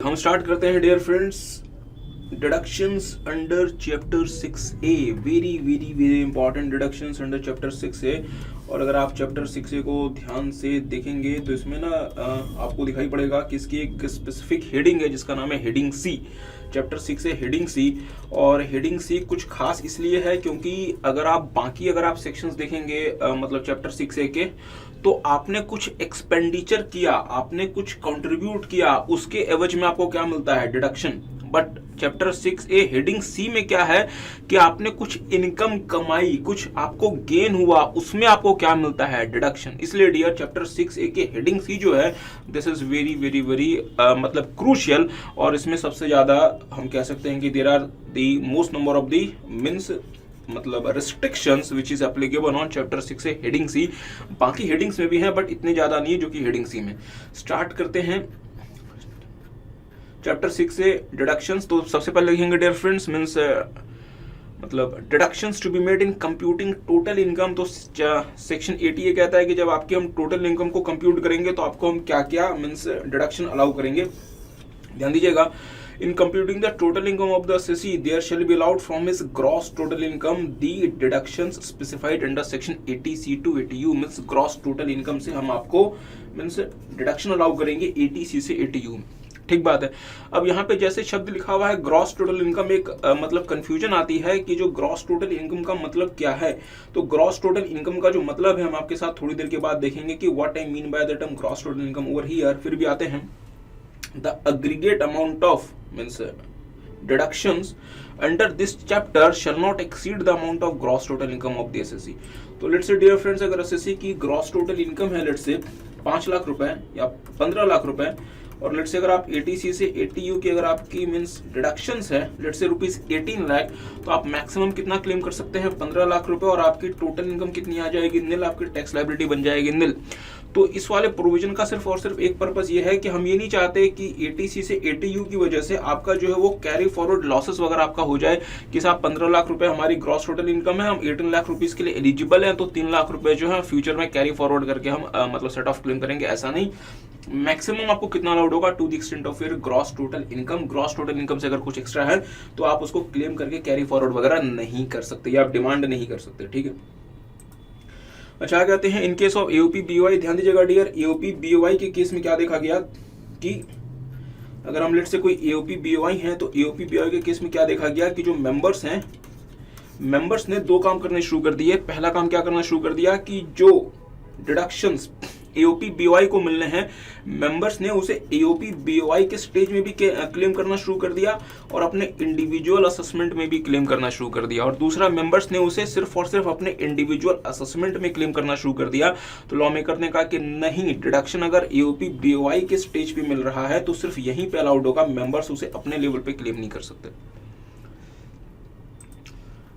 हम स्टार्ट करते हैं dear friends deductions under chapter 6A। Very very very important deductions under chapter 6A। और अगर आप चैप्टर 6A को ध्यान से देखेंगे तो इसमें ना आपको दिखाई पड़ेगा कि इसकी एक स्पेसिफिक हेडिंग है जिसका नाम है हेडिंग सी। चैप्टर 6A हेडिंग सी। और हेडिंग सी कुछ खास इसलिए है क्योंकि अगर आप सेक्शंस देखेंगे मतलब चैप्टर 6A के, तो आपने कुछ एक्सपेंडिचर किया, आपने कुछ कंट्रीब्यूट किया, उसके एवज में आपको क्या मिलता है? Deduction. But chapter 6A heading C में क्या है कि आपने कुछ इनकम कमाई, कुछ आपको गेन हुआ, उसमें आपको क्या मिलता है? डिडक्शन। इसलिए डियर चैप्टर 6A के हेडिंग सी जो है this is very very very मतलब क्रूशियल। और इसमें सबसे ज्यादा हम कह सकते हैं कि there are the most number of the means मतलब restrictions which is applicable on chapter 6A heading C. बाकी हेडिंग्स में भी है बट इतने ज्यादा नहीं है जो कि हेडिंग सी में। स्टार्ट करते हैं चैप्टर 6A डिडक्शंस। तो सबसे पहले लिखेंगे डियर फ्रेंड्स मींस मतलब deductions to be made in computing total income. तो सेक्शन 80 ये कहता है कि जब आपकी हम टोटल इनकम को कंप्यूट करेंगे तो आपको हम क्या क्या मींस डिडक्शन अलाउ करेंगे। ध्यान दीजिएगा, in computing the total income of the assessee there shall be allowed from his gross total income the deductions specified under section 80C to 80U। means gross total income से हम आपको means deduction allow करेंगे 80C से 80U। ठीक बात है। अब यहाँ पे जैसे शब्द लिखा हुआ है ग्रॉस टोटल इनकम, एक मतलब कंफ्यूजन आती है कि जो ग्रॉस टोटल इनकम का मतलब क्या है। तो ग्रॉस टोटल इनकम का जो मतलब है हम आपके साथ थोड़ी देर के बाद देखेंगे कि what I mean by the term gross total income over here. फिर भी आते हैं the aggregate amount of means deductions under this chapter shall not exceed the amount of gross total income of the assessee। तो let's say dear friends अगर assessee की gross total income है let's say 5 lakh रुपए या 15 लाख रुपए, और let's say अगर आप 80C से 80U की अगर आपकी मींस डिडक्शंस है लेट्स से रुपीज 18 लाख, तो आप मैक्सिमम कितना क्लेम कर सकते हैं? 15 लाख रुपए। और आपकी टोटल इनकम कितनी आ जाएगी? निल। आपकी टैक्स लायबिलिटी बन जाएगी निल। तो इस वाले प्रोविजन का सिर्फ और सिर्फ एक पर्पस ये है कि हम ये नहीं चाहते कि 80C से 80U की वजह से आपका जो है वो कैरी फॉरवर्ड लॉसेस वगैरह आपका हो जाए कि साहब 15 लाख रुपए हमारी ग्रॉस टोटल इनकम है, हम 18 लाख रुपीज के लिए एलिजिबल हैं, तो 3 लाख रुपए जो है फ्यूचर में कैरी फॉरवर्ड करके हम मतलब सेट ऑफ क्लेम करेंगे। ऐसा नहीं, मैक्सिमम आपको कितना अलाउड होगा to the extent of your gross total income. Gross total income से अगर कुछ एक्स्ट्रा है तो आप उसको क्लेम करके कैरी फॉरवर्ड वगैरह नहीं कर सकते या आप डिमांड नहीं कर सकते। ठीक है, अच्छा कहते हैं इन केस ऑफ एओपी बीओआई। ध्यान दीजिएगा डियर, एओपी बीओआई के केस में क्या देखा गया कि अगर हम लेट से कोई एओपी बीओआई है तो एओपी बीओआई के केस में क्या देखा गया कि जो मेंबर्स हैं, मेंबर्स ने दो काम करने शुरू कर दिए। पहला काम क्या करना शुरू कर दिया कि जो डिडक्शंस एओपी बीओआई को मिलने हैं मेंबर्स ने उसे एओपी बीओआई के स्टेज में भी क्लेम करना शुरू कर दिया और अपने इंडिविजुअल असेसमेंट में भी क्लेम करना शुरू कर दिया। और दूसरा, मेंबर्स ने उसे सिर्फ और सिर्फ अपने इंडिविजुअल असेसमेंट में क्लेम करना शुरू कर दिया। तो लॉ मेकर ने कहा कि नहीं, डिडक्शन अगर एओपी बीओआई के स्टेज पे मिल रहा है तो सिर्फ यहीं पे अलाउड होगा, मेंबर्स उसे अपने लेवल पे क्लेम नहीं कर सकते।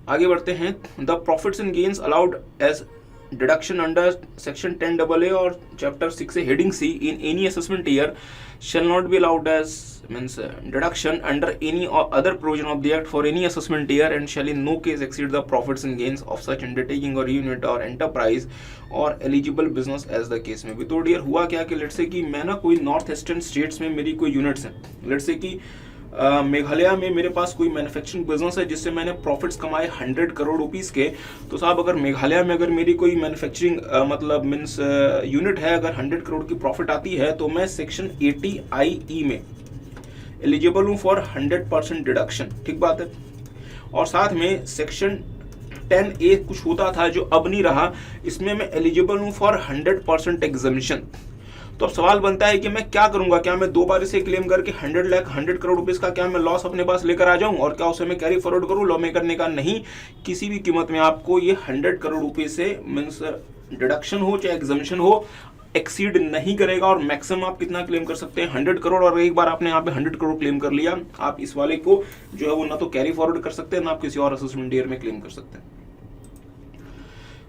आगे बढ़ते हैं। The profits and gains allowed as deduction under section 10AA और chapter 6A heading C in any assessment year shall not be allowed as means deduction under any or other provision of the act for any assessment year and shall in no case exceed the profits and gains of such undertaking or unit or enterprise or eligible business as the case में भी। तो dear हुआ क्या कि let's say कि मैं ना कोई नॉर्थ ईस्टर्न स्टेट्स में मेरी कोई यूनिट्स हैं, लेट्स से कि मेघालय में मेरे पास कोई मैन्युफैक्चरिंग बिजनेस है जिससे मैंने प्रॉफिट्स कमाए 100 करोड़ रुपीस के। तो साहब अगर मेघालय में अगर मेरी कोई मैन्युफैक्चरिंग मतलब मींस यूनिट है, अगर 100 करोड़ की प्रॉफिट आती है तो मैं सेक्शन 80IE में एलिजिबल हूँ फॉर 100% डिडक्शन। ठीक बात है। और साथ में सेक्शन 10A कुछ होता था जो अब नहीं रहा, इसमें मैं एलिजिबल हूँ फॉर 100% एग्जम्पशन। तो अब सवाल बनता है कि मैं क्या करूंगा? क्या मैं दो बार इसे क्लेम करके 100 करोड़ रुपीस का क्या मैं लॉस अपने पास लेकर आ जाऊं और क्या उसे मैं कैरी फॉरवर्ड करूं? लॉ मेकर ने कहा नहीं, किसी भी कीमत में आपको ये 100 करोड़ रुपीस से मींस डिडक्शन हो चाहे एग्जम्पशन हो एक्सीड नहीं करेगा। और मैक्सिमम आप कितना क्लेम कर सकते हैं? 100 करोड़। और एक बार आपने यहाँ पे 100 करोड़ क्लेम कर लिया, आप इस वाले को जो है वो ना तो कैरी फॉरवर्ड कर सकते हैं ना आप किसी और असेसमेंट ईयर में क्लेम कर सकते हैं।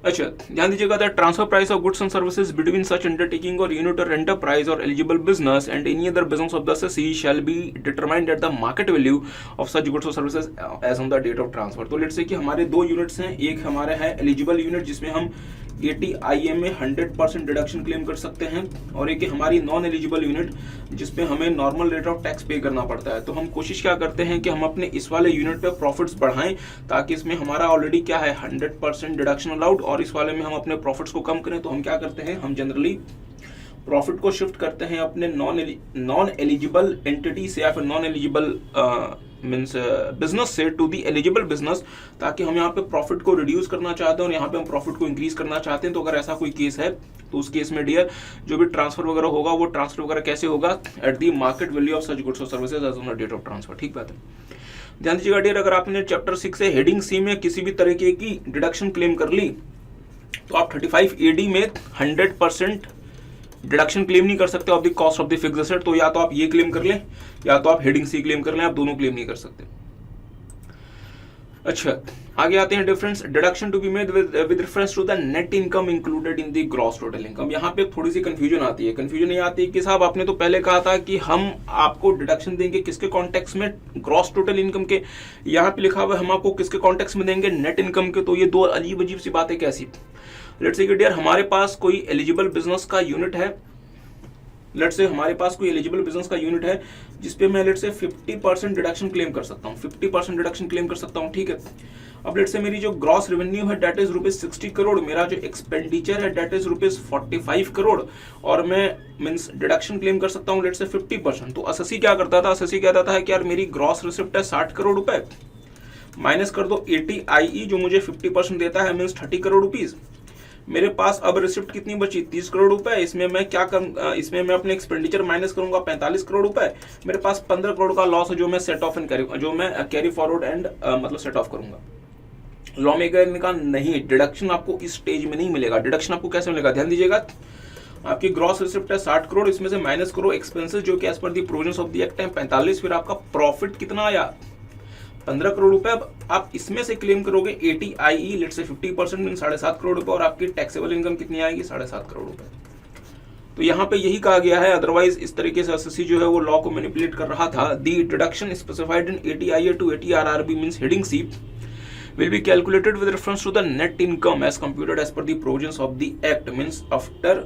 अच्छा ध्यान दीजिएगा, the transfer price of goods and services between such undertaking और यूनिट और एंटरप्राइज और eligible business and any other business of the assessee shall be determined at the market value of such goods और services as on the date of transfer. तो let's say कि हमारे दो units हैं, एक हमारा है एलिजिबल यूनिट जिसमें हम ATIA में 100% डिडक्शन क्लेम कर सकते हैं, और एक हमारी नॉन एलिजिबल यूनिट जिसपे हमें नॉर्मल रेट ऑफ टैक्स पे करना पड़ता है। तो हम कोशिश क्या करते हैं कि हम अपने इस वाले यूनिट पे प्रॉफिट्स बढ़ाएं, ताकि इसमें हमारा ऑलरेडी क्या है 100% डिडक्शन अलाउड, और इस वाले में हम अपने प्रॉफिट्स को कम करें। तो हम क्या करते हैं, हम जनरली प्रॉफिट को शिफ्ट करते हैं अपने नॉन एलिजिबल एंटिटी से या फिर नॉन एलिजिबल मीन्स बिजनेस से टू दी एलिजिबल बिजनेस, ताकि हम यहाँ पे प्रॉफिट को रिड्यूस करना चाहते हैं और यहाँ पे हम प्रॉफिट को इंक्रीज करना चाहते हैं। तो अगर ऐसा कोई केस है तो उस केस में डियर जो भी ट्रांसफर वगैरह होगा वो ट्रांसफर वगैरह कैसे होगा, at the market value of such goods और services as on the date of transfer. ठीक बात है। ध्यान दीजिएगा डियर, अगर आपने चैप्टर 6 से हेडिंग सी में किसी भी तरीके की डिडक्शन क्लेम कर ली तो आप 35 AD में 100% डिडक्शन क्लेम नहीं कर सकते of the cost of the fixed asset. तो या तो आप ये क्लेम कर लें या तो आप हेडिंग सी क्लेम कर लें, आप दोनों क्लेम नहीं कर सकते। अच्छा, आगे आते हैं difference deduction to be made with reference to the net income included in the gross total income. यहाँ पे थोड़ी सी कंफ्यूजन आती है। कंफ्यूजन ये आती है कि साहब आपने तो पहले कहा था कि हम आपको डिडक्शन देंगे किसके कॉन्टेक्स्ट में, ग्रॉस टोटल इनकम के। यहाँ पे लिखा हुआ है हम आपको किसके कॉन्टेक्स्ट में देंगे, नेट इनकम के। तो ये दो अजीब अजीब सी बातें कैसी। लेट्स से डियर हमारे पास कोई एलिजिबल बिजनेस का यूनिट है, लेट्स से हमारे पास कोई एलिजिबल बिजनेस का यूनिट है जिसपे मैं लेट्स से 50% डिडक्शन क्लेम कर सकता हूँ, 50% डिडक्शन क्लेम कर सकता हूँ। ठीक है। अब लेट्स से मेरी जो ग्रॉस रेवेन्यू है डेट इज ₹60 करोड़, मेरा जो एक्सपेंडिचर है डेट इज ₹45 करोड़, और मैं मींस डिडक्शन क्लेम कर सकता हूँ लेट्स से 50%। तो असेसी क्या करता था, असेसी कहता था कि यार मेरी ग्रॉस रिसिप्ट है 60 करोड़ रुपए, माइनस कर दो ATIE जो मुझे 50% देता है मींस 30 करोड़ रुपीज। मेरे पास अब रिसिप्ट कितनी बची, 30 करोड़ रुपए। इसमें मैं क्या कर, इसमें मैं अपने एक्सपेंडिचर माइनस करूंगा 45 करोड़ रुपए। मेरे पास 15 करोड़ का लॉस है जो मैं सेट ऑफ एंड जो मैं कैरी फॉरवर्ड एंड मतलब सेट ऑफ करूंगा। लॉ मेकर ने कहा नहीं, डिडक्शन आपको इस स्टेज में नहीं मिलेगा। डिडक्शन आपको कैसे मिलेगा, ध्यान दीजिएगा। आपकी ग्रॉस रिसिप्ट है 60 करोड़, इसमें से माइनस करो एक्सपेंसेस जो कि as per the provisions of the act है 45, फिर आपका प्रॉफिट कितना आया 15 करोड़ रुपए। अब आप इसमें से क्लेम करोगे ATIE लेट से 50% मीन 7.5 करोड़ रुपए, और आपकी टैक्सेबल इनकम कितनी आएगी 7.5 करोड़ रुपए। तो यहाँ पे यही कहा गया है, अदरवाइज इस तरीके से असेसी जो है वो लॉ को मैनिपुलेट कर रहा था। The deduction specified in ATIA to ATRRB means heading C will be calculated with reference to the net income as computed as per the provisions of the act, means after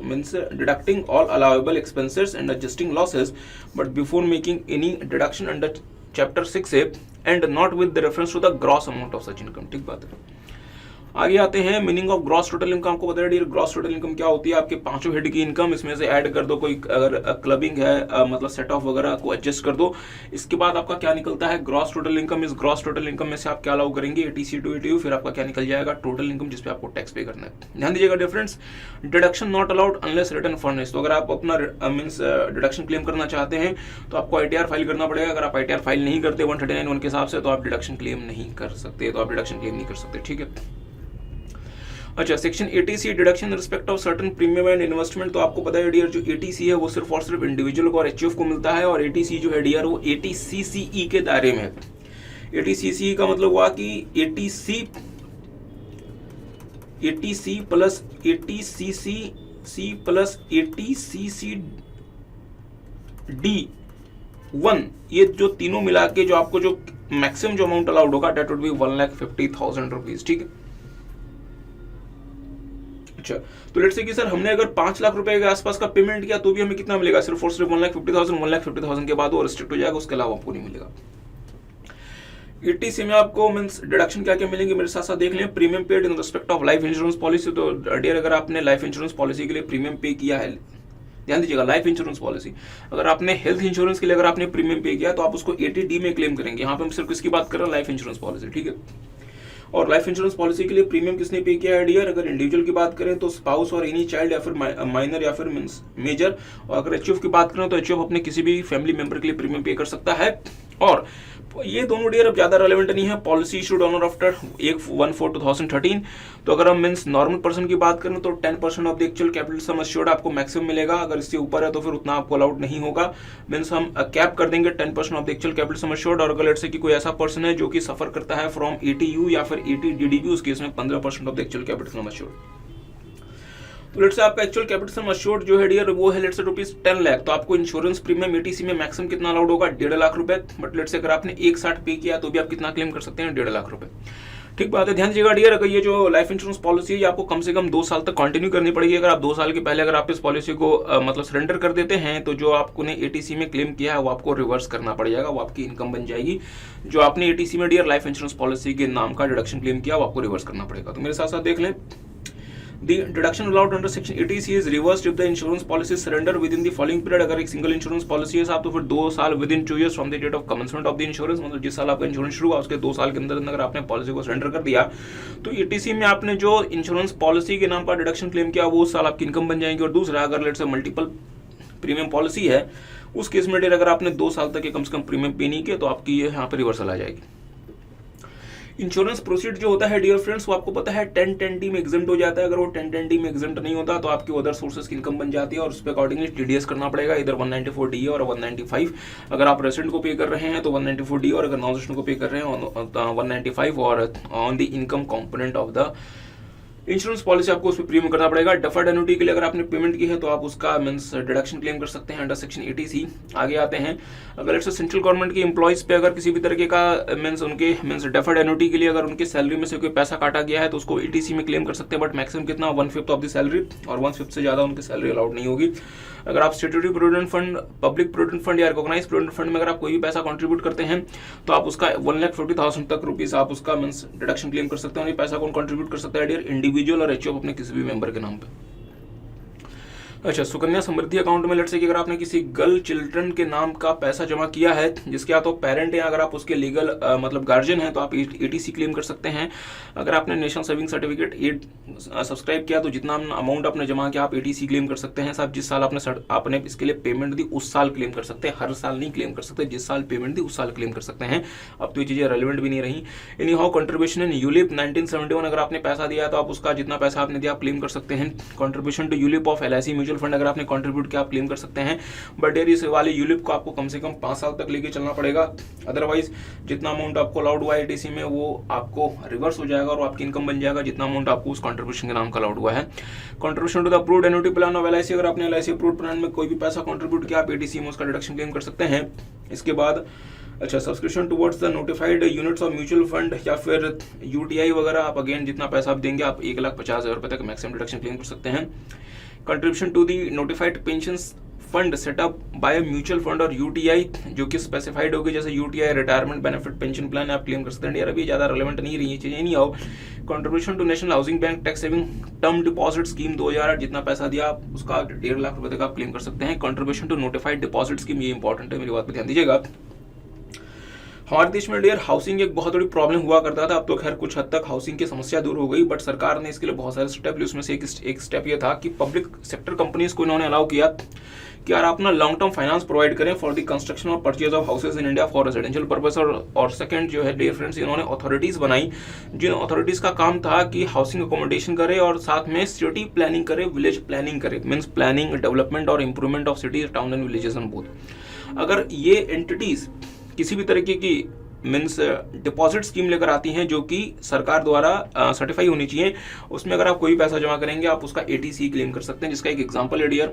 deducting all allowable expenses and adjusting losses, but before making any deduction under chapter 6A and not with the reference to the gross amount of such income। ठीक बात है। आगे आते हैं meaning of gross total income. आपको बता दें gross total income क्या होती है, आपके पांचों हेड की इनकम, इसमें से ऐड कर दो कोई अगर क्लबिंग है मतलब सेट ऑफ वगैरह को एडजस्ट कर दो। इसके बाद आपका क्या निकलता है ग्रॉस टोटल इनकम। इस ग्रॉस टोटल इनकम में से आप क्या अलाउ करेंगे ATC टू ATU, फिर आपका क्या निकल जाएगा टोटल इनकम जिसपे आपको टैक्स पे करना है। ध्यान दीजिएगा difference, deduction not allowed unless return furnished. तो अगर आप अपना मींस डिडक्शन क्लेम करना चाहते हैं तो आपको ITR फाइल करना पड़ेगा। अगर आप ITR फाइल नहीं करते 139(1) के हिसाब से तो आप डिडक्शन क्लेम नहीं कर सकते, तो आप डिडक्शन क्लेम नहीं कर सकते। ठीक है। अच्छा, section 80C deduction respect of certain premium and investment. तो आपको पता है डियर जो ATC है वो सिर्फ और सिर्फ इंडिविजुअल को और HUF को मिलता है, और ATC जो है डियर वो ATCCE के दायरे में है। ATCCE का मतलब हुआ कि ATC plus ATCCC plus ATCCD1, ये जो तीनों मिला के जो आपको जो मैक्सिमम जो अमाउंट अलाउड होगा डेट वुड बी 1,50,000 रुपीज। ठीक है। अच्छा, तो लेट्स से कि सर हमने अगर 5 लाख रुपए के आसपास का पेमेंट किया तो भी हमें कितना मिलेगा, सिर्फ और सिर्फ 1,50,000 के बाद वो रिस्ट्रिक्ट हो जाएगा, उसके अलावा आपको नहीं मिलेगा। ATC में आपको मींस डिडक्शन क्या क्या मिलेंगे मेरे साथ साथ देख लें। Premium paid in respect of life insurance policy. तो डियर अगर आपने लाइफ इंश्योरेंस पॉलिसी के लिए प्रीमियम पे किया है, ध्यान दीजिएगा लाइफ इंश्योरेंस पॉलिसी, अगर आपने हेल्थ इंश्योरेंस के लिए अगर आपने प्रीमियम पे किया तो आप उसको 80D में क्लेम करेंगे। यहाँ पे हम सिर्फ किसकी बात कर रहे हैं, लाइफ इंश्योरेंस पॉलिसी। ठीक है। और लाइफ इंश्योरेंस पॉलिसी के लिए प्रीमियम किसने पे किया है डियर, अगर इंडिविजुअल की बात करें तो स्पाउस और एनी चाइल्ड या फिर माइनर या फिर मींस मेजर, और अगर HUF की बात करें तो HUF अपने किसी भी फैमिली मेंबर के लिए प्रीमियम पे कर सकता है। और ये दोनों डियर अब ज्यादा रेलेवेंट नहीं है। पॉलिसी इशूड ऑन और आफ्टर 1/4/2013। तो अगर हम मींस नॉर्मल पर्सन की बात करें तो 10% of the actual capital sum assured आपको मैक्सिमम मिलेगा। अगर इससे ऊपर है तो फिर उतना आपको अलाउड नहीं होगा। मींस हम कैप कर देंगे 10% of the actual capital sum assured. और अगर लेट्स से कि कोई ऐसा पर्सन है जो कि सफर करता है फ्रॉम ATU या फिर ATDDB, उस केस में 15% of the actual capital sum assured. तो लेट्स से आपका एक्चुअल कैपिटल सम अश्योर्ड जो है डियर वो है लेट्स से ₹10 लाख। तो आपको इंश्योरेंस प्रीमियम ATC में मैक्सिमम कितना अलाउड होगा, 1.5 लाख रुपए। बट लेट्स से अगर आपने 1.60 पे किया तो भी आप कितना क्लेम कर सकते हैं, 1.5 लाख रुपए। ठीक बात है। ध्यान दीजिएगा डियर, अगर ये जो लाइफ इंश्योरेंस पॉलिसी है ये आपको कम से कम 2 साल तक कंटिन्यू करनी पड़ेगी। अगर आप 2 साल के पहले अगर आप इस पॉलिसी को मतलब सरेंडर कर देते हैं तो जो आपने एटीसी में क्लेम किया है वो आपको रिवर्स करना पड़ेगा, वो आपकी इनकम बन जाएगी। जो आपने एटीसी में डियर लाइफ इंश्योरेंस पॉलिसी के नाम का डिडक्शन क्लेम किया वो आपको रिवर्स करना पड़ेगा। तो मेरे साथ साथ देख लें, The deduction allowed under section 80C is reversed if the insurance policy is surrendered within the following period। अगर एक सिंगल इंश्योरेंस पॉलिसी है साहब तो फिर 2 साल within 2 years from the date of commencement of the insurance, मतलब जिस साल आपका इंश्योरेंस शुरू हुआ उसके 2 साल के अंदर अगर आपने पॉलिसी को सरेंडर कर दिया तो ईटीसी में आपने जो इंश्योरेंस पॉलिसी के नाम पर डिडक्शन क्लेम किया वो उस साल आपकी इनकम बन जाएगी। और दूसरा, अगर लेट्स से मल्टीपल प्रीमियम पॉलिसी है उस केस में अगर आपने 2 साल तक कम से कम प्रीमियम पे नहीं किया तो आपकी यहाँ पे रिवर्सल आ जाएगी। इंश्योरेंस प्रोसीड जो होता है डियर फ्रेंड्स वो आपको पता है 1010D में एग्जम्प्ट हो जाता है। अगर वो 1010D में एग्जम्प्ट नहीं होता तो आपकी अदर सोर्सेज की इनकम बन जाती है और उस पर अकॉर्डिंगली टीडीएस करना पड़ेगा, इधर 194D और 195। अगर आप रेसिडेंट को पे कर रहे हैं तो 194D और अगर नॉन रेसिडेंट को पे कर रहे हैं 195 और on the income component of the insurance policy आपको उस पर प्रीमियम करना पड़ेगा। डेफर्ड एन्युटी के लिए अगर आपने पेमेंट की है तो आप उसका मींस डिडक्शन क्लेम कर सकते हैं अंडर सेक्शन 80C। आगे आते हैं, अगर इट्स सेंट्रल गवर्नमेंट के एम्प्लॉइज पे अगर किसी भी तरीके का उनके डेफर्ड एन्युटी के लिए अगर उनके सैलरी में से कोई पैसा काटा गया है तो उसको 80C में क्लेम कर सकते हैं, बट मैक्सिमम कितना 1/5 ऑफ द सैलरी, और 1/5 से ज्यादा उनकी सैलरी अलाउड नहीं होगी। अगर आप statutory provident fund, public provident fund या रिकॉग्नाइज प्रोविडेंट फंड में अगर आप कोई भी पैसा कंट्रीब्यूट करते हैं तो आप उसका 1,50,000 तक रुपीज आप उसका मींस डिडक्शन क्लेम कर सकते हैं। और ये पैसा कौन कंट्रीब्यूट कर सकता है डियर? इंडिविजुअल और एचओ अपने किसी भी मेंबर के नाम पे। अच्छा, सुकन्या समृद्धि अकाउंट में लेट्स से कि अगर आपने किसी गर्ल चिल्ड्रन के नाम का पैसा जमा किया है जिसके या तो पेरेंट है, अगर आप उसके लीगल मतलब गार्जियन है तो आप एटीसी क्लेम कर सकते हैं। अगर आपने नेशनल सेविंग सर्टिफिकेट 8 सब्सक्राइब किया तो जितना अमाउंट आपने जमा किया आप एटीसी क्लेम कर सकते हैं साहब। जिस साल आपने इसके लिए पेमेंट दी उस साल क्लेम कर सकते हैं, हर साल नहीं क्लेम कर सकते। जिस साल पेमेंट दी उस साल क्लेम कर सकते हैं। अब तो ये चीजें रेलिवेंट भी नहीं रही। Any how contribution in ULIP 1971 अगर आपने पैसा दिया तो आप उसका जितना पैसा आपने दिया आप क्लेम कर सकते हैं। Contribution to ULIP of LIC mutual fund अगर आपने कंट्रीब्यूट किया आप क्लेम कर सकते हैं, बट यार इस वाले यूलिप को आपको कम से कम 5 साल तक लेके चलना पड़ेगा। अदरवाइज जितना अमाउंट आपको अलाउड हुआ है एटीसी में वो आपको रिवर्स हो जाएगा और आपकी इनकम बन जाएगा जितना अमाउंट आपको उस कंट्रीब्यूशन के नाम का अलाउड हुआ है। Contribution to the approved annuity plan of LIC, अगर आपने एलआईसी अप्रूव्ड प्लान में कोई भी पैसा कंट्रीब्यूट किया आप एटीसी में उसका डिडक्शन क्लेम कर सकते हैं। इसके बाद अच्छा, subscription towards the notified units of mutual fund या फिर यूटीआई वगैरह, आप अगेन जितना पैसा आप देंगे आप 1,50,000 रुपए तक मैक्सिमम डिडक्शन क्लेम कर सकते हैं। Contribution to the notified pension fund set up by mutual fund और यूटीआई जो कि स्पेसिफाइड होगी, जैसे UTI retirement benefit pension plan आप क्लेम कर सकते हैं। यार अभी ज्यादा रेलेवेंट नहीं रही है चीजें, नहीं आओ। Contribution to national housing bank tax saving term deposit scheme 2008 जितना पैसा दिया आप उसका 1.5 लाख रुपए तक आप क्लेम कर सकते हैं। Contribution to notified deposit scheme, ये इंपॉर्टेंट है, मेरी बात पर ध्यान दीजिएगा। हमारे देश में डियर हाउसिंग एक बहुत बड़ी प्रॉब्लम हुआ करता था। अब तो खैर कुछ हद तक हाउसिंग की समस्या दूर हो गई, बट सरकार ने इसके लिए बहुत सारे स्टेप लिए। उसमें से एक स्टेप ये था कि पब्लिक सेक्टर कंपनीज को इन्होंने अलाउ किया कि यार अपना लॉन्ग टर्म फाइनेंस प्रोवाइड करें फॉर द कंस्ट्रक्शन और purchase of houses in India for residential purpose. और सेकंड जो है डियर फ्रेंड्स, इन्होंने अथॉरिटीज बनाई जिन अथॉरिटीज का काम था कि हाउसिंग अकोमोडेशन करे और साथ में सिटी प्लानिंग करे, विलेज प्लानिंग करे, मीन्स प्लानिंग डेवलपमेंट और improvement of cities, town and villages and both. अगर ये एंटिटीज किसी भी तरीके की मीन्स डिपॉजिट स्कीम लेकर आती हैं जो कि सरकार द्वारा सर्टिफाई होनी चाहिए, उसमें अगर आप कोई पैसा जमा करेंगे आप उसका एटीसी क्लेम कर सकते हैं। जिसका एक एग्जांपल है the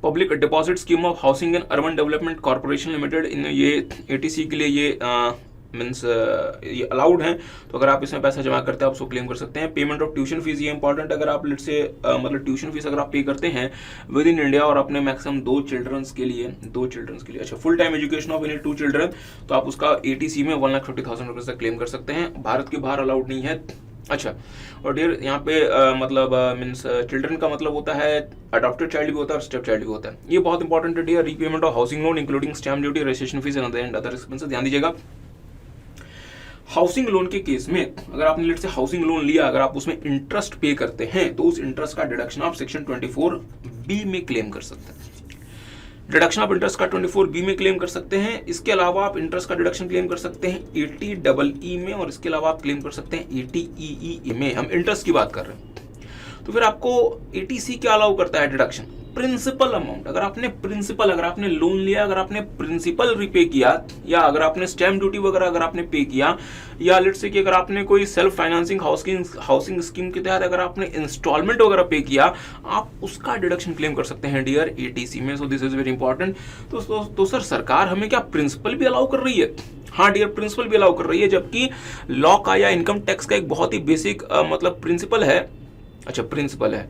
public deposit scheme of housing and urban development corporation limited. इन ये एटीसी के लिए ये मीन्स ये अलाउड है, तो अगर आप इसमें पैसा जमा करते हैं आप उसको क्लेम कर सकते हैं। पेमेंट ऑफ ट्यूशन फीस, ये इंपॉर्टेंट, अगर आप लेट से मतलब ट्यूशन फीस अगर आप पे करते हैं विद इन इंडिया और अपने मैक्सिमम 2 चिल्ड्रंस के लिए अच्छा full time education of any 2 children, तो आप उसका एटीसी में 1,50,000 रुपए तक क्लेम कर सकते हैं। भारत के बाहर अलाउड नहीं है। अच्छा, और डियर यहाँ पे मतलब मीन्स चिल्ड्रन का मतलब होता है अडॉप्टेड चाइल्ड भी होता है और स्टेप चाइल्ड भी होता है। ये बहुत इंपॉर्टेंट है dear. Repayment of housing loan including stamp duty, registration fees and other expenses, ध्यान दीजिएगा। हाउसिंग लोन के केस में अगर आपने लेट से हाउसिंग लोन लिया, अगर आप उसमें इंटरेस्ट पे करते हैं तो उस इंटरेस्ट का डिडक्शन आप सेक्शन 24B में क्लेम कर सकते हैं। डिडक्शन ऑफ इंटरेस्ट का 24B में क्लेम कर सकते हैं। इसके अलावा आप इंटरेस्ट का डिडक्शन क्लेम कर सकते हैं 80EE में, और इसके अलावा आप क्लेम कर सकते हैं 80EE में। हम इंटरेस्ट की बात कर रहे हैं। तो फिर आपको एटीसी क्या अलाउ करता है डिडक्शन? प्रिंसिपल अमाउंट, अगर आपने लोन लिया, अगर आपने प्रिंसिपल रिपे किया, या अगर आपने स्टैम्प ड्यूटी वगैरह अगर आपने पे किया, या लेट्स से कि अगर आपने कोई सेल्फ फाइनेंसिंग हाउसिंग स्कीम के तहत अगर आपने इंस्टॉलमेंट वगैरह पे किया, आप उसका डिडक्शन क्लेम कर सकते हैं डियर एटीसी में। सो दिस इज वेरी इंपॉर्टेंट। तो सर सरकार हमें क्या प्रिंसिपल भी अलाउ कर रही है? हाँ डियर, प्रिंसिपल भी अलाउ कर रही है, जबकि लॉ का या इनकम टैक्स का एक बहुत ही बेसिक मतलब प्रिंसिपल है, अच्छा प्रिंसिपल है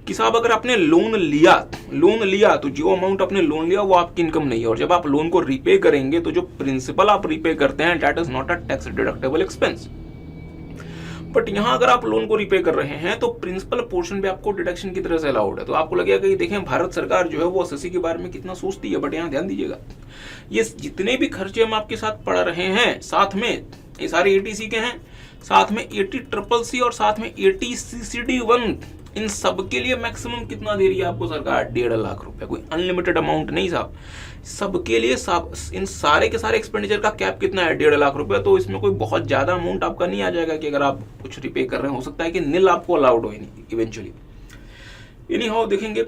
कि साहब अगर आपने लोन लिया तो जो अमाउंट आपने लोन लिया वो आपकी इनकम नहीं है, और जब आप लोन को रीपे करेंगे तो जो प्रिंसिपल आप रीपे करते हैं that is not a tax deductible expense. But यहां अगर आप लोन को रीपे कर रहे हैं तो प्रिंसिपल पोर्शन भी आपको डिडक्शन की तरह से अलाउड है। तो आपको लगेगा कि देखें भारत सरकार जो है वो एसएससी के बारे में कितना सोचती है, बट यहाँ ध्यान दीजिएगा ये जितने भी खर्चे हम आपके साथ पढ़ रहे हैं साथ में ये सारे एटीसी के हैं, साथ में 80CCC और साथ में 80CCD1, इन सब के लिए मैक्सिमम कितना दे रही है आपको सरकार? 1.5 लाख रुपए। कोई अनलिमिटेड अमाउंट नहीं साहब, सबके लिए सब इन सारे के सारे एक्सपेंडिचर का कैप कितना है? 1.5 लाख रुपए। तो इसमें कोई बहुत ज्यादा अमाउंट आपका नहीं आ जाएगा कि अगर आप कुछ रिपे कर रहे हैं, हो सकता है कि नील आपको अलाउड हो इवेंचुअली। एनी हाउ देखेंगे,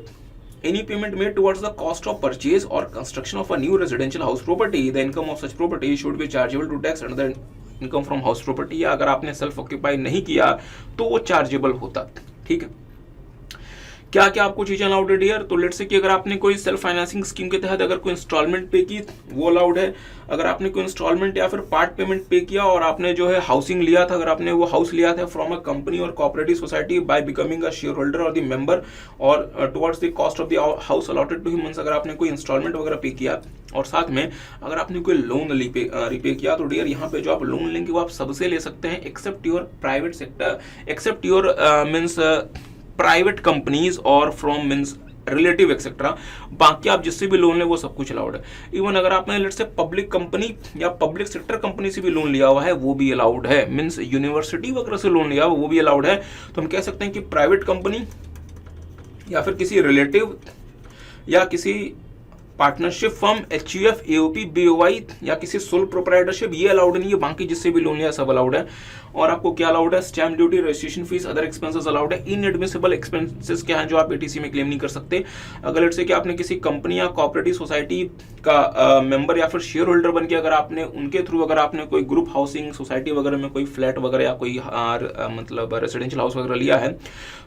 any payment made towards the cost of purchase or construction of a new residential house property, the income of such property should be chargeable to tax under income from house property। या अगर आपने self occupy नहीं किया तो वो chargeable होता, ठीक है। क्या क्या आपको चीजें अलाउड है डियर? तो लेट्स से कि अगर आपने कोई सेल्फ फाइनेंसिंग स्कीम के तहत अगर कोई इंस्टॉलमेंट पे की वो अलाउड है। अगर आपने कोई इंस्टॉलमेंट या फिर पार्ट पेमेंट पे किया और आपने जो है हाउसिंग लिया था, अगर आपने वो हाउस लिया था फ्रॉम अ कंपनी और cooperative society by becoming a shareholder और द मेंबर और towards the cost of the house allotted to him, अगर आपने कोई इंस्टॉलमेंट वगैरह पे किया और साथ में अगर आपने कोई लोन रिपे किया, तो डियर यहाँ पे जो आप लोन लेंगे वो आप सबसे ले सकते हैं except your private sector, except your means private companies और फ्रॉम मीन्स रिलेटिव एक्सेट्रा। बाकी आप जिससे भी लोन ले वो सब कुछ अलाउड है। इवन अगर आपने लेट्स से पब्लिक कंपनी या पब्लिक सेक्टर कंपनी से भी लोन लिया हुआ है वो भी अलाउड है, मीन्स यूनिवर्सिटी वगैरह से लोन लिया हुआ वो भी अलाउड है। तो हम कह सकते हैं कि प्राइवेट कंपनी या फिर किसी रिलेटिव या किसी partnership firm, HUF, AOP, BOI या किसी सोल प्रोप्राइटरशिप ये अलाउड नहीं है। बाकी जिससे भी लोन लिया सब अलाउड है। और आपको क्या अलाउड है? Stamp duty, registration fees, other expenses allowed है। इनएडमिसिबल एक्सपेंसेस क्या है जो आप एटीसी में क्लेम नहीं कर सकते? अगर लेट्स से कि आपने किसी कंपनी या कोऑपरेटिव सोसाइटी का मेंबर या फिर शेयर होल्डर बन के अगर आपने उनके थ्रू अगर आपने कोई ग्रुप हाउसिंग सोसाइटी वगैरह में कोई फ्लैट वगैरह या कोई मतलब रेसिडेंशियल हाउस वगैरह लिया है,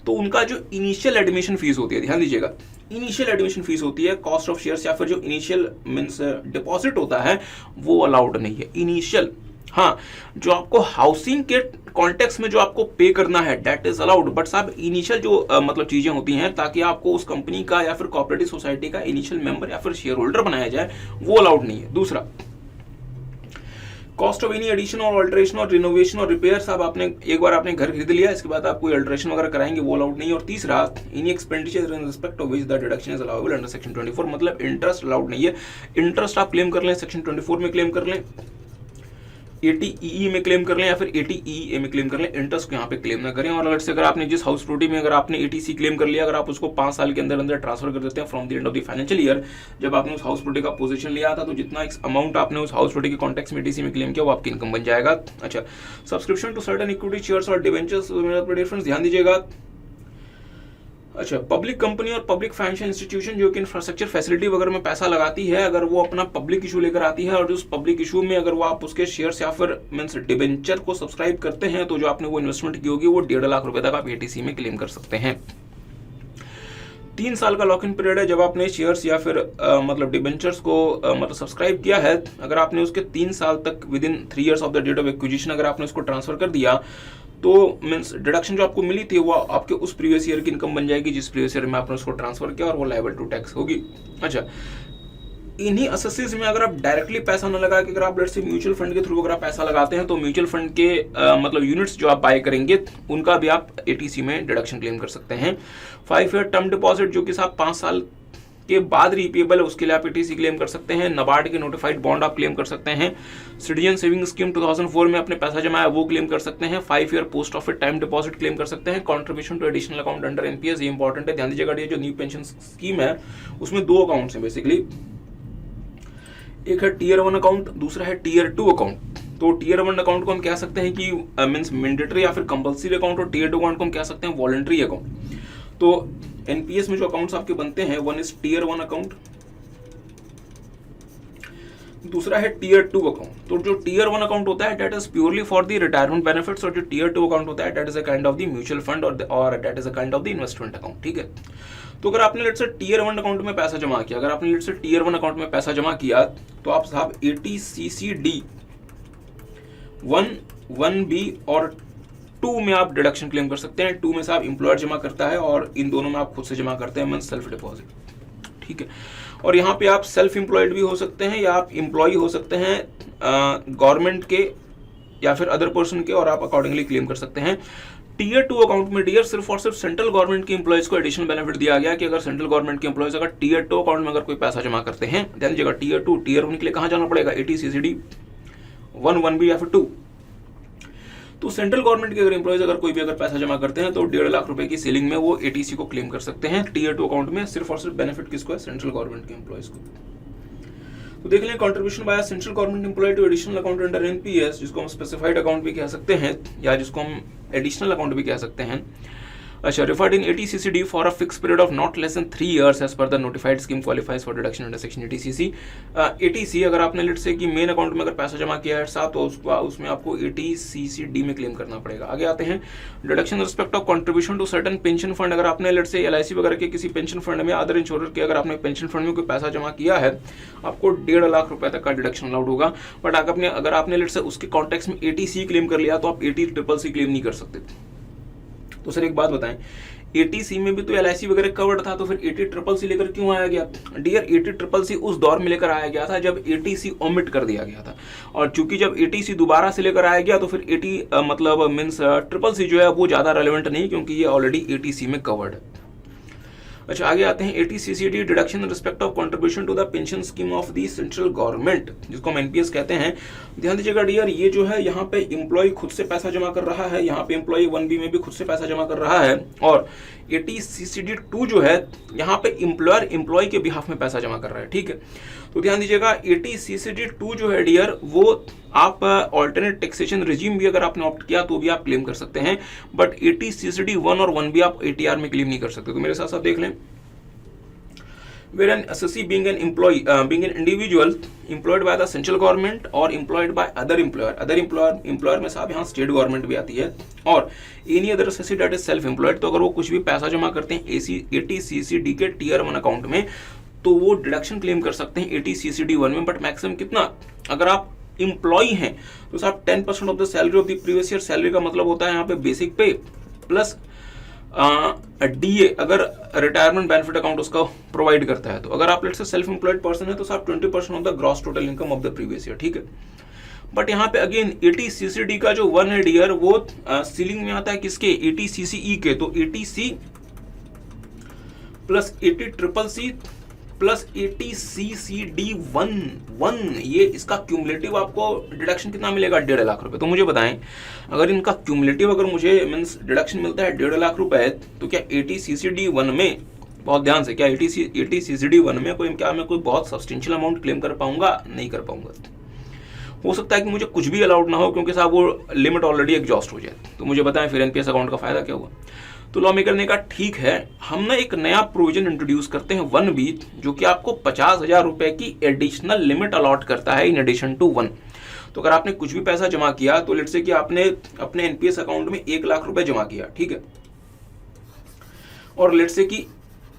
तो उनका जो इनिशियल एडमिशन फीस होती है, ध्यान दीजिएगा, इनिशियल एडमिशन फीस होती है, कॉस्ट ऑफ शेयर्स या फिर जो इनिशियल मींस डिपॉजिट होता है वो अलाउड नहीं है इनिशियल। हाँ, जो आपको हाउसिंग के कॉन्टेक्स्ट में जो आपको पे करना है दैट इज अलाउड, बट साहब इनिशियल जो मतलब चीजें होती हैं ताकि आपको उस कंपनी का या फिर कोऑपरेटिव सोसाइटी का इनिशियल मेंबर या फिर शेयर होल्डर बनाया जाए वो अलाउड नहीं है। दूसरा, कॉस्ट ऑफ एनी एडिशन और अल्टरेशन और रिनोवेशन और रिपेयर, साहब आपने एक बार आपने घर खरीद लिया इसके बाद आप कोई अल्टरेशन वगैरह कराएंगे वो अलाउड नहीं है। और तीसरा, any expenditure in respect of which the deduction is allowable under section 24, मतलब इंटरेस्ट अलाउड नहीं है। इंटरेस्ट आप क्लेम कर लें सेक्शन 24 में क्लेम कर लें, 80EE में क्लेम कर लें या फिर 80EA में क्लेम कर लें, इंटरेस्ट को यहाँ पे क्लेम ना करें। और अगर आपने जिस हाउस प्रॉपर्टी में अगर आपने ATC क्लेम कर लिया, अगर आप उसको 5 साल के अंदर अंदर ट्रांसफर कर देते हैं from the end of the financial year, जब आपने उस हाउस प्रॉपर्टी का पोजीशन लिया था तो जितना अमाउंट आपने उस हाउस प्रॉपर्टी के कॉन्टेक्स्ट में ATC में क्लेम किया वो आपकी इनकम बन जाएगा। अच्छा, subscription to certain equity shares और डिवेंचर्स, डिफरेंस ध्यान दीजिएगा। अच्छा, पब्लिक कंपनी और पब्लिक फाइनेंशियल इंस्टीट्यूशन जो कि इंफ्रास्ट्रक्चर फैसिलिटी वगैरह में पैसा लगाती है, अगर वो अपना पब्लिक इशू लेकर आती है और उस पब्लिक इशू में अगर वो आप उसके शेयर्स या फिर मींस डिबेंचर को सब्सक्राइब करते हैं तो जो आपने वो इन्वेस्टमेंट की होगी वो 1.5 लाख रुपए तक आप ATC में क्लेम कर सकते हैं। 3 साल का लॉक इन पीरियड है जब आपने शेयर्स या फिर मतलब डिबेंचर्स को मतलब सब्सक्राइब किया है, अगर आपने उसके 3 साल तक within 3 years of the date of acquisition अगर आपने उसको ट्रांसफर कर दिया तो मींस डिडक्शन जो आपको मिली थी वो आपके उस प्रीवियस ईयर की इनकम बन जाएगी जिस प्रीवियस ईयर में आपने उसको ट्रांसफर किया और वो लायबल टू टैक्स होगी। अच्छा, इन्हीं असेसिस में अगर आप डायरेक्टली पैसा न लगा के अगर आप लेट्स से म्यूचुअल फंड के थ्रू अगर आप पैसा लगाते हैं तो म्यूचुअल फंड के मतलब यूनिट्स जो आप बाय करेंगे उनका भी आप ATC में डिडक्शन क्लेम कर सकते हैं। 5 year टर्म डिपॉजिट जो कि साहब 5 साल के बाद रिपेबल है उसके लिए आप ATC क्लेम कर सकते हैं। नाबार्ड के नोटिफाइड बॉन्ड आप क्लेम कर सकते हैं। सिटीजन सेविंग स्कीम 2004 में अपने पैसा जमाया वो क्लेम कर सकते हैं। 5 year post office time deposit claim कर सकते हैं। Contribution to additional account under NPS, ये इंपॉर्टेंट है, ध्यान दीजिएगा। ये जो न्यू पेंशन स्कीम है उसमें 2 अकाउंट्स हैं बेसिकली, एक है Tier 1 अकाउंट, दूसरा है Tier 2 अकाउंट। तो Tier 1 अकाउंट को हम कह सकते हैं कि मींस मैंडेटरी या फिर कंपल्सरी अकाउंट, और Tier 2 अकाउंट को हम कह सकते हैं वॉलंटरी अकाउंट। तो NPS में जो अकाउंट्स आपके बनते हैं, वन इज Tier 1 अकाउंट, दूसरा है Tier 2 अकाउंट। तो जो Tier 1 अकाउंट होता है that is purely for the retirement benefits, और जो Tier 2 अकाउंट होता है that is a kind of the mutual fund और that is a kind of the investment account, ठीक है। तो अगर आपने लेट्स से Tier 1 अकाउंट में पैसा जमा किया, अगर आपने लेट्स से Tier 1 अकाउंट में पैसा जमा किया तो आप साहब 80CCD 1B और 2 में आप डिडक्शन क्लेम कर सकते हैं। 2 में से आप एम्प्लॉयर जमा करता है और इन दोनों में आप खुद से जमा करते हैं, मीन सेल्फ डिपॉजिट, ठीक है। और यहाँ पे आप सेल्फ एम्प्लॉयड भी हो सकते हैं या आप एम्प्लॉय हो सकते हैं गवर्नमेंट के या फिर अदर पर्सन के, और आप अकॉर्डिंगली क्लेम कर सकते हैं। टीयर 2 अकाउंट में डियर सिर्फ और सिर्फ सेंट्रल गवर्नमेंट के एम्प्लॉयज को एडिशनल बेनिफिट दिया गया कि अगर सेंट्रल गवर्नमेंट के एम्प्लॉयज अगर टीयर 2 अकाउंट में अगर कोई पैसा जमा करते हैं, ध्यान दीजिएगा टीयर 2 टीयर 1 के लिए कहाँ जाना पड़ेगा, ATCCD 1, 1B या फिर 2। तो सेंट्रल गवर्नमेंट के अगर एम्प्लॉयज अगर कोई भी अगर पैसा जमा करते हैं तो 1.5 लाख रुपए की सीलिंग में वो ATC को क्लेम कर सकते हैं टीयर 2 अकाउंट में। सिर्फ और सिर्फ बेनिफिट किसको है, सेंट्रल गवर्नमेंट के एम्प्लॉयज को। तो देख लें contribution by central government employee to additional account under NPS, जिसको हम स्पेसिफाइड अकाउंट भी कह सकते हैं या जिसको हम एडिशनल अकाउंट भी कह सकते हैं। अच्छा, referred in ATCCD for a fixed period of not less than 3 years as per the notified scheme qualifies for deduction under section ATCC। ATC अगर आपने लेट से कि मेन अकाउंट में अगर पैसा जमा किया है साथ, तो उसमें आपको ATCCD में क्लेम करना पड़ेगा। आगे आते हैं deduction respect of contribution to certain pension fund. अगर आपने लेट से LIC वगैरह के किसी पेंशन फंड में, अदर इंश्योरर के अगर आपने पेंशन फंड में कोई पैसा जमा किया है, आपको 1.5 लाख रुपए तक का डिडक्शन अलाउड होगा। बट अगर आपने लेट से उसके कॉन्टेक्स्ट में ATC क्लेम कर लिया तो आप ATCCC क्लेम नहीं कर सकते। तो सर एक बात बताएं, ATC में भी तो LIC वगैरह कवर्ड था, तो फिर ATCCC लेकर क्यों आया गया? डियर ATCCC उस दौर में लेकर आया गया था जब ATC ओमिट कर दिया गया था, और चूंकि जब ATC दोबारा से लेकर आया गया तो फिर मतलब मीन्स CCC जो है वो ज्यादा रेलेवेंट नहीं, क्योंकि ये ऑलरेडी ATC में कवर्ड है। अच्छा, आगे आते हैं ATCCD deduction respect of contribution to the pension scheme of the central government, जिसको हम NPS कहते हैं। ध्यान दीजिएगा डियर, ये जो है यहाँ पे एम्प्लॉय खुद से पैसा जमा कर रहा है, यहाँ पे एम्प्लॉय 1B में भी खुद से पैसा जमा कर रहा है, और ATCCD 2 जो है यहाँ पे एम्प्लॉयर एम्प्लॉय के बिहाफ में पैसा जमा कर रहा है, ठीक है। तो ध्यान दीजिएगा ATCCD 2 जो है डियर, वो आप ऑल्टरनेट टैक्सेशन रिजीम भी अगर आपने ऑप्ट किया तो भी आप क्लेम कर सकते हैं, बट ATCCD 1 और 1B आप ATR में क्लेम नहीं कर सकते। तो मेरे साथ साथ देख लें, where an assessee being an employee, being an individual employed by the central government or employed by other employer में साहब यहाँ स्टेट गवर्नमेंट भी आती है, और any other assessee that is self employed, तो अगर वो कुछ भी पैसा जमा करते हैं ATCCD के टीयर 1 अकाउंट में, तो वो डिडक्शन क्लेम कर सकते हैं ATCCD 1 में, बट मैक्सिमम कितना? अगर आप एम्प्लॉय हैं तो साहब 10% of the salary of the previous year salary का मतलब होता है यहाँ पे बेसिक पे प्लस DA, अगर रिटायरमेंट बेनिफिट अकाउंट उसका प्रोवाइड करता है। तो अगर आप लेट से सेल्फ एम्प्लॉयड पर्सन है तो साहब 20% of the gross total income of the previous year, ठीक है। बट यहाँ पे अगेन ATCCD का जो 1 है डियर, वो सीलिंग में आता है किसके? ATCCE के। तो ATC plus ATCCC plus ATCCD 1, ये इसका क्यूमुलेटिव आपको डिडक्शन कितना मिलेगा? 1.5 लाख रुपए। तो मुझे बताएं, अगर इनका क्यूमुलेटिव अगर मुझे मींस डिडक्शन मिलता है 1.5 लाख रुपए, तो क्या ATCCD 1 में, बहुत ध्यान से, क्या ATCCD 1 में मैं कोई बहुत सब्सटेंशियल अमाउंट क्लेम कर पाऊंगा? नहीं कर पाऊंगा। हो सकता है कि मुझे कुछ भी अलाउड ना हो, क्योंकि साहब वो लिमिट ऑलरेडी एग्जॉस्ट हो जाए। तो मुझे बताएं फिर NPS अकाउंट का फायदा क्या हुआ? तो लॉ मेकर ने कहा ठीक है, हम ना एक नया प्रोविजन इंट्रोड्यूस करते हैं 1B, जो कि आपको 50,000 रुपए की एडिशनल लिमिट अलॉट करता है इन एडिशन टू 1। तो अगर आपने कुछ भी पैसा जमा किया, तो लेट्स से कि आपने अपने NPS अकाउंट में 1 लाख रुपए जमा किया, ठीक है, और लेट्स से कि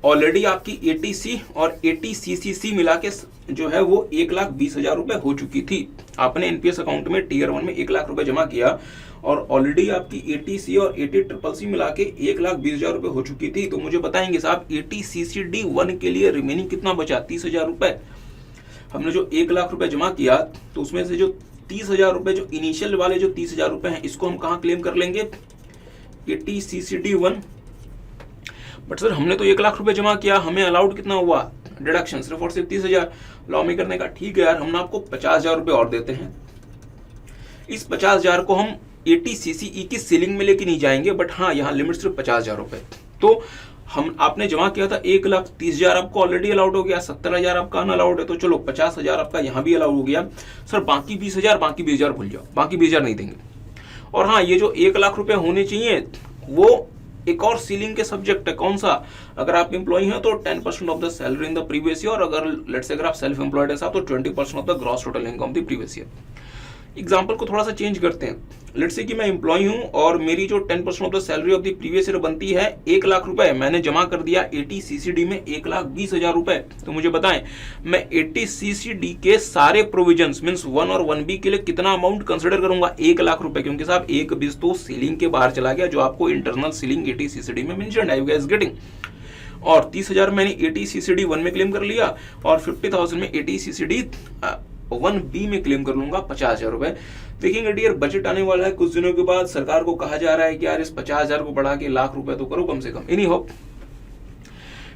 ऑलरेडी आपकी ATC और ATCCC मिला के जो है वो 1,20,000 रुपए हो चुकी थी। आपने NPS अकाउंट में टीयर 1 में 1 लाख रुपए जमा किया, और ऑलरेडी आपकी ATC और ATCCC मिला के 1,20,000 रुपए हो चुकी थी। तो मुझे बताएंगे साहब ATCCD 1 के लिए रिमेनिंग कितना बचा? 30,000 रुपए। हमने जो 1 लाख रुपए जमा किया, तो उसमें से जो 30,000 रुपए, जो इनिशियल वाले जो 30,000 रुपए हैं, इसको हम कहाँ क्लेम कर लेंगे? ATCCD 1। बट सर हमने तो 1 लाख रुपए जमा किया, हमें अलाउड कितना हुआ डिडक्शन? सिर्फ और सिर्फ 30,000। लॉ मेकर ने कहा ठीक है यार, हम आपको 50,000 रुपए और देते हैं। इस 50,000 को हम ATCCE की सीलिंग में लेके नहीं जाएंगे, बट हाँ यहाँ लिमिट सिर्फ 50,000 रुपए। तो हम आपने जमा किया था 1,30,000 आपको ऑलरेडी अलाउड हो गया, 70,000 आपका अनअलाउड है, तो चलो 50,000 आपका यहाँ भी अलाउड हो गया। सर बाकी 20,000 भूल जाओ, बाकी 20,000 नहीं देंगे। और हाँ, ये जो 1 लाख रुपए होने चाहिए वो एक और सीलिंग के सब्जेक्ट है। कौन सा? अगर आप एम्प्लॉय हैं तो 10% of the salary in the previous year, और अगर लेट्स से अगर आप सेल्फ एम्प्लॉयड है साहब तो 20% of the gross total income the previous year. Example को थोड़ा सा चेंज करते हैं। लेट्स से कि मैं एम्प्लॉय हूं और मेरी जो 10% of the salary of the previous year बनती है 1 लाख रुपए, मैंने जमा कर दिया 80 CCD में 1,20,000 रुपए। तो मुझे बताएं मैं 80 CCD के सारे प्रोविजंस मींस 1 और 1B के लिए कितना अमाउंट कंसिडर करूंगा? 1 लाख रुपए, क्योंकि साहब 1/20 तो सीलिंग के बाहर चला गया जो आपको इंटरनल सीलिंग 80 CCD में मेंशन है, यू गाइस गेटिंग। और 30,000 मैंने 80 CCD 1 में क्लेम कर लिया और 50,000 में 80 CCD 1B में क्लेम कर लूंगा 50,000 रुपए। देखेंगे डियर बजट आने वाला है कुछ दिनों के बाद, सरकार को कहा जा रहा है कि यार इस 50,000 को बढ़ा के लाख रुपए तो करो कम से कम। Any hope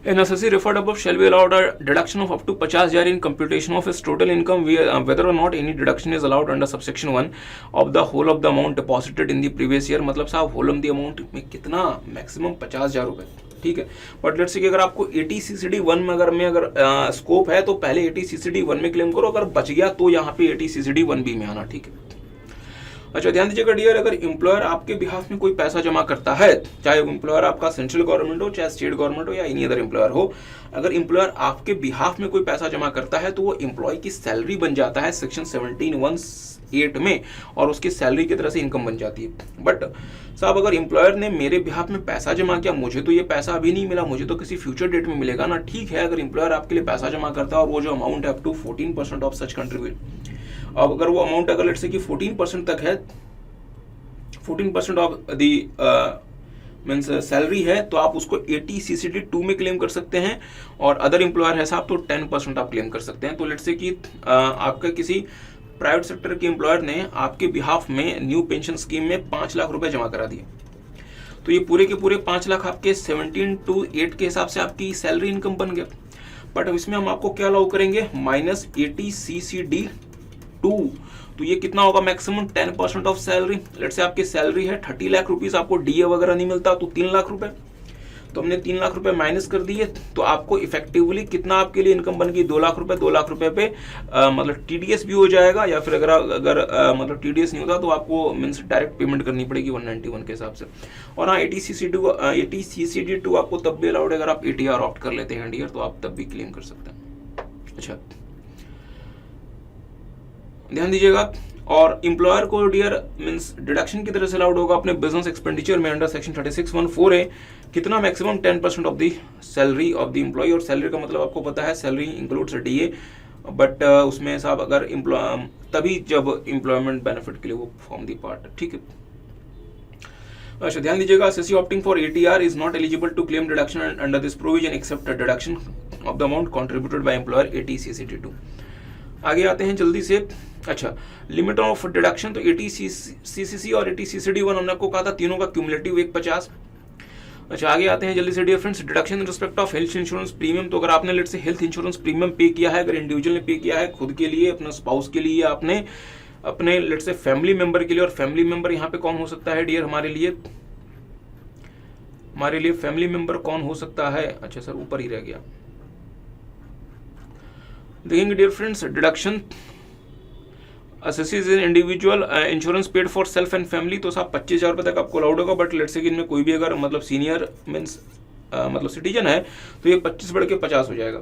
an assessee referred above shall be allowed a deduction of up to 50,000 in computation of his total income whether or not any deduction is allowed under subsection 1 of the whole of the amount deposited in the previous year। मतलब साहब whole of the amount में कितना? Maximum 50,000 रुपए, ठीक है। But let's say कि अगर आपको 80 CCD 1 में अगर स्कोप है तो पहले 80 CCD 1 में क्लेम करो, अगर बच गया तो यहाँ पे 80 CCD 1B में आना, ठीक है। अच्छा ध्यान दीजिएगा डियर, अगर एम्प्लॉयर आपके बिहाफ में कोई पैसा जमा करता है, चाहे एम्प्लॉयर आपका सेंट्रल गवर्नमेंट हो, चाहे स्टेट गवर्नमेंट हो या एनी अदर एम्प्लॉयर हो, अगर एम्प्लॉयर आपके बिहाफ में कोई पैसा जमा करता है तो वो एम्प्लॉय की सैलरी बन जाता है सेक्शन 17(1)(8) में, और उसकी सैलरी की तरह से इनकम बन जाती है। बट साहब अगर एम्प्लॉयर ने मेरे बिहाफ में पैसा जमा किया, मुझे तो ये पैसा अभी नहीं मिला, मुझे तो किसी फ्यूचर डेट में मिलेगा ना, ठीक है। अगर एम्प्लॉयर आपके लिए पैसा जमा करता है और वो जो अमाउंट है up to 14% of such contribute, अब अगर वो अमाउंट अगर लेट्स से कि 14% तक है, 14% ऑफ दी मीन्स सैलरी है, तो आप उसको 80 CCD 2 में क्लेम कर सकते हैं, और अदर एम्प्लॉयर है साहब तो 10% आप क्लेम कर सकते हैं। तो लेट्स से कि आपका किसी प्राइवेट सेक्टर के एम्प्लॉयर ने आपके बिहाफ में न्यू पेंशन स्कीम में 5 लाख रुपए जमा करा दिए, तो ये पूरे के पूरे 5 लाख आपके 17/8 के हिसाब से आपकी सैलरी इनकम बन गया। बट अब इसमें हम आपको क्या अलाउ करेंगे? माइनस 80 CCD 2, तो ये कितना होगा? Maximum 10% of salary. Let's say आपकी सैलरी है 30 लाख रुपीज, आपको DA वगैरह नहीं मिलता तो 3 लाख रुपए, तो हमने 3 लाख रुपए माइनस कर दिए, तो आपको इफेक्टिवली कितना आपके लिए इनकम बन गई? 2 लाख रुपए। 2 लाख रुपए पे मतलब TDS भी हो जाएगा, या फिर अगर मतलब TDS नहीं होता तो आपको मीन्स डायरेक्ट पेमेंट करनी पड़ेगी 191 के हिसाब से। और हाँ 80 CCD 2 आपको तब भी अलाउड है अगर आप ATR ऑप्ट कर लेते हैं डियर, तो आप तब भी क्लेम कर सकते हैं। अच्छा ध्यान दीजिएगा, और एम्प्लॉयर को डियर मींस डिडक्शन की तरह से अलाउड होगा अपने बिजनेस एक्सपेंडिचर में अंडर सेक्शन 36(1)(4)(a) कितना? Maximum 10% of the salary of the employee. और सैलरी का मतलब आपको पता है सैलरी इंक्लूड्स DA, बट उसमें साहब अगर तभी जब एम्प्लॉयमेंट बेनिफिट के लिए वो फॉर्म दी पार्ट, ठीक है। अच्छा ध्यान दीजिएगा, assessee opting for ATR is not eligible to claim deduction under this provision except a deduction of the amount contributed by employer 80 CCD 2। आगे आते हैं जल्दी से। अच्छा लिमिट ऑफ डिडक्शन, तो 80 CCC और 80 CCD 1 हमने आपको कहा था तीनों का क्यूमुलेटिव 150। अच्छा आगे आते हैं जल्दी से dear friends, deduction in respect of health insurance premium. तो अगर आपने लेट से हेल्थ इंश्योरेंस प्रीमियम पे किया है, अगर इंडिविजुअल ने पे किया है खुद के लिए, अपना स्पाउस के लिए, आपने अपने लेट से फैमिली मेंबर के लिए, और फैमिली मेंबर यहाँ पे कौन हो सकता है डियर हमारे लिए फैमिली मेंबर कौन हो सकता है? अच्छा सर ऊपर ही रह गया, देखेंगे dear friends, deduction assesses in individual insurance paid for self and family, तो साहब 25,000 रुपये तक आपको अलाउड होगा। बट लेट्स से कि इनमें कोई भी अगर मतलब सीनियर मीन्स मतलब सिटीजन है तो ये 25 बढ़ के 50 हो जाएगा।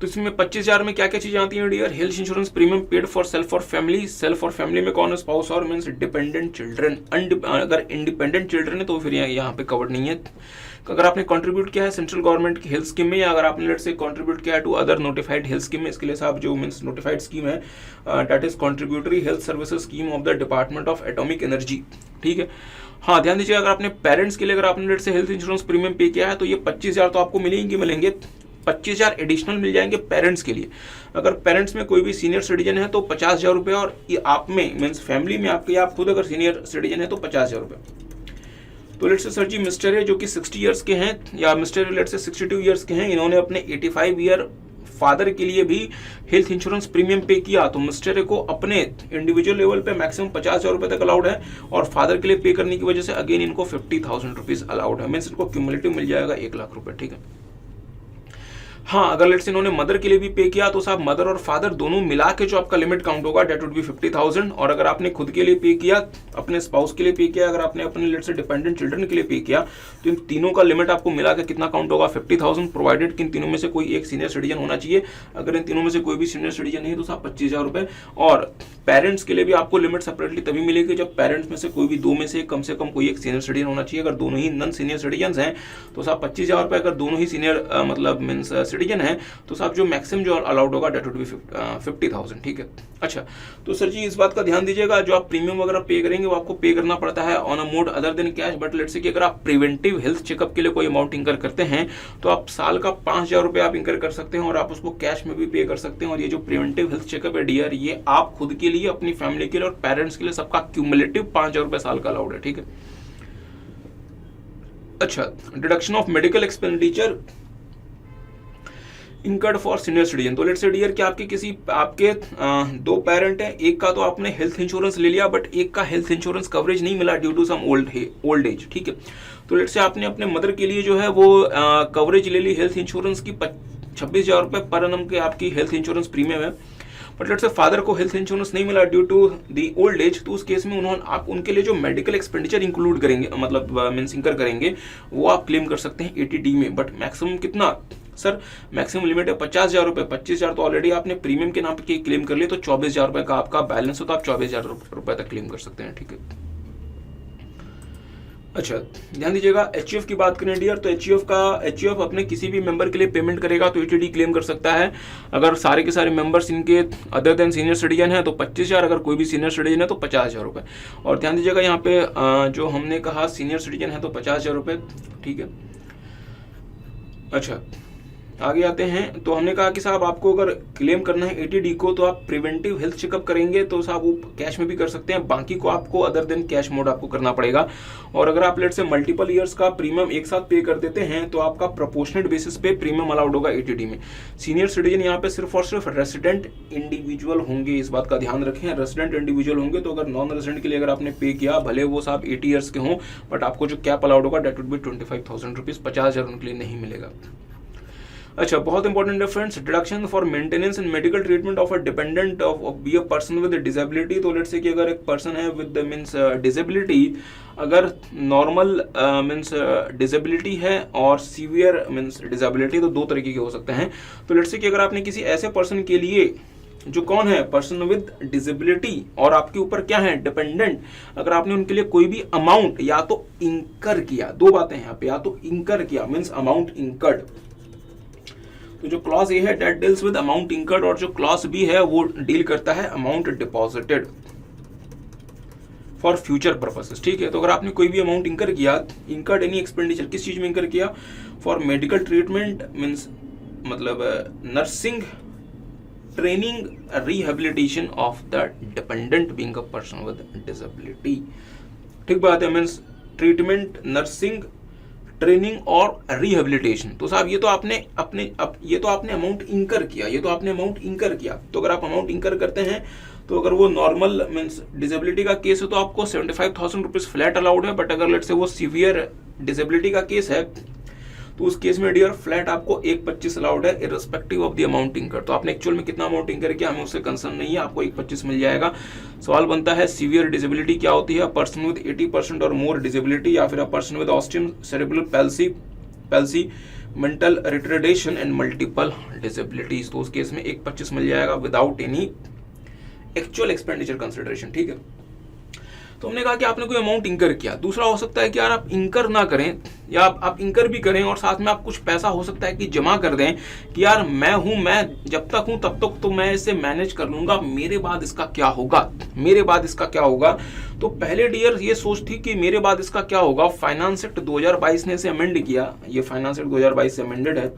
तो इसमें 25,000 में क्या क्या चीजें आती हैं dear? Health insurance premium paid for self और फैमिली। सेल्फ और फैमिली में कौन है? स्पाउस और मीन्स डिपेंडेंट चिल्ड्रन। अगर इंडिपेंडेंट चिल्ड्रन है तो फिर यहाँ पे कवर्ड नहीं है। अगर आपने कंट्रीब्यूट किया है सेंट्रल गवर्नमेंट की हेल्थ स्कीम में, या अगर आपने लेट से कंट्रीब्यूट किया है to other notified health scheme में, इसके लिए साहब जो मीन्स नोटिफाइड स्कीम है that is contributory health services scheme of the department of atomic energy, ठीक है। हाँ ध्यान दीजिए, अगर आपने पेरेंट्स के लिए अगर आपने लेट से हेल्थ इंश्योरेंस प्रीमियम पे किया है तो ये 25,000 तो आपको मिलेंगे 25,000 एडिशनल मिल जाएंगे पेरेंट्स के लिए। अगर पेरेंट्स में कोई भी सीनियर सिटीजन है तो 50,000 रुपये, और आप में मीन्स फैमिली में आपके आप खुद अगर सीनियर सिटीजन है तो 50,000 रुपये। तो लेट्स से सर जी मिस्टर है जो कि 60 इयर्स के हैं, या मिस्टर लेट्स से 62 इयर्स के हैं, इन्होंने अपने 85 ईयर फादर के लिए भी हेल्थ इंश्योरेंस प्रीमियम पे किया, तो मिस्टर को अपने इंडिविजुअल लेवल पे मैक्सिमम 50,000 रुपये तक अलाउड है, और फादर के लिए पे करने की वजह से अगेन इनको 50,000 रुपीज अलाउड है, मीन्स इनको क्यूमुलेटिव मिल जाएगा 1 लाख रुपये, ठीक है। हाँ, अगर लेट्स इन्होंने मदर के लिए भी पे किया तो साहब मदर और फादर दोनों मिला के जो आपका लिमिट काउंट होगा डेट वुड बी 50,000। और अगर आपने खुद के लिए पे किया, अपने स्पाउस के लिए पे किया, अगर आपने अपने लेट्स से डिपेंडेंट चिल्ड्रन के लिए पे किया, तो इन तीनों का लिमिट आपको मिला के कितना काउंट होगा 50,000, प्रोवाइडेड कि इन तीनों में से कोई एक सीनियर सिटीजन होना चाहिए। अगर इन तीनों में से कोई भी सीनियर सिटीजन नहीं तो साहब 25,000 रुपए। और पेरेंट्स के लिए भी आपको लिमिट सेपरेटली तभी मिलेगी जब पेरेंट्स में से कोई भी दो में से कम कोई एक सीनियर सिटीजन होना चाहिए। अगर दोनों ही नॉन सीनियर सिटीजन हैं तो साहब 25,000 रुपए। अगर दोनों ही सीनियर मतलब मीन्स सिटीजन है तो साहब जो मैक्सिमम जो अलाउड होगा डेट वुड बी 50,000। ठीक है। अच्छा, तो सर जी इस बात का ध्यान दीजिएगा, जो आप प्रीमियम वगैरह पे करेंगे वो आपको पे करना पड़ता है on a mode other than cash. But let's say कि अगर आप प्रिवेंटिव हेल्थ चेकअप के लिए कोई अमाउंट इंकर करते हैं तो आप साल का 5,000 रुपए आप इंकर कर सकते हैं और आप उसको कैश में भी पे कर सकते हैं। और ये जो प्रिवेंटिव हेल्थ चेकअप है डियर, ये आप खुद के लिए, अपनी फैमिली के लिए और पेरेंट्स के लिए सबका क्यूमुलेटिव 5,000 रुपए साल का अलाउड है। ठीक है। अच्छा, deduction of medical expenditure incurred for senior citizen. तो लेट्स से डियर कि आपके दो पेरेंट हैं, एक का तो आपने हेल्थ इंश्योरेंस ले लिया बट एक का हेल्थ इंश्योरेंस कवरेज नहीं मिला due to some old age. ठीक है। तो लेट्स से आपने अपने मदर के लिए जो है वो कवरेज ले ली हेल्थ इंश्योरेंस की 26,000 रुपए पर एनम के आपकी हेल्थ इंश्योरेंस प्रीमियम है। बट लेट्स से फादर को हेल्थ इंश्योरेंस नहीं मिला due to the old age, तो उस केस में आप उनके लिए जो मेडिकल एक्सपेंडिचर इंक्लूड करेंगे, मतलब मीन्स इंकर करेंगे, वो आप क्लेम कर सकते हैं 80D में। बट मैक्सिमम कितना सर? मैक्सिमम लिमिट है 50,000 रुपए। 25,000 तो ऑलरेडी आपने प्रीमियम के नाम पे क्लेम कर लिया, तो 24,000 रुपए का आपका बैलेंस हो तो आप 24,000 रुपए तक क्लेम कर सकते हैं। ठीक है। अच्छा, ध्यान दीजिएगा, HUF की बात करें डियर, तो HUF अपने किसी भी मेंबर के लिए पेमेंट करेगा तो 80D क्लेम कर सकता है। अगर सारे के सारे मेंबर्स इनके अदर देन सीनियर सिटीजन है तो 25,000, अगर कोई भी सीनियर सिटीजन है तो 50,000 रुपए। और ध्यान दीजिएगा यहाँ पे जो हमने कहा सीनियर सिटीजन है तो 50,000 रुपए। ठीक है। अच्छा, आगे आते हैं। तो हमने कहा कि साहब आपको अगर क्लेम करना है 80D को तो आप प्रिवेंटिव हेल्थ चेकअप करेंगे तो साहब वो कैश में भी कर सकते हैं, बाकी को आपको अदर देन कैश मोड आपको करना पड़ेगा। और अगर आप लेट से मल्टीपल ईयर्स का प्रीमियम एक साथ पे कर देते हैं तो आपका प्रोपोर्शनेट बेसिस पे प्रीमियम अलाउड होगा 80D में। सीनियर सिटीजन यहाँ पे सिर्फ और सिर्फ रेसिडेंट इंडिविजुअल होंगे, इस बात का ध्यान रखें। रेसिडेंट इंडिविजुअल होंगे तो अगर नॉन रेसिडेंट के लिए अगर आपने पे किया, भले वो साहब 80 ईयर्स के हों, बट आपको जो कैप अलाउड होगा डेट वुड बी 25,000 रुपीज। 50,000 उनके लिए नहीं मिलेगा। अच्छा, बहुत इंपॉर्टेंट है friends, deduction for maintenance and medical treatment of a dependent of be a person with disability. तो लेट्स से कि अगर एक पर्सन है विद मींस डिसेबिलिटी, अगर नॉर्मल मींस डिसेबिलिटी है और सीवियर मींस डिसेबिलिटी, तो दो तरीके के हो सकते हैं। तो लेट्स से कि अगर आपने किसी ऐसे पर्सन के लिए जो कौन है पर्सन विद डिसेबिलिटी और आपके ऊपर क्या है डिपेंडेंट, अगर आपने उनके लिए कोई भी अमाउंट या तो इंकर किया, दो बातें हैं यहाँ पे, या तो इंकर किया मींस अमाउंट इंकर्ड, तो जो क्लॉज ए है that deals with amount incurred और जो क्लॉज बी है वो डील करता है amount deposited for future purposes. ठीक है। तो अगर आपने कोई भी अमाउंट इंकर किया, इंकर्ड एनी एक्सपेंडिचर, किस चीज में इंकर किया? फॉर मेडिकल ट्रीटमेंट मींस मतलब nursing training rehabilitation of the dependent being a person with disability. ठीक बात है, मींस ट्रीटमेंट, नर्सिंग, ट्रेनिंग और रिहेबिलिटेशन। तो साहब ये तो आपने अमाउंट इंकर किया, तो अगर आप अमाउंट इंकर करते हैं तो अगर वो नॉर्मल मींस डिसेबिलिटी का केस है तो आपको 75,000 रुपीज फ्लैट अलाउड है। बट अगर लेट से वो सीवियर डिसेबिलिटी का केस है तो उस केस में डियर फ्लैट आपको 1,25 अलाउड है इररिस्पेक्टिव ऑफ द अमाउंट इंकर। तो आपने एक्चुअल में कितना अमाउंट इंकर किया हमें उससे कंसर्न नहीं है, आपको 1,25 मिल जाएगा। सवाल बनता है सीवियर डिसेबिलिटी क्या होती है? पर्सन विद 80% और मोर डिसेबिलिटी, या फिर a person with Austin cerebral palsy mental retardation and multiple disabilities. तो उस केस में 1,25 मिल जाएगा without any actual expenditure consideration. ठीक है। तो हमने कहा कि आपने कोई अमाउंट इंकर किया। दूसरा हो सकता है कि यार आप इंकर ना करें या आप इंकर भी करें और साथ में आप कुछ पैसा हो सकता है कि जमा कर दें कि यार मैं जब तक हूं तब तक तो मैं इसे मैनेज कर लूंगा, मेरे बाद इसका क्या होगा। तो पहले डियर ये सोच थी कि मेरे बाद इसका क्या होगा। फाइनेंस एक्ट 2022 ने इसे अमेंड किया, ये फाइनेंस एक्ट 2022 से अमेंडेड है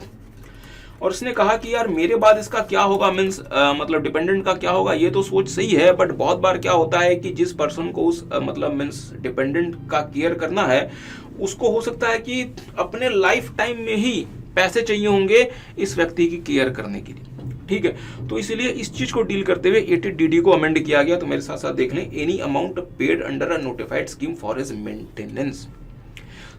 और इसने कहा कि यार मेरे बाद इसका क्या होगा, मीन्स मतलब डिपेंडेंट का क्या होगा। ये तो सोच सही है, बट बहुत बार क्या होता है कि जिस पर्सन को उस मतलब मीन्स डिपेंडेंट का केयर करना है उसको हो सकता है कि अपने लाइफ टाइम में ही पैसे चाहिए होंगे इस व्यक्ति की केयर करने के लिए। ठीक है। तो इसलिए इस चीज को डील करते हुए 80DD को अमेंड किया गया। तो मेरे साथ साथ देख लें, any amount paid under a notified scheme for his maintenance.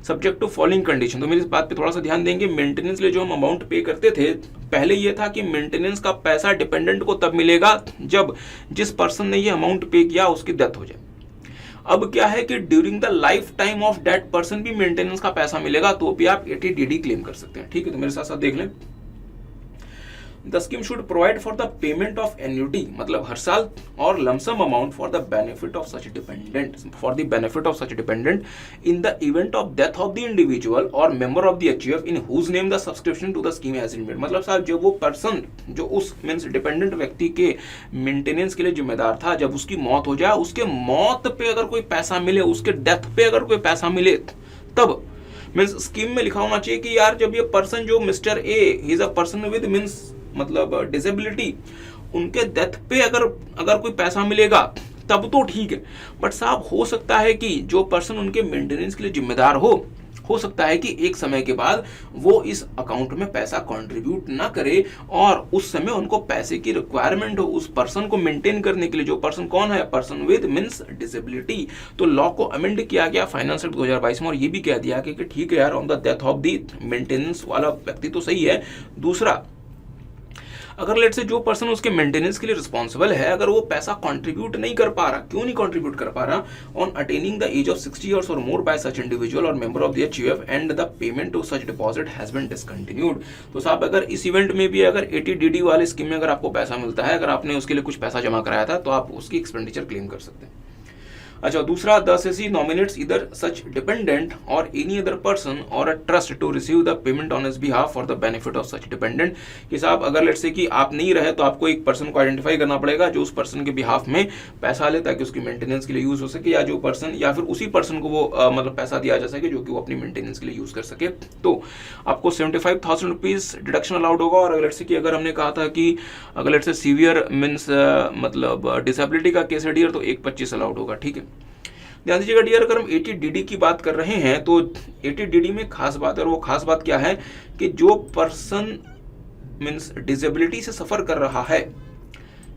Subject to following condition. तो मेरी इस बात पे थोड़ा सा ध्यान देंगे। मेंटेनेंस के लिए जो हम अमाउंट पे करते थे, पहले ये था कि मेंटेनेंस का पैसा डिपेंडेंट को तब मिलेगा जब जिस पर्सन ने ये अमाउंट पे किया उसकी डेथ हो जाए। अब क्या है कि during the life time of that person भी मेंटेनेंस का पैसा मिलेगा, तो भी आप 80DD क्लेम कर सकते हैं। ठीक है, तो मेरे साथ साथ देख लें। The scheme should provide for the payment of annuity, मतलब हर साल, और lump sum amount for the benefit of such dependent, in the event of death of the individual or member of the HUF in whose name the subscription to the scheme has been made। मतलब साहब जब वो person जो उस means dependent व्यक्ति के maintenance के लिए जिम्मेदार था, जब उसकी मौत हो जाए, उसके मौत पे अगर कोई पैसा मिले, उसके डेथ पे अगर कोई पैसा मिले, तब मीन्स स्कीम में लिखा होना चाहिए कि यार जब ये पर्सन जो mister A is a person with means मतलब डिसेबिलिटी, उनके डेथ पे अगर कोई पैसा मिलेगा तब तो ठीक है। बट साहब हो सकता है कि जो पर्सन उनके मेंटेनेंस के लिए जिम्मेदार हो सकता है कि एक समय के बाद वो इस अकाउंट में पैसा कंट्रीब्यूट ना करे और उस समय उनको पैसे की रिक्वायरमेंट हो उस पर्सन को मेंटेन करने के लिए। जो पर्सन कौन है? Person with means disability. तो लॉ को अमेंड किया गया फाइनेंस एक्ट 2022 में, और ये भी कह दिया कि ठीक है यार, on the death of the maintenance वाला व्यक्ति तो सही है। दूसरा, अगर लेट से जो पर्सन उसके मेंटेनेंस के लिए रिस्पॉन्सिबल है, अगर वो पैसा कंट्रीब्यूट नहीं कर पा रहा, क्यों नहीं कंट्रीब्यूट कर पा रहा? On attaining the age of 60 years or more by such individual or member of the HUF and the payment to such deposit has been discontinued. तो साहब अगर इस इवेंट में भी अगर 80DD वाले स्कीम में अगर आपको पैसा मिलता है, अगर आपने उसके लिए कुछ पैसा जमा कराया था, तो आप उसकी एक्सपेंडिचर क्लेम कर सकते हैं। अच्छा, दूसरा, the SSC nominates either such dependent or any other person or a trust to receive the payment on his behalf for the benefit of such dependent. कि साहब अगर लेट्स से कि आप नहीं रहे, तो आपको एक पर्सन को आइडेंटिफाई करना पड़ेगा जो उस पर्सन के बिहाफ में पैसा ले, ताकि उसकी मेंटेनेंस के लिए यूज हो सके, या जो पर्सन या फिर उसी पर्सन को वो मतलब पैसा दिया जा सके जो कि वो अपनी मेंटेनेंस के लिए यूज कर सके। तो आपको 75,000 रुपीज डिडक्शन अलाउड होगा। और लेट्स से कि अगर हमने कहा था कि अगर लेट्स से सीवियर मीन्स मतलब डिसेबिलिटी का केस है डियर, तो 1,25,000 अलाउड होगा। ठीक है, ध्यान दीजिएगा डियर, अगर हम 80DD की बात कर रहे हैं तो 80DD में खास बात है, और वो खास बात क्या है कि जो पर्सन मीन्स डिसेबिलिटी से सफर कर रहा है,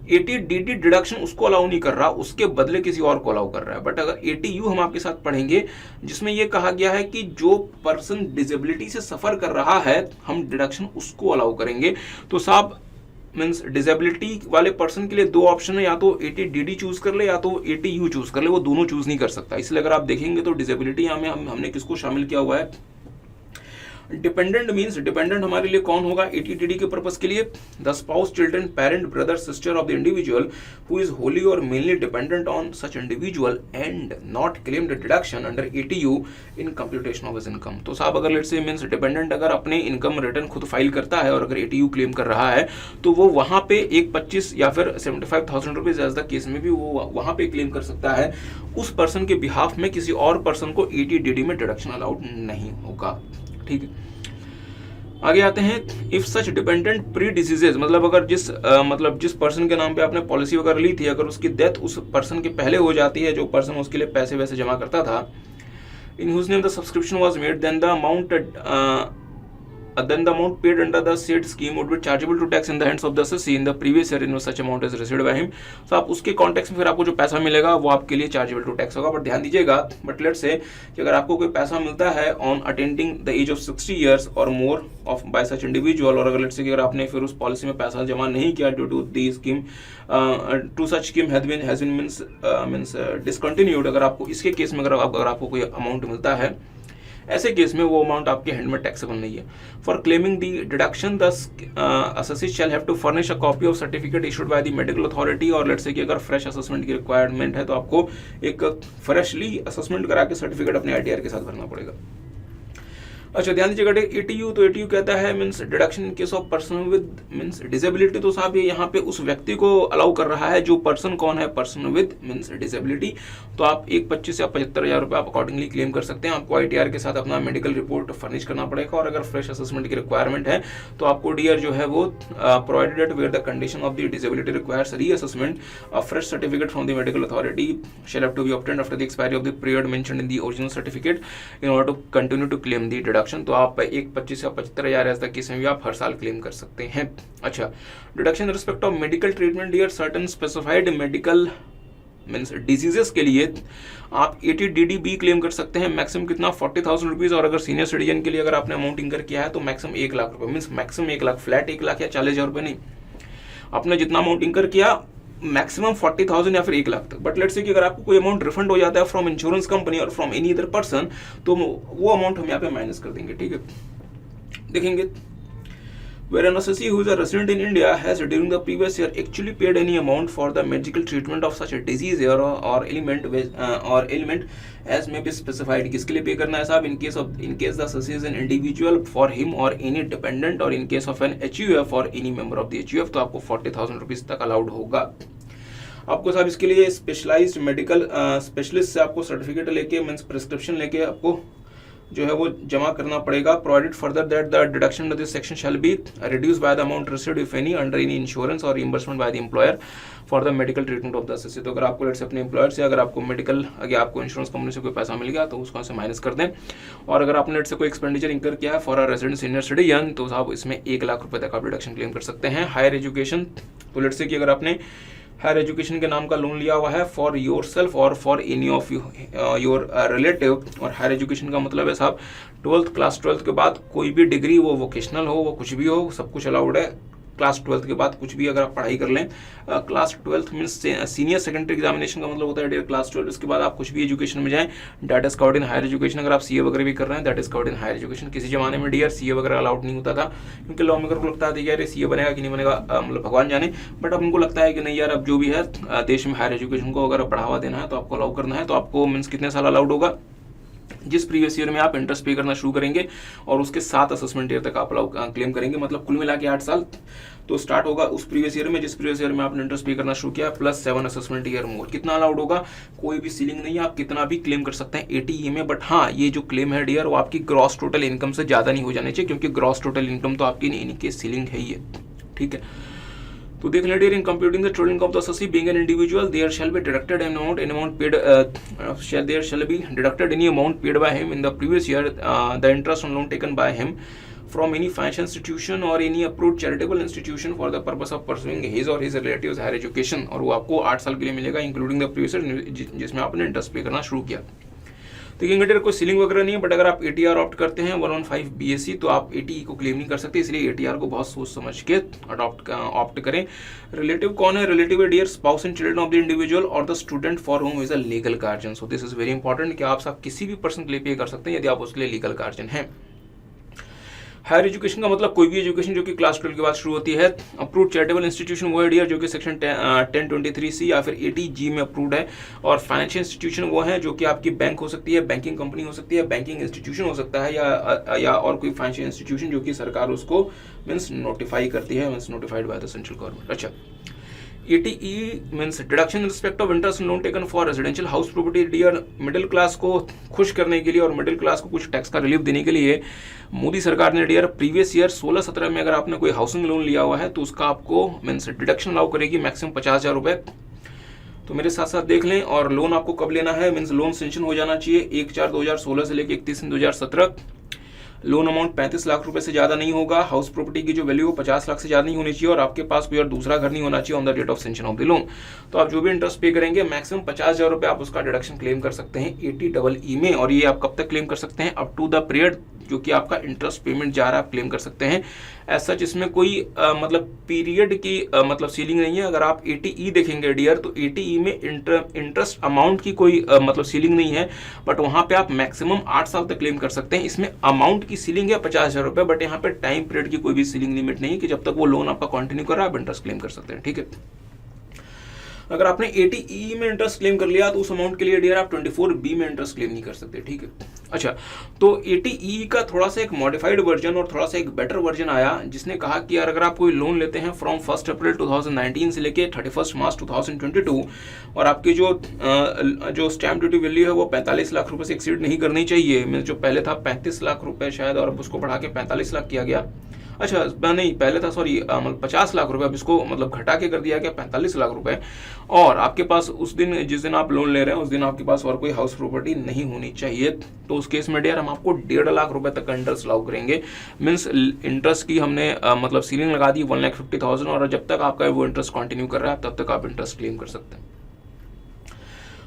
80DD डिडक्शन उसको अलाउ नहीं कर रहा, उसके बदले किसी और को अलाउ कर रहा है। बट अगर 80U हम आपके साथ पढ़ेंगे, जिसमें यह कहा गया है कि जो पर्सन डिसेबिलिटी से सफर कर रहा है, हम डिडक्शन उसको अलाउ करेंगे। तो साहब मीन्स डिसेबिलिटी वाले पर्सन के लिए दो ऑप्शन है, या तो 80DD चूज कर ले या तो 80U चूज कर ले, वो दोनों चूज नहीं कर सकता। इसलिए अगर आप देखेंगे तो डिसेबिलिटी में हमने किसको शामिल किया हुआ है? डिपेंडेंट मींस डिपेंडेंट हमारे लिए कौन होगा 80DD के पर्पस के लिए? The spouse, children, parent, brother, sister of the individual who is wholly और mainly dependent on such individual and not claimed deduction under 80U in computation of his income. तो साहब अगर लेट्स से means dependent अगर अपने income return खुद file करता है और अगर 80U क्लेम कर रहा है, तो वो वहां पे 1,25,000 या फिर 75,000 रुपीज एज द केस में भी वो वहां पे क्लेम कर सकता है। उस पर्सन के बिहाफ में किसी और पर्सन को 80DD में डिडक्शन अलाउड नहीं होगा। ठीक है, आगे आते हैं। If such dependent pre diseases, मतलब अगर जिस पर्सन के नाम पे आपने पॉलिसी वगैरह ली थी, अगर उसकी डेथ उस पर्सन के पहले हो जाती है, जो पर्सन उसके लिए पैसे वैसे जमा करता था, in whose name the subscription was made, then the amount paid under the said scheme would be chargeable to tax in the hands of the SSC in the previous year in which such amount is received by him। तो आप उसके context में फिर आपको जो पैसा मिलेगा वो आपके लिए चार्जेबल टू टैक्स होगा। बट ध्यान दीजिएगा, बट लेट्स से कि अगर आपको कोई पैसा मिलता है on attending the age of 60 years or more of by such individual, और अगर लेट्स से कि अगर आपने फिर उस पॉलिसी में पैसा जमा नहीं किया due to the scheme to such scheme has been means discontinued, अगर आपको इसके केस में अगर आपको कोई अमाउंट मिलता है, ऐसे केस में वो अमाउंट आपके हैंड में टैक्सेबल नहीं है। For claiming the deduction the assessee shall have to furnish a copy of certificate issued by the medical authority, और लेट्स से कि अगर फ्रेश असेसमेंट की रिक्वायरमेंट है तो आपको एक फ्रेशली असेसमेंट करा के सर्टिफिकेट अपने ITR के साथ भरना पड़ेगा। अच्छा, ध्यान दीजिएगा 80U, तो 80U कहता है means deduction in case of person with means disability. तो साहब ये यहाँ पे उस व्यक्ति को अलाउ कर रहा है, जो पर्सन कौन है? Person with means disability. तो आप 1,25,000 या 75,000 रुपये आप अकॉर्डिंगली क्लेम कर सकते हैं। आपको ITR के साथ अपना मेडिकल रिपोर्ट फर्निश करना पड़ेगा, और अगर फ्रेश असेसमेंट की रिक्वायरमेंट है तो आपको डियर जो है वो provided where the condition of the disability requires reassessment, a fresh certificate from the medical authority shall have to be obtained after the expiry of the period mentioned in the original certificate in order to continue to claim the deduction. तो आप 1,25,000 या 75,000 ऐसा case में भी आप हर साल claim कर सकते हैं। अच्छा, deduction respect of medical treatment dear, certain specified medical means diseases के लिए आप 80 DDB क्लेम कर सकते हैं, मैक्सिमम कितना 40,000 रुपीज़। और अगर सीनियर सिटीजन के लिए अगर आपने अमाउंट इंकर किया है तो मैक्सिमम 1 लाख रुपये, means maximum 1 lakh, flat 1 lakh या 40,000 रुपये नहीं, आपने जितना अमाउंट इंकर किया मैक्सिमम 40,000 या फिर 1 लाख तक। बट लेट्स से कि अगर आपको कोई अमाउंट रिफंड हो जाता है फ्रॉम इंश्योरेंस कंपनी और फ्रॉम एनी अदर पर्सन, तो वो अमाउंट हम यहाँ पे माइनस कर देंगे, ठीक है। देखेंगे where an associate who is a resident in India has during the previous year actually paid any amount for the medical treatment of such a disease or ailment as may be specified। किसके लिए पे करना है साहब? in case the associate is an individual, for him or any dependent, or in case of an HUF or any member of the HUF, तो आपको 40,000 rupees तक allowed होगा। आपको साहब इसके लिए स्पेशलाइज्ड मेडिकल स्पेशलिस्ट से आपको सर्टिफिकेट लेके मीन्स प्रिस्क्रिप्शन लेके आपको जो है वो जमा करना पड़ेगा। Provided further that the deduction of this section shall be reduce by the amount received if any under any insurance और reimbursement by the employer for the medical treatment of the assessee. तो अगर आपको late से अपने employer से अगर आपको medical अगर आपको इंश्योरेंस कंपनी से कोई पैसा मिल गया तो उसको से माइनस कर दें। और अगर आपने लेट से कोई एक्सपेंडिचर इंकर किया है for a resident senior citizen तो साहब इसमें 1 लाख रुपए तक आप डिडक्शन क्लेम कर सकते हैं। हायर एजुकेशन, तो लेट से कि अगर आपने हायर एजुकेशन के नाम का लोन लिया हुआ है फॉर योर सेल्फ और for any of your relative, और हायर एजुकेशन का मतलब है साहब 12th क्लास 12th के बाद कोई भी डिग्री, वो वोकेशनल हो, वो कुछ भी हो, सब कुछ अलाउड है। क्लास 12th के बाद कुछ भी अगर आप पढ़ाई कर लें, class 12th means senior secondary examination का मतलब होता है डियर क्लास 12, इसके बाद आप कुछ भी एजुकेशन में जाएं, that is covered in higher education. अगर आप CA वगैरह भी कर रहे हैं that is covered in higher education. किसी जमाने में डियर CA वगैरह अलाउड नहीं होता था क्योंकि लॉ मेकर को लगता था यार CA बनेगा कि नहीं बनेगा मतलब भगवान जाने, बट अब उनको लगता है कि नहीं यार अब जो भी है देश में हायर एजुकेशन को अगर बढ़ावा देना है तो आपको अलाउ करना है। तो आपको मीन्स कितने साल अलाउड होगा? जिस प्रीवियस ईयर में आप इंटरेस्ट पे करना शुरू करेंगे और उसके 7 असेसमेंट ईयर तक आप क्लेम करेंगे, मतलब कुल मिला के 8 साल तो स्टार्ट होगा उस प्रीवियस ईयर में जिस प्रीवियस ईयर में आपने इंटरेस्ट पे करना शुरू किया प्लस 7 असेसमेंट ईयर मोर। कितना अलाउड होगा? कोई भी सीलिंग नहीं है, आप कितना भी क्लेम कर सकते हैं 80E में। बट हाँ, ये जो क्लेम है डियर वो आपकी ग्रॉस टोटल इनकम से ज्यादा नहीं हो जाने चाहिए क्योंकि ग्रॉस टोटल इनकम तो आपकी इनकी की सीलिंग है ही है, ठीक है। तो देख लें dear, in computing the total income of the associate being an individual there shall be deducted an amount paid there shall be deducted any amount paid by him in the previous year the interest on loan taken by him from any financial institution or any approved charitable institution for the purpose of pursuing his or his relatives higher education, और वो आपको 8 साल के लिए मिलेगा including the previous year जिसमें आपने interest पे करना शुरू किया। देखिए डियर कोई सीलिंग वगैरह नहीं है, बट अगर आप ATR ऑप्ट करते हैं 115 BSc तो आप 80E को क्लेम नहीं कर सकते, इसलिए ATR को बहुत सोच समझ के ऑप्ट करें। रिलेटिव कौन है? रिलेटिव है the spouse and children of the individual और the student for whom is a legal guardian. So this is very important कि आप किसी भी पर्सन के लिए पे कर सकते हैं यदि आप उसके लिए लीगल गार्जियन हैं। हायर एजुकेशन का मतलब कोई भी एजुकेशन जो कि क्लास 12 के बाद शुरू होती है। अप्रूव्ड चैरिटेबल इंस्टीट्यूशन वो है डियर जो कि सेक्शन 1023C या फिर 80G में अप्रूव्ड है। और फाइनेंशियल इंस्टीट्यूशन वो है जो कि आपकी बैंक हो सकती है, बैंकिंग कंपनी हो सकती है, बैंकिंग इंस्टीट्यूशन हो सकता है या और कोई फाइनेंशियल इंस्टीट्यूशन जो कि सरकार उसको मीन्स नोटिफाई करती है, means notified by the central government. अच्छा, 80E means deduction respect of interest loan taken for residential house property. Dear middle class को खुश करने के लिए और मिडिल क्लास को कुछ टैक्स का रिलीफ देने के लिए मोदी सरकार ने डियर प्रीवियस ईयर 16-17 में अगर आपने कोई हाउसिंग लोन लिया हुआ है तो उसका आपको मीन्स डिडक्शन अलाउ करेगी मैक्सिमम 50,000 रुपए। तो मेरे साथ साथ देख लें। और लोन आपको कब लेना है? मीन्स लोन सेंक्शन हो जाना चाहिए 1/4/2016 से लेकर 31/3/2017। लोन अमाउंट 35 लाख रुपए से ज्यादा नहीं होगा। हाउस प्रॉपर्टी की जो वैल्यू 50 लाख से ज्यादा नहीं होनी चाहिए और आपके पास कोई और दूसरा घर नहीं होना चाहिए on the date of sanction of the loan. तो आप जो भी इंटरेस्ट पे करेंगे मैक्सिमम 50,000 रुपए आप उसका डिडक्शन क्लेम कर सकते हैं 80EE में। और ये आप कब तक क्लेम कर सकते हैं? अप टू द पीरियड जो कि आपका इंटरेस्ट पेमेंट जा रहा है आप क्लेम कर सकते हैं। एज सच इसमें कोई मतलब पीरियड की मतलब सीलिंग नहीं है। अगर आप 80E देखेंगे डियर तो 80E में इंटरेस्ट अमाउंट की कोई मतलब सीलिंग नहीं है, बट वहां पे आप मैक्सिमम 8 साल तक क्लेम कर सकते हैं। इसमें अमाउंट की सीलिंग है 50,000 रुपए, बट यहाँ पे टाइम पीरियड की कोई भी सीलिंग लिमिट नहीं है कि जब तक वो लोन आपका कंटिन्यू कर रहा है आप इंटरेस्ट क्लेम कर सकते हैं, ठीक है। अगर आपने 80E में इंटरेस्ट क्लेम कर लिया तो उस अमाउंट के लिए डियर आप 24B में इंटरेस्ट क्लेम नहीं कर सकते, ठीक है। अच्छा, तो 80E का थोड़ा सा एक मॉडिफाइड वर्जन और थोड़ा सा एक बेटर वर्जन आया जिसने कहा कि यार अगर आप कोई लोन लेते हैं फ्रॉम 1 अप्रैल 2019 से लेके 31 मार्च 2022 और आपकी जो स्टैम्प ड्यूटी वैल्यू है वो 45 लाख रुपए से एक्सीड नहीं करनी चाहिए। मीन्स जो पहले था 35 लाख रुपए शायद और अब उसको बढ़ा के 45 लाख किया गया। अच्छा नहीं, पहले था सॉरी मतलब 50 लाख रुपए, अब इसको मतलब घटा के कर दिया गया 45 लाख रुपए। और आपके पास उस दिन जिस दिन आप लोन ले रहे हैं उस दिन आपके पास और कोई हाउस प्रॉपर्टी नहीं होनी चाहिए। तो उस केस में डियर हम आपको 1.5 लाख रुपए तक का इंटरेस्ट अलाउ करेंगे। मीन्स इंटरेस्ट की हमने मतलब सीलिंग लगा दी 1,50,000 और जब तक आपका वो इंटरेस्ट कंटिन्यू कर रहा है तब तक आप इंटरेस्ट क्लेम कर सकते हैं।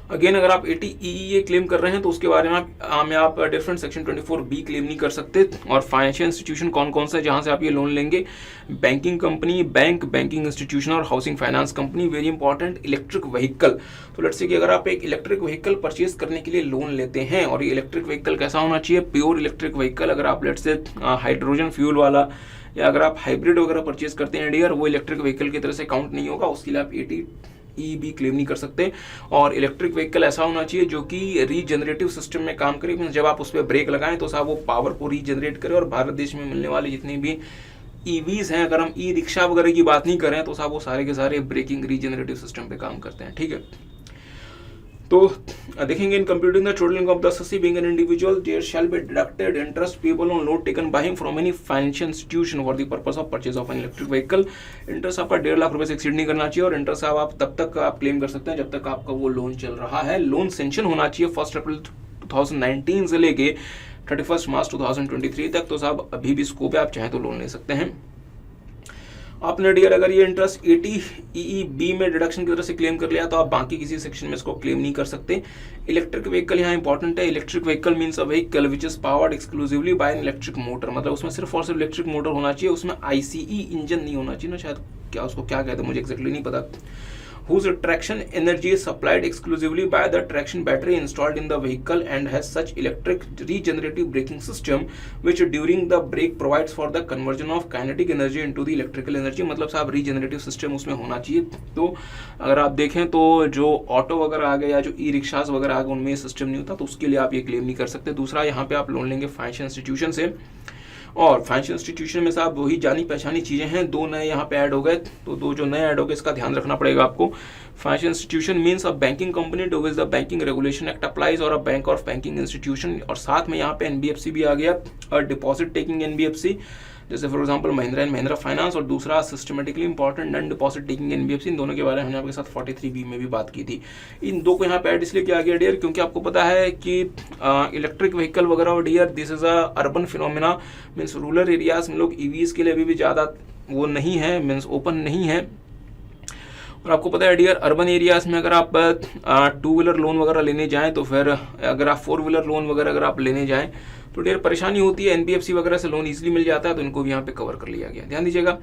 अगेन अगर आप 80 EEA क्लेम कर रहे हैं तो उसके बारे में आप डिफरेंट सेक्शन 24B क्लेम नहीं कर सकते। और फाइनेंशियल इंस्टीट्यूशन कौन कौन सा है जहां से आप ये लोन लेंगे? बैंकिंग कंपनी, बैंकिंग इंस्टीट्यूशन और housing finance company. Very important, electric vehicle. तो लेट्स से कि अगर आप एक इलेक्ट्रिक व्हीकल परचेज करने के लिए लोन लेते हैं, और ये इलेक्ट्रिक व्हीकल कैसा होना चाहिए? Pure electric vehicle. अगर आप लेट्स से हाइड्रोजन फ्यूल वाला या अगर आप हाइब्रिड वगैरह परचेज करते हैं डियर, वो इलेक्ट्रिक व्हीकल की तरह से काउंट नहीं होगा, उसके लिए आप 80 EEB क्लेम नहीं कर सकते। और इलेक्ट्रिक व्हीकल ऐसा होना चाहिए जो कि रीजनरेटिव सिस्टम में काम करे, जब आप उस पर ब्रेक लगाएं तो साहब वो पावर को रीजनरेट करे। और भारत देश में मिलने वाले जितने भी EVs हैं, अगर हम रिक्शा वगैरह की बात नहीं करें तो साहब वो सारे के सारे ब्रेकिंग रीजनरेटिव सिस्टम पे काम करते हैं, ठीक है। तो देखेंगे in computing the total income of the assessee being an individual, there shall be deducted interest payable on loan taken by him from any financial institution for the purpose of purchase of an electric vehicle. इंटरेस्ट आपका 1.5 लाख रुपए से exceed नहीं करना चाहिए, और interest आप तब तक आप क्लेम कर सकते हैं जब तक आपका वो लोन चल रहा है। लोन सेंक्शन होना चाहिए 1 अप्रैल 2019 से लेके 31 मार्च 2023 तक। तो साहब अभी भी स्कोप है, आप चाहें तो लोन ले सकते हैं। आपने डियर अगर ये इंटरेस्ट 80 EEB में डिडक्शन की तरह से क्लेम कर लिया तो आप बाकी किसी सेक्शन में इसको क्लेम नहीं कर सकते। इलेक्ट्रिक व्हीकल यहाँ इंपॉर्टेंट है। Electric vehicle means a vehicle which is powered exclusively by an electric motor, मतलब उसमें सिर्फ और सिर्फ इलेक्ट्रिक मोटर होना चाहिए, उसमें ICE इंजन नहीं होना चाहिए ना, शायद क्या उसको क्या कहते हैं मुझे एक्जैक्टली नहीं पता। whose traction energy is supplied exclusively by the traction battery installed in the vehicle and has such electric regenerative braking system which during the brake provides for the conversion of kinetic energy into the electrical energy। मतलब साहब regenerative system उसमें होना चाहिए। तो अगर आप देखें तो जो ऑटो वगैरह आ गए या जो रिक्शाज वगैरह आ गए उनमें ये सिस्टम नहीं होता, तो उसके लिए आप ये क्लेम नहीं कर सकते। दूसरा, यहाँ पे आप लोन लेंगे फाइनेंशियल इंस्टीट्यूशन से, और फाइनेंशियल इंस्टीट्यूशन में साहब वही जानी पहचानी चीज़ें हैं। 2 नए यहाँ पे ऐड हो गए, तो 2 जो नए ऐड हो गए इसका ध्यान रखना पड़ेगा आपको। Financial institution means a banking company to which the banking regulation act applies और a bank of banking institution. और साथ में यहाँ पे NBFC भी आ गया, और डिपॉजिट टेकिंग NBFC जैसे for example Mahindra and Mahindra finance, और दूसरा systematically important non deposit taking NBFC। इन दोनों के बारे में हमने आपके साथ 43B में भी बात की थी। इन 2 को यहाँ पे ऐड इसलिए किया गया डियर क्योंकि आपको पता है कि इलेक्ट्रिक व्हीकल वगैरह dear this is a urban phenomena, means rural areas में लोग EVs के लिए अभी भी ज़्यादा वो नहीं है, मीन्स ओपन नहीं है। और आपको पता है डियर अर्बन एरियाज में अगर आप 2 व्हीलर लोन वगैरह लेने जाएं तो फिर अगर आप 4 व्हीलर लोन वगैरह अगर आप लेने जाएं तो डियर परेशानी होती है। NBFC वगैरह से लोन इजीली मिल जाता है, तो इनको भी यहाँ पे कवर कर लिया गया। ध्यान दीजिएगा,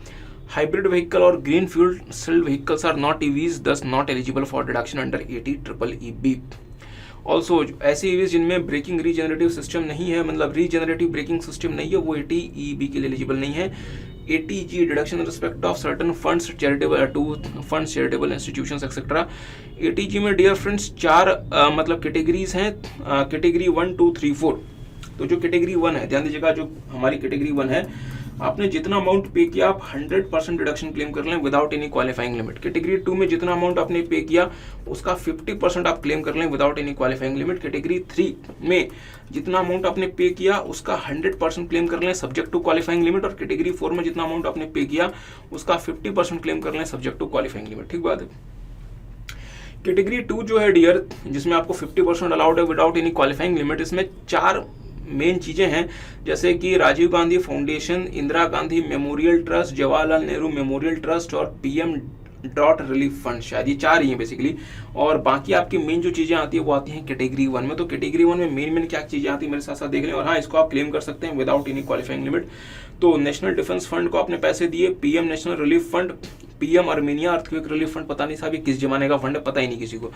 हाइब्रिड व्हीकल और green fuel cell vehicles are not EVs, thus not eligible for deduction under 80 EEB। Also ऐसे EVs जिनमें ब्रेकिंग रीजनरेटिव सिस्टम नहीं है, मतलब रीजनरेटिव ब्रेकिंग सिस्टम नहीं है, वो 80 EEB के लिए एलिजिबल नहीं है। 80G deduction respect of certain funds charitable to funds charitable institutions etcetera. 80G में डियर फ्रेंड्स 4 मतलब कैटेगरीज हैं, कैटेगरी 1, 2, 3, 4। तो जो कैटेगरी 1 है, ध्यान दीजिएगा, जो हमारी कैटेगरी 1 है, आपने जितना अमाउंट पे किया आप 100% डिडक्शन क्लेम कर लें without any qualifying limit. Category 2 में जितना अमाउंट आपने पे किया उसका 50% आप क्लेम कर लें without any qualifying limit. Category 3 में जितना अमाउंट आपने पे किया उसका 100% क्लेम कर लें सब्जेक्ट टू क्वालिफाइंग लिमिट। और कैटेगरी 4 में जितना अमाउंट आपने पे किया उसका 50% क्लेम कर लें सब्जेक्ट टू क्वालिफाइंग लिमिट। ठीक बात है। कैटेगरी 2 जो है डियर, जिसमें आपको 50% अलाउड है विदाउट एनी क्वालिफाइंग लिमिट, इसमें 4 मेन चीजें हैं, जैसे कि Rajiv Gandhi foundation, Indira Gandhi memorial trust, Jawaharlal Nehru memorial trust और PM डॉट रिलीफ फंड, शायद ये 4 ही हैं बेसिकली। और बाकी आपकी मेन जो चीजें आती है वो आती हैं कैटेगरी 1 में। तो कैटेगरी 1 में मेन क्या चीजें आती है मेरे साथ साथ देख लें। और हाँ, इसको आप क्लेम कर सकते हैं विदाउट एनी क्वालिफाइंग लिमिट। तो नेशनल डिफेंस फंड को आपने पैसे दिए, PM national relief fund, PM Armenia earthquake relief fund, पता नहीं साहब ये किस जमाने का फंड है, पता ही नहीं किसी को।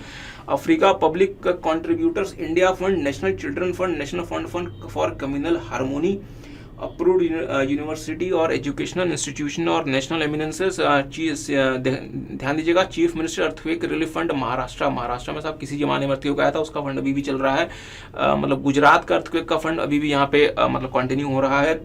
Africa public contributors India fund, national children fund, national fund for communal harmony, approved university और एजुकेशनल इंस्टीट्यूशन और नेशनल एमिनेंसेस। ध्यान दीजिएगा, chief minister earthquake relief fund Maharashtra में साहब किसी जमाने में अर्थक्वेक आया था, उसका फंड अभी भी चल रहा है। मतलब गुजरात का अर्थक्वेक का फंड अभी भी यहाँ पे मतलब कंटिन्यू हो रहा है।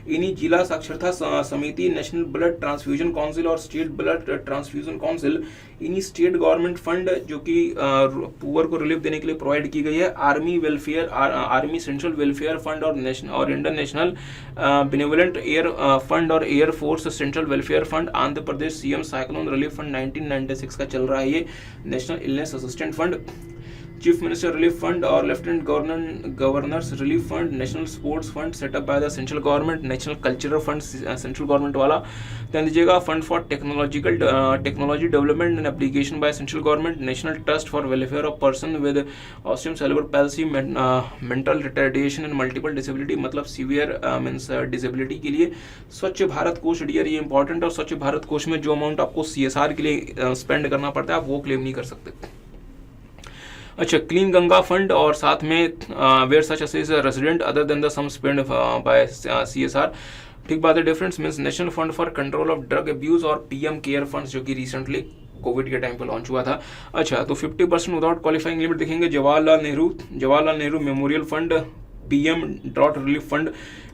इन्हीं जिला साक्षरता समिति, नेशनल ब्लड ट्रांसफ्यूजन काउंसिल और स्टेट ब्लड ट्रांसफ्यूजन काउंसिल, इन्हीं स्टेट गवर्नमेंट फंड जो कि पुअर को रिलीफ देने के लिए प्रोवाइड की गई है। Army welfare, army central welfare fund और नेशनल और Indian national benevolent air fund और air force central welfare fund. Andhra Pradesh CM cyclone relief fund 1996 का चल रहा है ये। National illness assistant fund, chief minister relief fund और lieutenant governors relief fund, national sports fund set up by the central government, national cultural fund central government वाला। ध्यान दीजिएगा fund for technology development and application by central government, national trust for welfare of person with ostium cerebral palsy, mental retardation and multiple disability, मतलब severe means disability के लिए स्वच्छ भारत कोष। Dear ये important है, और स्वच्छ भारत कोष में जो अमाउंट आपको CSR के लिए स्पेंड करना पड़ता है आप वो क्लेम नहीं कर सकते। अच्छा, क्लीन गंगा फंड और साथ में where such assessee resident other then the sum spend by CSR। ठीक बात है, difference means national fund for control of drug abuse और PM केयर फंड्स जो कि रिसेंटली कोविड के टाइम पर लॉन्च हुआ था। अच्छा, तो 50% विदाउट क्वालिफाइंग लिमिट देखेंगे Jawaharlal Nehru memorial fund, PM drought relief fund,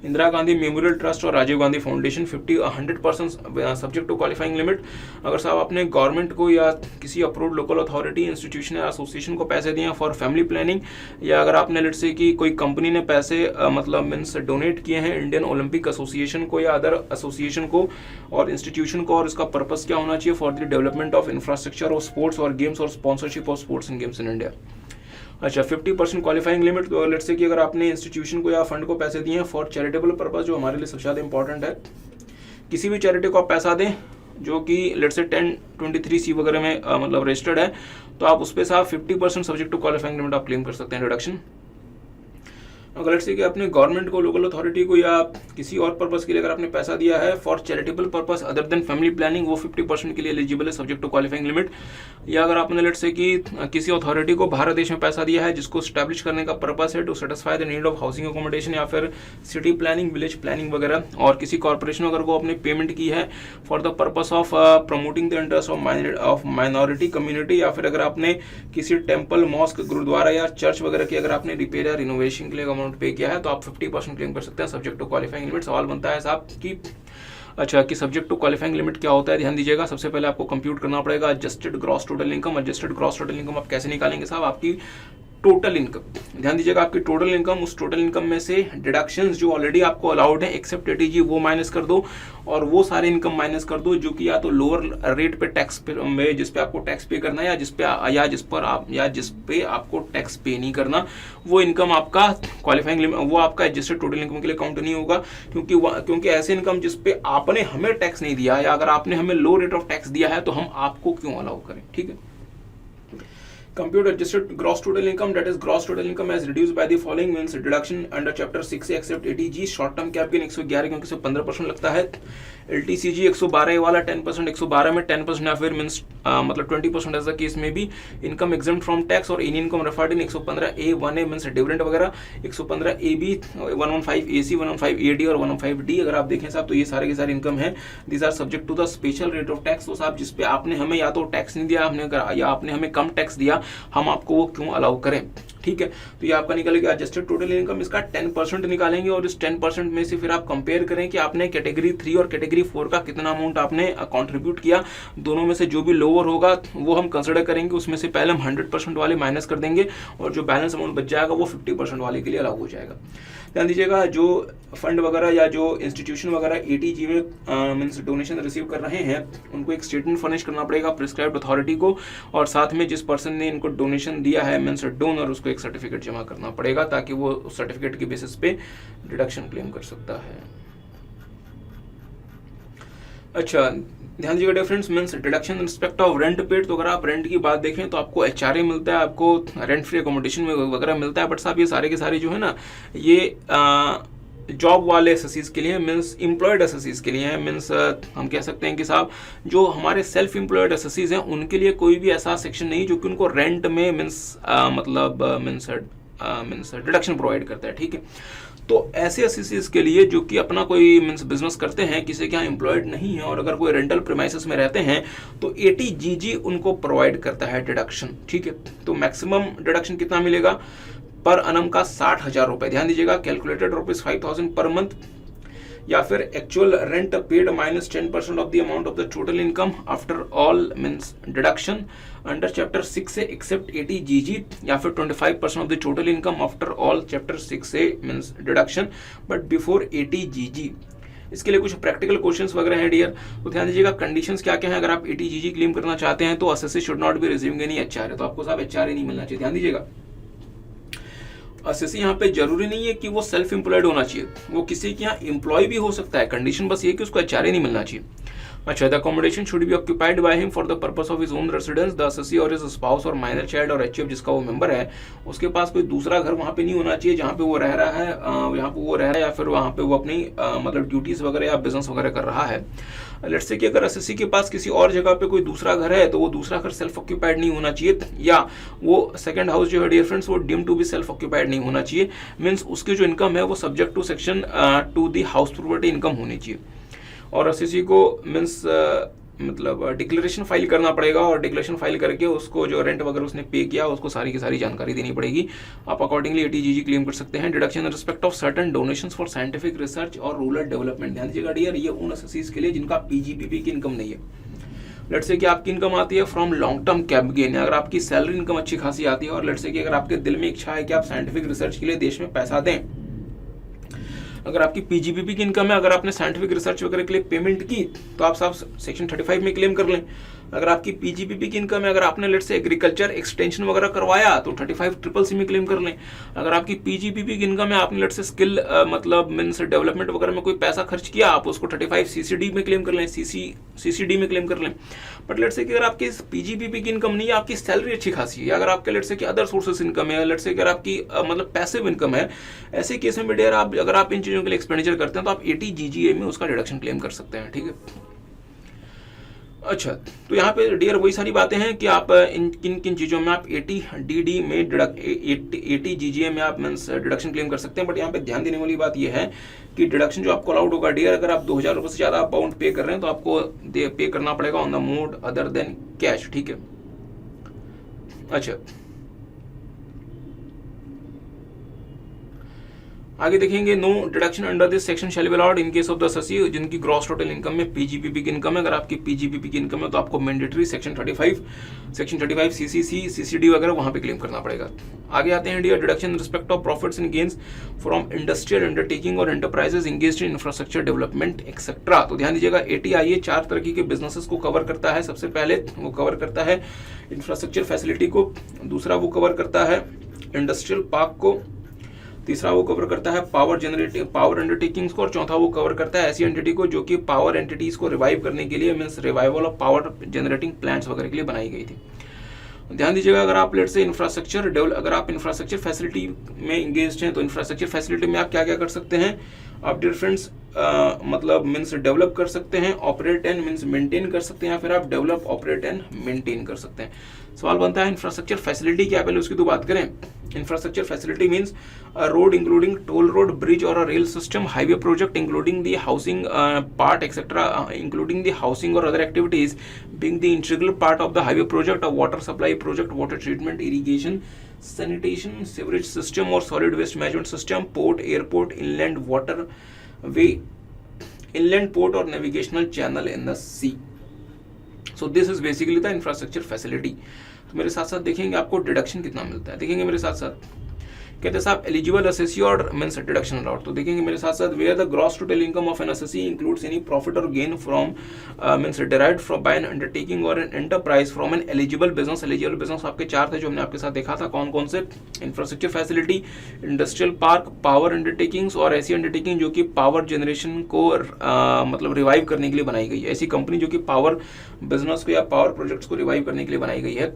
Indira Gandhi memorial trust और Rajiv Gandhi foundation. 100% subject to qualifying limit. अगर साहब आपने गवर्नमेंट को या किसी अप्रूव्ड लोकल अथॉरिटी, इंस्टीट्यूशन या एसोसिएशन को पैसे दिए फॉर फैमिली प्लानिंग, या अगर आपने लेट्स से कि कोई कंपनी ने पैसे मतलब मीन्स डोनेट किए हैं इंडियन ओलंपिक एसोसिएशन को या अदर एसोसिएशन को और इंस्टीट्यूशन को, और इसका पर्पस क्या होना चाहिए, for the development of infrastructure of sports और गेम्स और sponsorship of sports and games in India. अच्छा, 50% क्वालिफाइंग लिमिट। तो लेट्स से कि अगर आपने इंस्टीट्यूशन को या फंड को पैसे दिए हैं फॉर चैरिटेबल पर्पस, जो हमारे लिए सबसे ज़्यादा इंपॉर्टेंट है, किसी भी चैरिटी को आप पैसा दें जो कि लेट्स से 1023C वगैरह में मतलब रजिस्टर्ड है, तो आप उस पर साहब 50% सब्जेक्ट टू क्वालिफाइंग लिमिट आप क्लेम कर सकते हैं डिडक्शन। अगर लेट्स से कि आपने गवर्नमेंट को, लोकल अथॉरिटी को या किसी और पर्पस के लिए अगर आपने पैसा दिया है for charitable purpose other than family planning, वो 50% के लिए एलिजिबल है सब्जेक्ट टू क्वालिफाइंग लिमिट। या अगर आपने लेट्स से कि किसी अथॉरिटी को भारत देश में पैसा दिया है जिसको स्टैब्लिश करने का पर्पस है to satisfy the need of housing accommodation या फिर सिटी प्लानिंग, विलेज प्लानिंग वगैरह, और किसी कॉर्पोरेशन अगर को आपने पेमेंट की है for the purpose of promoting the interest of minority community, या फिर अगर आपने किसी टेम्पल, मॉस्क, गुरुद्वारा या चर्च वगैरह की अगर आपने रिपेयर या रिनोवेशन के लिए अमाउंट पे किया है, तो आप 50% क्लेम कर सकते हैं सब्जेक्ट टू क्वालिफाइंग लिमिट। सवाल बनता है साहब कि अच्छा कि सब्जेक्ट टू क्वालिफाइंग लिमिट क्या होता है। ध्यान दीजिएगा, सबसे पहले आपको कंप्यूट करना पड़ेगा adjusted gross total income. Adjusted gross total income आप कैसे निकालेंगे साहब, आपकी टोटल इनकम। ध्यान दीजिएगा, आपकी टोटल इनकम, उस टोटल इनकम में से डिडक्शंस जो ऑलरेडी आपको अलाउड है एक्सेप्ट ATG वो माइनस कर दो, और वो सारे इनकम माइनस कर दो जो कि या तो लोअर रेट पे टैक्स में जिस पे आपको टैक्स पे करना है या जिस पे आपको टैक्स पे नहीं करना, वो इनकम आपका क्वालिफाइंग लिमिट, वो आपका एडजस्टेड टोटल इनकम के लिए काउंट नहीं होगा, क्योंकि ऐसे इनकम जिस पे आपने हमें टैक्स नहीं दिया या अगर आपने हमें लो रेट ऑफ टैक्स दिया है तो हम आपको क्यों अलाउ करें। ठीक है, compute adjusted gross total income, that is gross total income as reduced by the following means deduction under chapter 6 except ATG। Short term cap gain 111 क्योंकि इसमें 15% लगता है। LTCG 112 वाला 10%, 112 में 10% या फिर मीन्स मतलब 20% ऐसा केस में भी इनकम एग्जम्प्ट फ्रॉम टैक्स, और any income referred in 115A1A means dividend वगैरह, 115AB, 115AC, 115AD और 115D अगर आप देखें साहब तो ये सारे के सारे इनकम है। These are subject to the special rate of tax. तो साहब जिस पे आपने हमें या तो टैक्स नहीं दिया हमने या आपने हमें कम टैक्स दिया, हम आपको वो क्यों अलाउ करें। ठीक है, तो ये आपका निकलेगा एडजस्टेड टोटल इनकम, इसका 10% निकालेंगे और इस 10% में से फिर आप कंपेयर करें कि आपने कैटेगरी 3 और कैटेगरी 4 का कितना अमाउंट आपने कंट्रीब्यूट किया। दोनों में से जो भी लोअर होगा वो हम कंसिडर करेंगे, उसमें से पहले हम 100% वाले माइनस कर देंगे और जो बैलेंस अमाउंट बच जाएगा वो 50% वाले के लिए अलाउ हो जाएगा। ध्यान दीजिएगा, जो फंड वगैरह या जो इंस्टीट्यूशन वगैरह ATG में मीन्स डोनेशन रिसीव कर रहे हैं उनको एक स्टेटमेंट फर्निश करना पड़ेगा प्रिस्क्राइब्ड अथॉरिटी को, और साथ में जिस पर्सन ने इनको डोनेशन दिया है मीन्स डोनर, उसको एक सर्टिफिकेट जमा करना पड़ेगा ताकि वो सर्टिफिकेट के बेसिस पे डिडक्शन क्लेम कर सकता है। अच्छा, ध्यान दीजिएगा difference means deduction in respect of rent paid. तो अगर आप रेंट की बात देखें तो आपको HRA मिलता है, आपको रेंट फ्री अकोमोडेशन में वगैरह मिलता है, बट साहब ये सारे के सारे जो है ना ये जॉब वाले एसएससीज के लिए मीन्स एम्प्लॉयड एसएससीज के लिए है। मीन्स हम कह सकते हैं कि साहब जो हमारे सेल्फ एम्प्लॉयड एसएससीज हैं उनके लिए कोई भी ऐसा सेक्शन नहीं जो कि उनको रेंट में मीन्स मतलब मीन्स डिडक्शन प्रोवाइड करता है। ठीक है, तो ऐसे एसएससीज के लिए जो कि अपना कोई मीन्स बिजनेस करते हैं, किसी के यहाँ एम्प्लॉयड नहीं है और अगर कोई रेंटल प्रीमाइसेस में रहते हैं तो ATGG उनको प्रोवाइड करता है डिडक्शन। ठीक है, तो मैक्सिमम डिडक्शन कितना मिलेगा पर अनम का 60,000 रुपए। ध्यान दीजिएगा, कैलकुलेटेड ₹5,000 पर मंथ, या फिर actual rent paid minus 10% of the amount of the total income after all means deduction under chapter 6A except ATGG, या फिर 25% of the total income after all chapter 6A means deduction but before ATGG। इसके लिए कुछ practical questions वगैरह हैं dear, तो ध्यान दीजिएगा कंडीशंस क्या क्या हैं। अगर आप एटीजीजी क्लेम करना चाहते हैं तो assessee should not be receiving any HRA, तो आपको साहब एचआरए नहीं मिलना चाहिए। ध्यान दीजिएगा असेसी यहाँ पे जरूरी नहीं है कि वो सेल्फ एम्प्लॉयड होना चाहिए, वो किसी के यहाँ एम्प्लॉय भी हो सकता है, कंडीशन बस ये कि उसको एचआरए नहीं मिलना चाहिए। अच्छा, the accommodation should be occupied by him for the purpose of his own residence, the assessee और हिज स्पाउस और माइनर चाइल्ड और एचएफ जिसका वो मेंबर है उसके पास कोई दूसरा घर वहाँ पे नहीं होना चाहिए जहाँ पे वो रह रहा है, यहाँ पे वो रह रहा है या फिर वहाँ पे वो अपनी मतलब ड्यूटीज वगैरह या बिजनेस वगैरह कर रहा है। लेट्स से कि अगर असेसी के पास किसी और जगह पे कोई दूसरा घर है तो वो दूसरा घर सेल्फ ऑक्यूपाइड नहीं होना चाहिए, या वो सेकंड हाउस जो है डियर फ्रेंड्स वो deem to be self occupied नहीं होना चाहिए। मींस उसकी जो इनकम है वो subject to section 2 the house property income होनी चाहिए। और असेसी को मींस मतलब डिक्लेरेशन फाइल करना पड़ेगा और डिक्लेरेशन फाइल करके उसको जो रेंट वगैरह उसने पे किया उसको सारी की सारी जानकारी देनी पड़ेगी। आप अकॉर्डिंगली एटीजीजी क्लेम कर सकते हैं। Deduction in respect of certain donations for scientific research और रूरल डेवलपमेंट, ध्यान दीजिएगा डियर ये उन असेसीज के लिए जिनका पीजीपीपी की इनकम नहीं है। लेट्स से कि आपकी इनकम आती है from long term cap gain, अगर आपकी सैलरी इनकम अच्छी खासी आती है और लेट्स से कि अगर आपके दिल में इच्छा है कि आप साइंटिफिक रिसर्च के लिए देश में पैसा दें, अगर आपकी पीजीपीपी की इनकम है, अगर आपने साइंटिफिक रिसर्च वगैरह के लिए पेमेंट की तो आप साहब सेक्शन 35 में क्लेम कर लें। अगर आपकी पीजीपीपी की इनकम है, अगर आपने लेट्स से एग्रीकल्चर एक्सटेंशन वगैरह करवाया तो 35CCC में क्लेम कर लें। अगर आपकी पीजीपीपी की इनकम है, आपने लेट्स से स्किल मतलब मींस डेवलपमेंट वगैरह में कोई पैसा खर्च किया, आप उसको 35CCD में क्लेम कर लें, CCD में क्लेम कर लें। बट लेट्स से कि अगर आपकी पीजीपीपी की इनकम नहीं है, आपकी सैलरी अच्छी खासी है, अगर आपके लेट्स से कि अदर सोर्सेस इनकम है, लेट्स से अगर आपकी मतलब पैसिव इनकम है, ऐसे केस में डियर आप अगर आप इन चीजों के लिए एक्सपेंडिचर करते हैं तो आप एटीजीजीए में उसका डिडक्शन क्लेम कर सकते हैं। ठीक है, अच्छा तो यहाँ पे डियर वही सारी बातें हैं कि आप इन किन किन चीज़ों में आप एटीडीडी में एटीजीजीए में आप मींस डिडक्शन क्लेम कर सकते हैं। बट यहाँ पे ध्यान देने वाली बात यह है कि डिडक्शन जो आपको अलाउड होगा डियर, अगर आप 2000 रुपये से ज़्यादा अमाउंट पे कर रहे हैं तो आपको पे करना पड़ेगा on the mode other than cash. ठीक है, अच्छा आगे देखेंगे no deduction under this section shall be allowed in case of the assessee जिनकी ग्रॉस टोटल इनकम में पीजीपीपी की इनकम है। अगर आपकी पीजीपीपी की इनकम है तो आपको मैंडेटरी सेक्शन 35 सीसीसी सीसीडी वगैरह वहां पे क्लेम करना पड़ेगा। आगे आते हैं the deduction respect of profits and gains from industrial undertaking और enterprises engaged in infrastructure development etcetera. तो ध्यान दीजिएगा एटीआईए 4 तरह के बिजनेसेस को कवर करता है। सबसे पहले वो कवर करता है इंफ्रास्ट्रक्चर फैसिलिटी को, दूसरा वो कवर करता है इंडस्ट्रियल पार्क को, तीसरा वो कवर करता है पावर अंडरटेकिंग्स को, और चौथा वो कवर करता है ऐसी एंटिटी को जो कि पावर एंटिटीज को रिवाइव करने के लिए means revival of power generating plants वगैरह के लिए बनाई गई थी। ध्यान दीजिएगा अगर आप लेट से अगर आप इंफ्रास्ट्रक्चर फैसिलिटी में इंगेज्ड हैं तो इंफ्रास्ट्रक्चर फैसिलिटी में आप क्या क्या कर सकते हैं, आप डियर फ्रेंड्स मतलब मींस डेवलप कर सकते हैं, ऑपरेट एंड मींस मेंटेन कर सकते हैं, या फिर आप डेवलप ऑपरेट एंड मेंटेन कर सकते हैं। सवाल बनता है इंफ्रास्ट्रक्चर फैसिलिटी क्या, पहले उसकी तो बात करें। Infrastructure facility means road including toll road, bridge or rail system, highway project including the housing part etcetera including the housing or other activities being the integral part of the highway project, a water supply project, water treatment, irrigation, sanitation, sewerage system or solid waste management system, port, airport, inland waterway, inland port or navigational channel in the sea. So this is basically the infrastructure facility. तो मेरे साथ साथ देखेंगे आपको deduction कितना मिलता है, देखेंगे मेरे साथ साथ। कहते हैं साहब एलिजिबल असेसी और मींस डिडक्शन अलाउड, तो देखेंगे मेरे साथ साथ where the gross total income of an assessee includes any profit और gain from means derived from by an undertaking or an enterprise from an eligible business. Eligible business आपके 4 थे जो हमने आपके साथ देखा था, कौन कौन से, infrastructure facility, industrial park, power undertakings और ऐसी अंडरटेकिंग जो कि पावर जनरेशन को मतलब रिवाइव करने के लिए बनाई गई है, ऐसी कंपनी जो कि पावर बिजनेस को या पावर प्रोजेक्ट्स को रिवाइव करने के लिए बनाई गई है।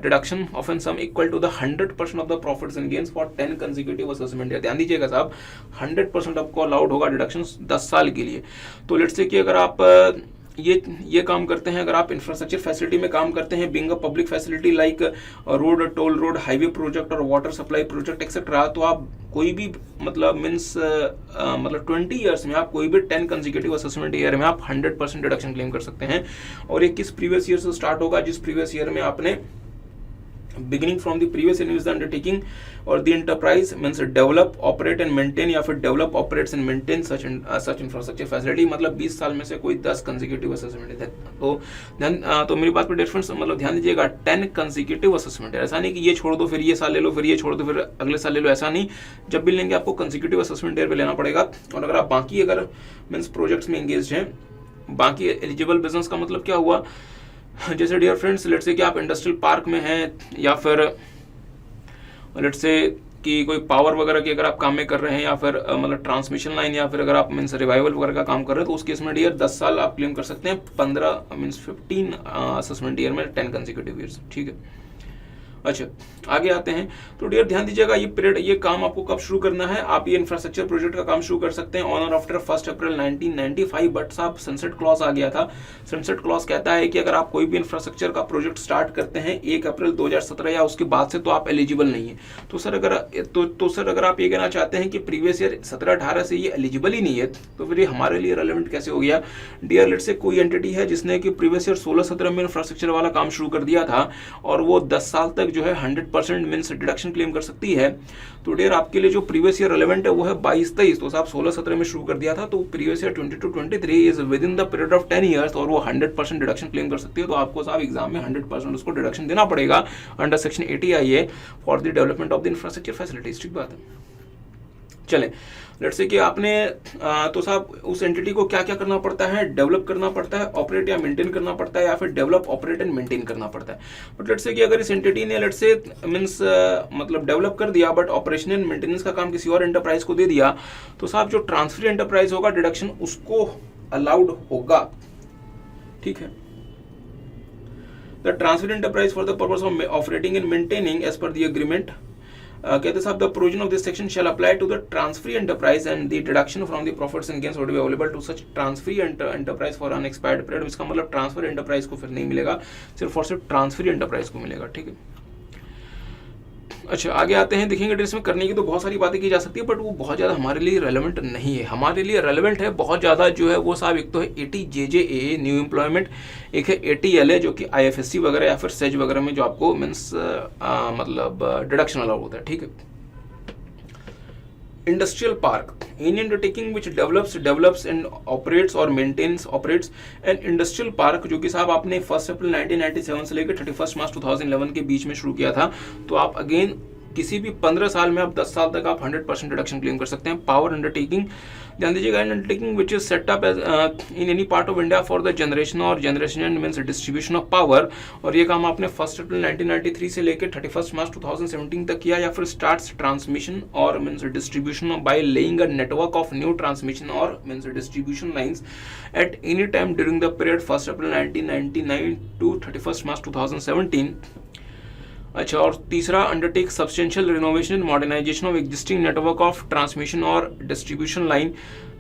Deduction of an sum equal to the 100% of the profits and gains for 10 consecutive assessment. ध्यान दीजिएगा साहब 100% आपको अलाउड होगा डिडक्शन 10 साल के लिए। तो लेट्स से कि अगर आप ये काम करते हैं, अगर आप इंफ्रास्ट्रक्चर फैसिलिटी में काम करते हैं, being a public facility like road, toll road, highway project और वाटर सप्लाई प्रोजेक्ट एक्सेट्रा, तो आप कोई भी मतलब मींस मतलब 20 ईयर्स में आप कोई भी 10 कंसेक्यूटिव असेसमेंट ईयर में आप 100% डिडक्शन क्लेम कर सकते हैं। और ये किस प्रीवियस ईयर से स्टार्ट होगा, जिस प्रीवियस ईयर में आपने beginning from the previous year means the undertaking or the enterprise means develop operate and maintain या फिर develop operates and maintain such infrastructure facility, मतलब 20 साल में से कोई 10 कंसेक्यूटिव असेसमेंट है। तो मेरी बात पर डिफरेंस मतलब ध्यान दीजिएगा, 10 कंसेक्यूटिव असेसमेंट है। ऐसा नहीं कि ये छोड़ दो फिर ये साल ले लो, फिर ये छोड़ दो फिर अगले साल ले लो, ऐसा नहीं। जब भी लेंगे आपको कंसेक्यूटिव असेसमेंट ईयर पे लेना पड़ेगा। और अगर आप बाकी अगर मींस प्रोजेक्ट्स में एंगेज हैं, बाकी एलिजिबल बिजनेस का मतलब क्या हुआ, जैसे डियर फ्रेंड्स लेट्स से कि आप इंडस्ट्रियल पार्क में हैं या फिर लेट्स से कि कोई पावर वगैरह की अगर आप काम में कर रहे हैं या फिर मतलब ट्रांसमिशन लाइन या फिर अगर आप मीन्स रिवाइवल वगैरह का काम कर रहे हैं, तो उस केस में डियर 10 साल आप क्लेम कर सकते हैं, 15 असेसमेंट ईयर में 10 कंसेक्यूटिव ईयर्स। ठीक है, अच्छा आगे आते हैं। तो डियर ध्यान दीजिएगा, ये पीरियड ये काम आपको कब शुरू करना है, आप ये इंफ्रास्ट्रक्चर प्रोजेक्ट का काम शुरू कर सकते हैं ऑन और आफ्टर 1 अप्रैल 1995। बट साहब सनसेट क्लॉज आ गया था। सनसेट क्लॉज कहता है कि अगर आप कोई भी इंफ्रास्ट्रक्चर का प्रोजेक्ट स्टार्ट करते हैं 1 अप्रैल 2017 या उसके बाद से, तो आप एलिजिबल नहीं है। तो सर अगर आप ये कहना चाहते हैं कि प्रीवियस ईयर 17-18 से ये एलिजिबल ही नहीं है, तो फिर ये हमारे लिए रेलेवेंट कैसे हो गया। डियर लेट्स से कोई एंटिटी है जिसने कि प्रीवियस ईयर 16-17 में इंफ्रास्ट्रक्चर वाला काम शुरू कर दिया था और वो 10 साल तक जो है 100% मींस डिडक्शन क्लेम कर सकती है। तो डियर आपके लिए जो प्रीवियस ईयर रेलेवेंट है वो है 22-23। तो साहब 16-17 में शुरू कर दिया था, तो previous year 22-23 is with in the period of 10 years और वो 100% डिडक्शन क्लेम कर सकती है। तो आपको साहब एग्जाम में 100% उसको डिडक्शन देना पड़ेगा under section 80IA for the development of the infrastructure facilities. ठीक बात है। चले लेट्स से कि आपने तो साहब उस एंटिटी को क्या क्या करना पड़ता है, डेवलप करना पड़ता है, ऑपरेट या मेंटेन करना पड़ता है, या फिर डेवलप ऑपरेट एंड मेंटेन करना पड़ता है। बट लेट्स से कि अगर इस एंटिटी ने लेट्स से मींस मतलब डेवलप कर दिया बट ऑपरेशन एंड मेंटेनेंस का काम किसी और एंटरप्राइज को दे दिया, तो साहब जो ट्रांसफर एंटरप्राइज होगा डिडक्शन उसको अलाउड होगा। ठीक है, the transfer enterprise for the purpose of operating and maintaining as per the agreement कहते साहब the provision of this section shall apply to the transferee enterprise and the deduction from the profits and gains would be available to such transferee enterprise for unexpired period. इसका मतलब transfer enterprise को फिर नहीं मिलेगा, सिर्फ और सिर्फ transferee enterprise को मिलेगा। ठीक है, अच्छा आगे आते हैं। देखेंगे इसमें करने की तो बहुत सारी बातें की जा सकती है, बट वो बहुत ज़्यादा हमारे लिए रेलेवेंट नहीं है। हमारे लिए रेलेवेंट है बहुत ज़्यादा जो है वो साहब एक तो है 80JJAA न्यू एम्प्लॉयमेंट, एक है 80LA जो कि IFSC वगैरह या फिर सेज वगैरह में जो आपको मीन्स मतलब डिडक्शन अलाउ होता है। ठीक है, industrial park any undertaking which develops and operates or maintains operates an industrial park, जो कि साहब आपने 1 अप्रैल 1997 से लेकर 31 मार्च 2011 के बीच में शुरू किया था। तो आप अगेन किसी भी 15 साल में आप 10 साल तक आप 100% डिडक्शन क्लेम कर सकते हैं। पावर अंडरटेकिंग ध्यान दीजिएगा, undertaking which is set up in any part of India for the generation and means distribution of power, और ये काम आपने 1 अप्रैल 1993 से लेकर 31 मार्च 2017 तक किया, या फिर starts transmission or means distribution by laying a network of new transmission or means distribution lines at any time during the period 1 April 1999 to 31 March 2017। अच्छा, और तीसरा undertake substantial renovation and modernisation of existing network of transmission or distribution line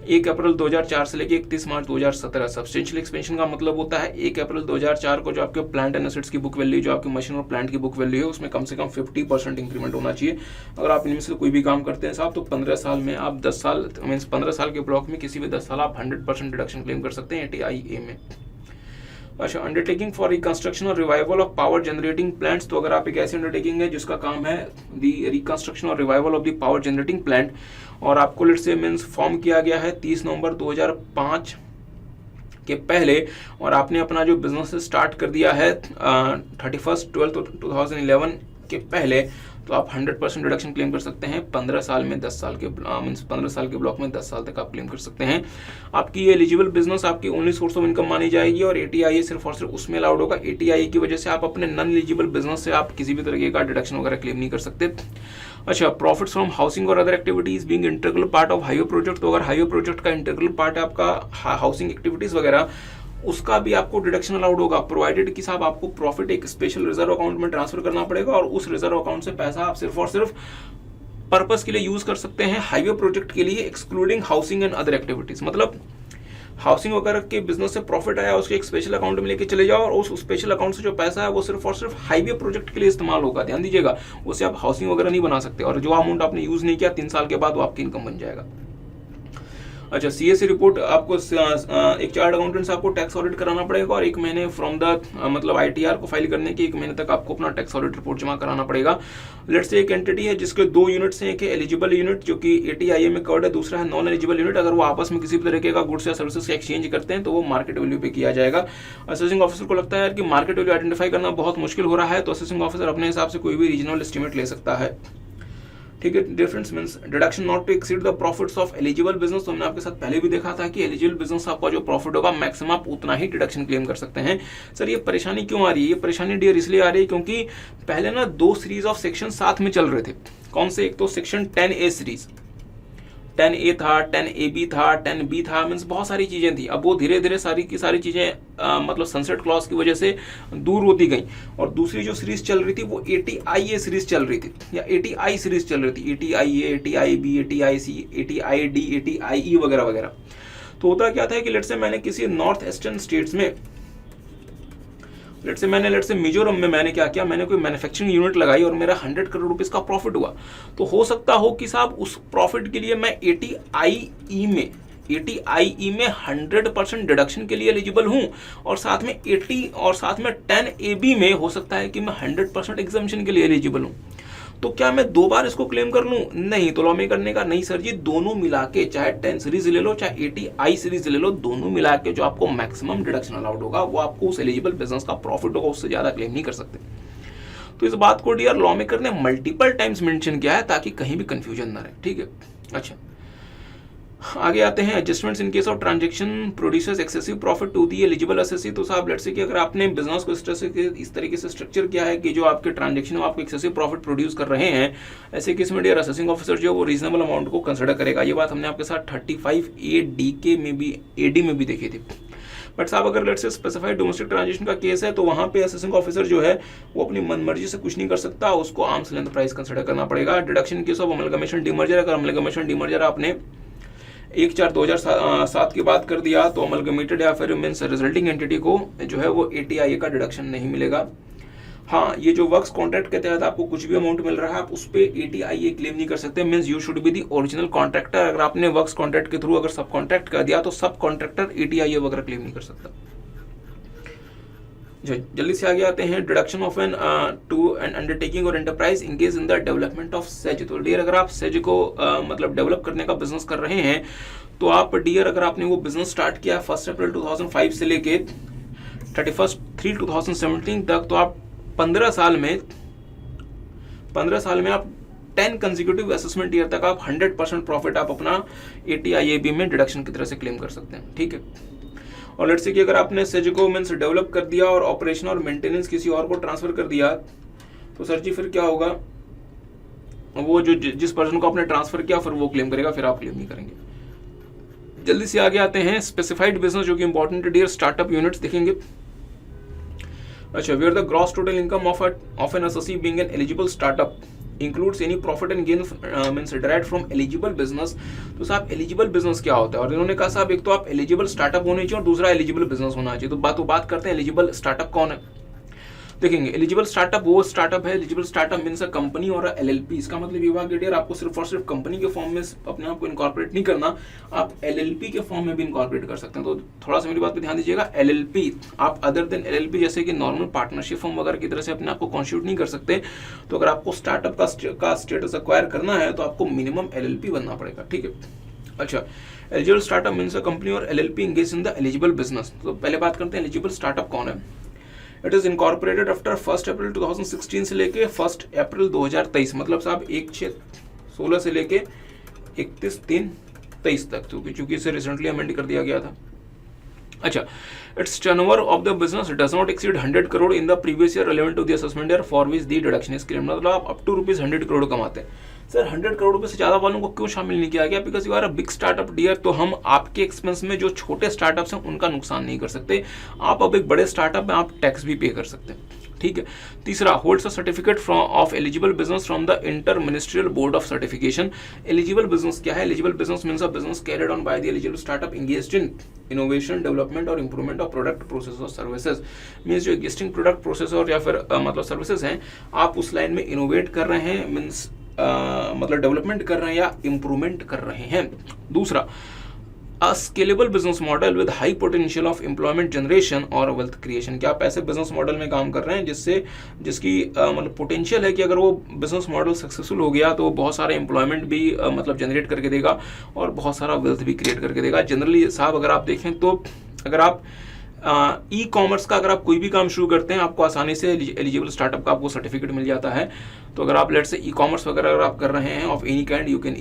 1 April 2004 से लेकर 31 March 2017। Substantial expansion का मतलब होता है 1 April 2004 को जो आपके प्लांट एंड एसेट्स की बुक वैल्यू, जो आपकी मशीन और प्लांट की बुक वैल्यू है, उसमें कम से कम 50% इंक्रीमेंट होना चाहिए। अगर आप इनमें से कोई भी काम करते हैं साहब, तो 15 साल में आप 10 साल मीन्स 15 साल के ब्लॉक में किसी भी 10 साल आप 100% डिडक्शन क्लेम कर सकते हैं 80IA में। अच्छा, अंडरटेकिंग फॉर रिकंस्ट्रक्शन और revival of power generating plants, तो अगर आप एक ऐसी अंडरटेकिंग है जिसका काम है दी रिकंस्ट्रक्शन और revival of the power generating plant, और आपको लेट्स से मींस फॉर्म किया गया है 30 नवंबर 2005 के पहले, और आपने अपना जो बिजनेस स्टार्ट कर दिया है 31/12/2011 के पहले, तो आप 100% रिडक्शन क्लेम कर सकते हैं 15 साल में 10 साल के मींस 15 साल के ब्लॉक में 10 साल तक आप क्लेम कर सकते हैं। आपकी ये एलिजिबल बिजनेस आपकी ओनली सोर्स ऑफ इनकम मानी जाएगी, और 80IA सिर्फ और सिर्फ उसमें अलाउड होगा। 80IA की वजह से आप अपने नॉन एलिजिबल बिजनेस से आप किसी भी तरीके का डिडक्शन वगैरह क्लेम नहीं कर सकते। अच्छा, profits from housing or other activities being integral part of highway project, तो अगर हाईवे प्रोजेक्ट का इंटीग्रल पार्ट है आपका हाउसिंग एक्टिविटीज वगैरह, उसका भी आपको डिडक्शन अलाउड होगा, प्रोवाइडेड कि साहब आपको प्रॉफिट एक स्पेशल रिजर्व अकाउंट में ट्रांसफर करना पड़ेगा, और उस रिजर्व अकाउंट से पैसा आप सिर्फ और सिर्फ पर्पस के लिए यूज कर सकते हैं हाईवे प्रोजेक्ट के लिए, excluding housing and other activities. मतलब हाउसिंग वगैरह के बिजनेस से प्रॉफिट आया, उसके एक स्पेशल अकाउंट में लेके चले जाओ, और उस स्पेशल अकाउंट से जो पैसा है वो सिर्फ और सिर्फ हाईवे प्रोजेक्ट के लिए इस्तेमाल होगा। ध्यान दीजिएगा, उससे आप हाउसिंग वगैरह नहीं बना सकते, और जो अमाउंट आपने यूज नहीं किया 3 साल के बाद वो आपकी इनकम बन जाएगा। अच्छा, सीएससी रिपोर्ट आपको एक चार्ट अकाउंटेंट से आपको टैक्स ऑडिट कराना पड़ेगा और 1 महीने फ्रॉम द मतलब आईटीआर को फाइल करने के 1 महीने तक आपको अपना टैक्स ऑडिट रिपोर्ट जमा कराना पड़ेगा। लेट्स से एक एंटिटी है जिसके 2 यूनिट्स हैं, एक है एलिजिबल यूनिट जो कि एटीआईए में कवर्ड है, दूसरा है नॉन एलिजिबल यूनिट। अगर वो आपस में किसी भी तरीके का गुड्स या सर्विसेज का एक्सचेंज करते हैं तो वो मार्केट वैल्यू पे किया जाएगा। असेसिंग ऑफिसर को लगता है कि मार्केट वैल्यू आइडेंटिफाई करना बहुत मुश्किल हो रहा है, तो असेसिंग ऑफिसर अपने हिसाब से कोई भी रीजनल एस्टिमेट ले सकता है। ठीक है, difference means deduction not to exceed the profits of eligible business. तो हमने आपके साथ पहले भी देखा था कि एलिजिबल बिजनेस आपका जो प्रॉफिट होगा मैक्सिमम आप उतना ही डिडक्शन क्लेम कर सकते हैं। सर ये परेशानी क्यों आ रही है? ये परेशानी डियर इसलिए आ रही है क्योंकि पहले ना 2 सीरीज ऑफ सेक्शन साथ में चल रहे थे। कौन से? एक तो सेक्शन 10A सीरीज, 10A था, 10AB था, 10B था, मीन्स बहुत सारी चीजें थी। अब वो धीरे धीरे सारी की सारी चीजें मतलब सनसेट क्लॉज की वजह से दूर होती गई और दूसरी जो सीरीज चल रही थी वो ATIA सीरीज चल रही थी या ATI सीरीज चल रही थी, ATIA, ATIB, ATIC, ATID, ATIE वगैरह वगैरह। तो होता क्या था कि लेट्स से मैंने किसी नॉर्थ ईस्टर्न स्टेट्स में लेट्स से मिजोरम में मैंने क्या किया, मैंने कोई मैन्युफैक्चरिंग यूनिट लगाई और मेरा 100 करोड़ रुपीस का प्रॉफिट हुआ। तो हो सकता हो कि साहब उस प्रॉफिट के लिए मैं ATIE में 100% डिडक्शन के लिए एलिजिबल हूं और साथ में 10AB में हो सकता है कि मैं 100% एग्जम्पशन के लिए एलिजिबल हूं। तो क्या मैं 2 बार इसको क्लेम कर लूं? नहीं। तो लॉ में करने का नहीं सर जी, दोनों मिला के, चाहे 10 सीरीज ले लो चाहे ATI सीरीज ले लो, दोनों मिला के जो आपको मैक्सिमम डिडक्शन अलाउड होगा वो आपको उस एलिजिबल बिजनेस का प्रॉफिट होगा, उससे ज्यादा क्लेम नहीं कर सकते। तो इस बात को डियर लॉ मेकर ने मल्टीपल टाइम्स मेंशन किया है ताकि कहीं भी कंफ्यूजन ना रहे। ठीक है, अच्छा आगे आते हैं। Adjustments in case of transaction producers excessive profit to the eligible assessee. तो साहब लेट्स से कि अगर आपने बिजनेस को इस तरीके से स्ट्रक्चर किया है कि जो आपके ट्रांजैक्शन में आपको एक्सेसिव प्रॉफिट प्रोड्यूस कर रहे हैं, ऐसे केस में डियर असेसिंग ऑफिसर जो वो रीजनेबल अमाउंट को कंसिडर करेगा। ये बात हमने आपके साथ 35A में भी AD में भी देखी थी। बट साहब अगर लेट्स से स्पेसिफाइड डोमेस्टिक ट्रांजैक्शन का केस है तो वहां पे असेसिंग ऑफिसर जो है वो अपनी मनमर्जी से कुछ नहीं कर सकता, उसको आर्म्स लेंथ प्राइस कंसिडर करना पड़ेगा। Deduction case of amalgamation demerger, अगर अमलगमेशन डीमर्जर आपने 1/4/2007 की बात कर दिया तो अमलगमेटेड या फिर मींस रिजल्टिंग एंटिटी को जो है वो ATIA का डिडक्शन नहीं मिलेगा। हाँ, ये जो वर्क्स कॉन्ट्रैक्ट के तहत आपको कुछ भी अमाउंट मिल रहा है आप उस पे ATIA क्लेम नहीं कर सकते। Means you should be the original contractor. अगर आपने वर्क्स कॉन्ट्रैक्ट के थ्रू अगर सब कॉन्ट्रैक्ट कर दिया तो सब कॉन्ट्रैक्टर ATIA वगैरह क्लेम नहीं कर सकता। जल्दी से आगे आते हैं। Deduction of an to an undertaking or enterprise engage in the development of SEZ. तो डियर अगर आप सेज को मतलब डेवलप करने का बिजनेस कर रहे हैं तो आप डियर अगर आपने वो बिजनेस स्टार्ट किया 1 अप्रैल 2005 से लेके 31/3/2017 तक, तो आप 15 साल में आप 10 कंसेक्यूटिव असेसमेंट ईयर तक आप 100% प्रॉफिट आप अपना ATIAB में डिडक्शन की तरह से क्लेम कर सकते हैं। ठीक है, और लेट्स से कि अगर आपने सेज को मींस डेवलप कर दिया और ऑपरेशन और मेंटेनेंस किसी और को ट्रांसफर कर दिया तो सर जी फिर क्या होगा, वो जो जिस पर्सन को आपने ट्रांसफर किया फिर वो क्लेम करेगा, फिर आप क्लेम नहीं करेंगे। जल्दी से आगे आते हैं। स्पेसिफाइड बिजनेस जो कि इंपॉर्टेंट डियर स्टार्टअप यूनिट्स देखेंगे। अच्छा, where the gross total income of an assessee being an eligible startup includes any profit and gain means derived from eligible business. तो साहब एलिजिबल बिजनेस क्या होता है? और इन्होंने कहा साहब एक तो आप एलिजिबल स्टार्टअप होने चाहिए और दूसरा एलिजिबल बिजनेस होना चाहिए। तो बात करते हैं एलिजिबल स्टार्टअप कौन है। देखेंगे एलिजिबल स्टार्टअप वो स्टार्टअप है, eligible startup means a company और LLP। इसका मतलब ये हुआ कि डियर आपको सिर्फ और सिर्फ कंपनी के फॉर्म में अपने आप को इनकॉर्पोरेट नहीं करना, आप LLP के फॉर्म में भी इनकॉर्पोरेट कर सकते हैं। तो थोड़ा सा मेरी बात पे ध्यान दीजिएगा। LLP आप अदर देन LLP जैसे कि नॉर्मल पार्टनरशिप फॉर्म वगैरह की तरह से अपने आप को कॉन्स्टिट्यूट नहीं कर सकते। तो अगर आपको स्टार्टअप का स्टेटस एक्वायर करना है तो आपको मिनिमम LLP बनना पड़ेगा। ठीक है, अच्छा eligible startup means a company और LLP engage in the eligible business. तो पहले बात करते हैं एलिजिबल स्टार्टअप कौन है। इट इज इनकॉर्पोरेटेड आफ्टर 1 अप्रैल 2016 से लेके 1 अप्रैल 2023, मतलब साहब 1/6/16 से लेके 31/3/23 तक, क्योंकि इसे रिसेंटली अमेंड कर दिया गया था। अच्छा, its turnover of the business does not exceed 100 crore in the previous year relevant to the assessment year for which the deduction is claimed. मतलब आप अप टू ₹100 करोड़ कमाते हैं। सर 100 करोड़ रुपए से ज्यादा वालों को क्यों शामिल नहीं किया गया? Because you are a big startup dear. तो हम आपके एक्सपेंस में जो छोटे स्टार्टअप्स हैं उनका नुकसान नहीं कर सकते। आप अब एक बड़े स्टार्टअप में आप टैक्स भी पे कर सकते हैं। ठीक है, तीसरा holds a certificate of eligible business from the inter ministerial board of certification. Eligible business क्या है? Eligible business means a business carried on by the eligible startup engaged in innovation, development और इंप्रूवमेंट ऑफ प्रोडक्ट, प्रोसेस और services. Means जो existing product, process और या फिर मतलब services हैं आप उस लाइन में इनोवेट कर रहे हैं, मींस मतलब डेवलपमेंट कर रहे हैं या इंप्रूवमेंट कर रहे हैं। दूसरा a scalable business model with high potential of employment generation or wealth creation. क्या आप ऐसे बिजनेस मॉडल में काम कर रहे हैं जिसकी मतलब पोटेंशियल है कि अगर वो बिजनेस मॉडल सक्सेसफुल हो गया तो बहुत सारा एम्प्लॉयमेंट भी मतलब जनरेट करके देगा और बहुत सारा वेल्थ भी क्रिएट करके देगा। जनरली साहब अगर आप देखें तो अगर आप ई कॉमर्स का अगर आप कोई भी काम शुरू करते हैं आपको आसानी से एलिजिबल स्टार्टअप का आपको सर्टिफिकेट मिल जाता है। तो अगर आप लेट्स से ई कॉमर्स वगैरह अगर आप कर रहे हैं of any kind, you can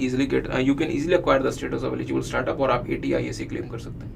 easily acquire the status of eligible startup और आप ATIAC क्लेम कर सकते हैं।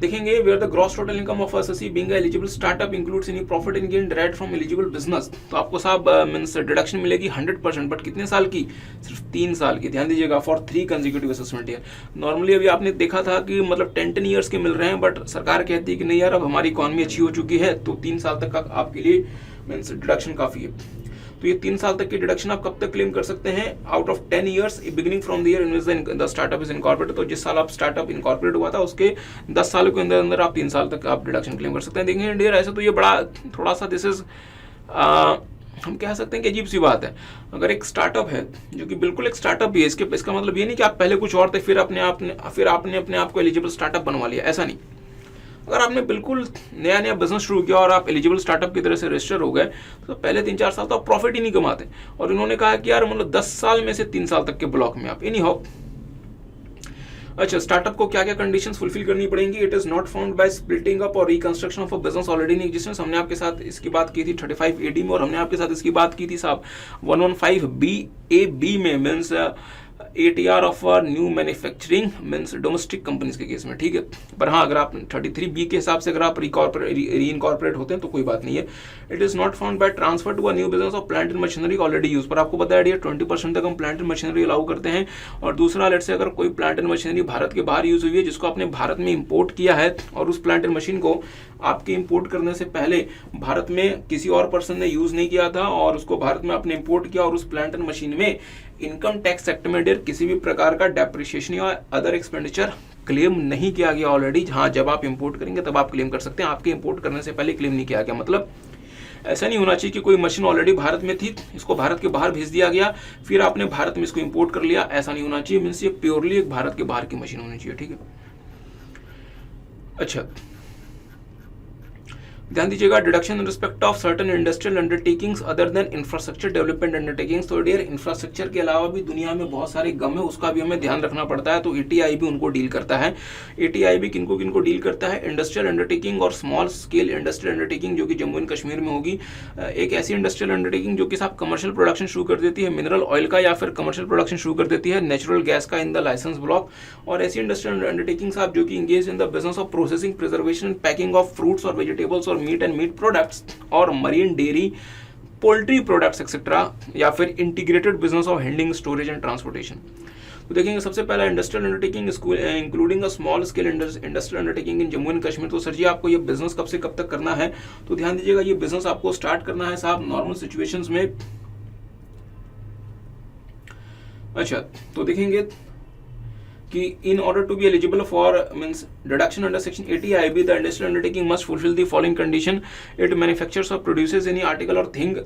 देखेंगे where the gross total income of assessee being eligible startup includes any profit in gain direct from eligible business. तो आपको साहब means deduction मिलेगी 100%, बट कितने साल की? सिर्फ 3 साल की। ध्यान दीजिएगा, for 3 consecutive assessment year. Normally अभी आपने देखा था कि मतलब 10 ईयर्स के मिल रहे हैं, बट सरकार कहती है कि नहीं यार अब हमारी इकॉनमी अच्छी हो चुकी है तो 3 साल तक का आपके लिए मींस डिडक्शन काफी है। तो ये 3 साल तक की डिडक्शन आप कब तक क्लेम कर सकते हैं? Out of 10 years beginning from the year in which the startup is incorporated. तो जिस साल आप स्टार्टअप इनकॉर्पोरेट हुआ था उसके 10 सालों के अंदर अंदर आप 3 साल तक आप डिडक्शन क्लेम कर सकते हैं। देखिए इंडिया ऐसे तो ये बड़ा थोड़ा सा दिस इज हम कह सकते हैं कि अजीब सी बात है। अगर एक स्टार्टअप है जो कि बिल्कुल एक स्टार्टअप भी है, इसका मतलब ये नहीं कि आप पहले कुछ और थे फिर आपने अपने आप को एलिजिबल स्टार्टअप बनवा लिया, ऐसा नहीं। अगर आपने बिल्कुल नया बिजनेस शुरू किया और आप एलिजिबल स्टार्टअप की तरह से रजिस्टर हो गए तो पहले 3-4 साल तो आप प्रॉफिट ही नहीं कमाते। और इन्होंने कहा कि यार मतलब 10 साल में से 3 साल तक के ब्लॉक में आप एनी हाउ। अच्छा, स्टार्टअप को क्या क्या कंडीशंस फुलफिल करनी पड़ेंगी? It is not found by splitting up or reconstruction of a business already in existence. हमने आपके साथ इसकी बात की थी 35AD में, और हमने आपके साथ इसकी बात की थी साहब 115BAB में, means ATR of new manufacturing means domestic companies के केस में, ठीक है। पर हाँ, अगर आप 33B के हिसाब से अगर आप री इनकॉर्पोरेट होते हैं तो कोई बात नहीं है। It is not found by transfer to a new business of plant and machinery already use. पर आपको पता है 20% तक हम प्लांट एंड मशीनरी अलाउ करते हैं। और दूसरा, लेट्स से अगर कोई प्लांट एंड मशीनरी भारत के बाहर यूज हुई है जिसको आपने भारत में इंपोर्ट किया है और उस प्लांट एंड मशीन को आपके इंपोर्ट करने से पहले भारत में किसी और पर्सन ने यूज नहीं किया था और उसको भारत में आपने इंपोर्ट किया और उस प्लांट एंड मशीन में इनकम टैक्स एक्ट में किसी भी प्रकार का डेप्रिसिएशन या अदर एक्सपेंडिचर क्लेम नहीं किया गया ऑलरेडी। हाँ, जब आप इंपोर्ट करेंगे तब आप क्लेम कर सकते हैं, आपके इंपोर्ट करने से पहले क्लेम नहीं किया गया। मतलब ऐसा नहीं होना चाहिए कि कोई मशीन ऑलरेडी भारत में थी, इसको भारत के बाहर भेज दिया गया, फिर आपने भारत में इसको इंपोर्ट कर लिया, ऐसा नहीं होना चाहिए। मीन्स ये प्योरली एक भारत के बाहर की मशीन होनी चाहिए, ठीक है। अच्छा, ध्यान दीजिएगा, deduction in respect of certain industrial undertakings other than infrastructure development undertakings. तो डियर, इंफ्रास्ट्रक्चर के अलावा भी दुनिया में बहुत सारे गम है, उसका भी हमें ध्यान रखना पड़ता है। तो ATI भी उनको डील करता है। ATI भी किनको किनको डील करता है? इंडस्ट्रियल अंडरटेकिंग और स्मॉल स्केल इंडस्ट्रियल अंडरटेकिंग जो कि जम्मू एंड कश्मीर में होगी। एक ऐसी इंडस्ट्रियल अंडरटेकिंग जो कि साहब कमर्शियल प्रोडक्शन शुरू कर देती है मिनरल ऑयल का, या फिर कमर्शियल प्रोडक्शन शुरू कर देती है नेचुरल गैस का इन द लाइसेंस ब्लॉक। और ऐसी इंडस्ट्रियल अंडरटेकिंग साहब जो कि engage in the business of processing, preservation and packing of fruits और वेजिटेबल्स और मीट एंड मीट प्रोडक्ट्स और marine dairy poultry products etcetera, या फिर integrated business of handling, storage and transportation. तो देखेंगे सबसे पहला industrial undertaking including a small scale industrial undertaking in Jammu and Kashmir. तो सर जी, आपको ये बिजनेस कब से कब तक करना है? तो ध्यान दीजिएगा, ये बिजनेस आपको स्टार्ट करना है साहब नॉर्मल सिचुएशंस में। अच्छा, तो देखेंगे कि in order to be eligible for means deduction under section 80IB, the industrial undertaking must fulfill the following condition: it manufactures or produces any article or thing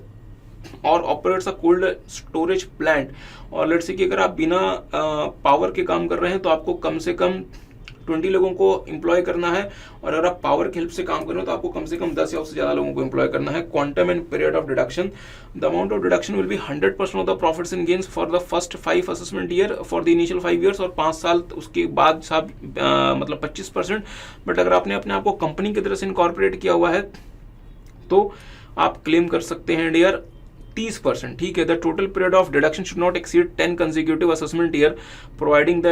or operates a cold storage plant। और let's say कि अगर आप बिना power के काम कर रहे हैं तो आपको कम से कम 20 लोगों को एम्प्लॉय करना है, और अगर आप पावर की हेल्प से काम कर रहे हो तो आपको कम से कम 10 या उससे ज्यादा लोगों को एम्प्लॉय करना है। Quantum and period of deduction, the amount of deduction will be 100% of the profits and gains for the first 5 assessment year for the initial 5 years, और 5 साल उसके बाद साहब मतलब 25%। बट अगर आपने अपने आप को कंपनी की तरह से इनकॉर्पोरेट किया हुआ है तो आप क्लेम कर सकते हैं डियर 30%, ठीक है। The total period of deduction should not exceed 10 consecutive assessment year providing the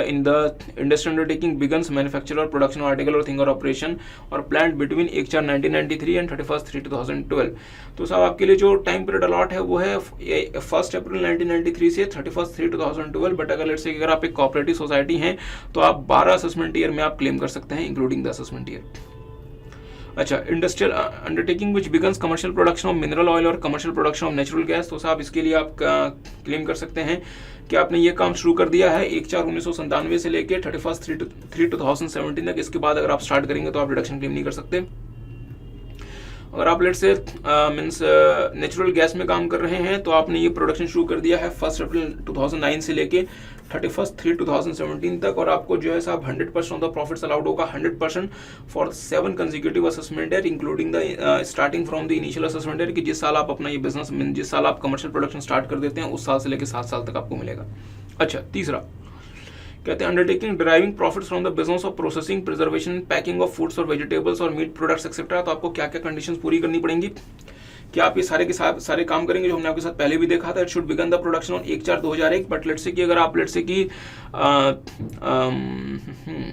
in the industrial undertaking begins manufacture और प्रोडक्शन आर्टिकल और थिंग और ऑपरेशन और प्लांट बिटवीन 1/4/1993 एंड 31/3/2012। तो साहब आपके लिए जो टाइम पीरियड अलॉट है वो है 1 अप्रैल 1993 से 31/3/2012। बट अगर लेट्स से अगर आप एक कोऑपरेटिव सोसाइटी हैं तो आप 12 असेसमेंट ईयर में आप क्लेम कर सकते हैं इंक्लूडिंग द असेसमेंट ईयर। अच्छा, industrial undertaking which begins commercial production of mineral oil और commercial production of natural gas. तो साहब इसके लिए आप क्लेम कर सकते हैं कि आपने ये काम शुरू कर दिया है 1/4/1997 से लेके 31/3/2017 तक। इसके बाद अगर आप स्टार्ट करेंगे तो आप डिडक्शन क्लेम नहीं कर सकते। अगर आप लेट से मीन्स नेचुरल गैस में काम कर रहे हैं तो आपने ये प्रोडक्शन शुरू कर दिया है 1 अप्रैल 2009 से लेके 31/3/2017 तक, और आपको जो है साहब 100% ऑफ द प्रॉफिट्स अलाउड होगा, 100% for 7 consecutive assessment year including the starting from the initial assessment year, कि जिस साल आप अपना ये बिजनेस जिस साल आप कमर्शियल प्रोडक्शन स्टार्ट कर देते हैं उस साल से लेकर 7 साल तक आपको मिलेगा। अच्छा, तीसरा कहते हैं undertaking driving profits from the business of processing, preservation, packing of foods और वेजिटेबल्स और मीट प्रोडक्ट्स एक्सेट्रा। तो आपको क्या क्या कंडीशंस पूरी करनी पड़ेंगी, कि आप ये सारे के सारे काम करेंगे जो हमने आपके साथ पहले भी देखा था। It should begin the production on 1/4/2001, but let's say कि अगर आप लेट्स से कि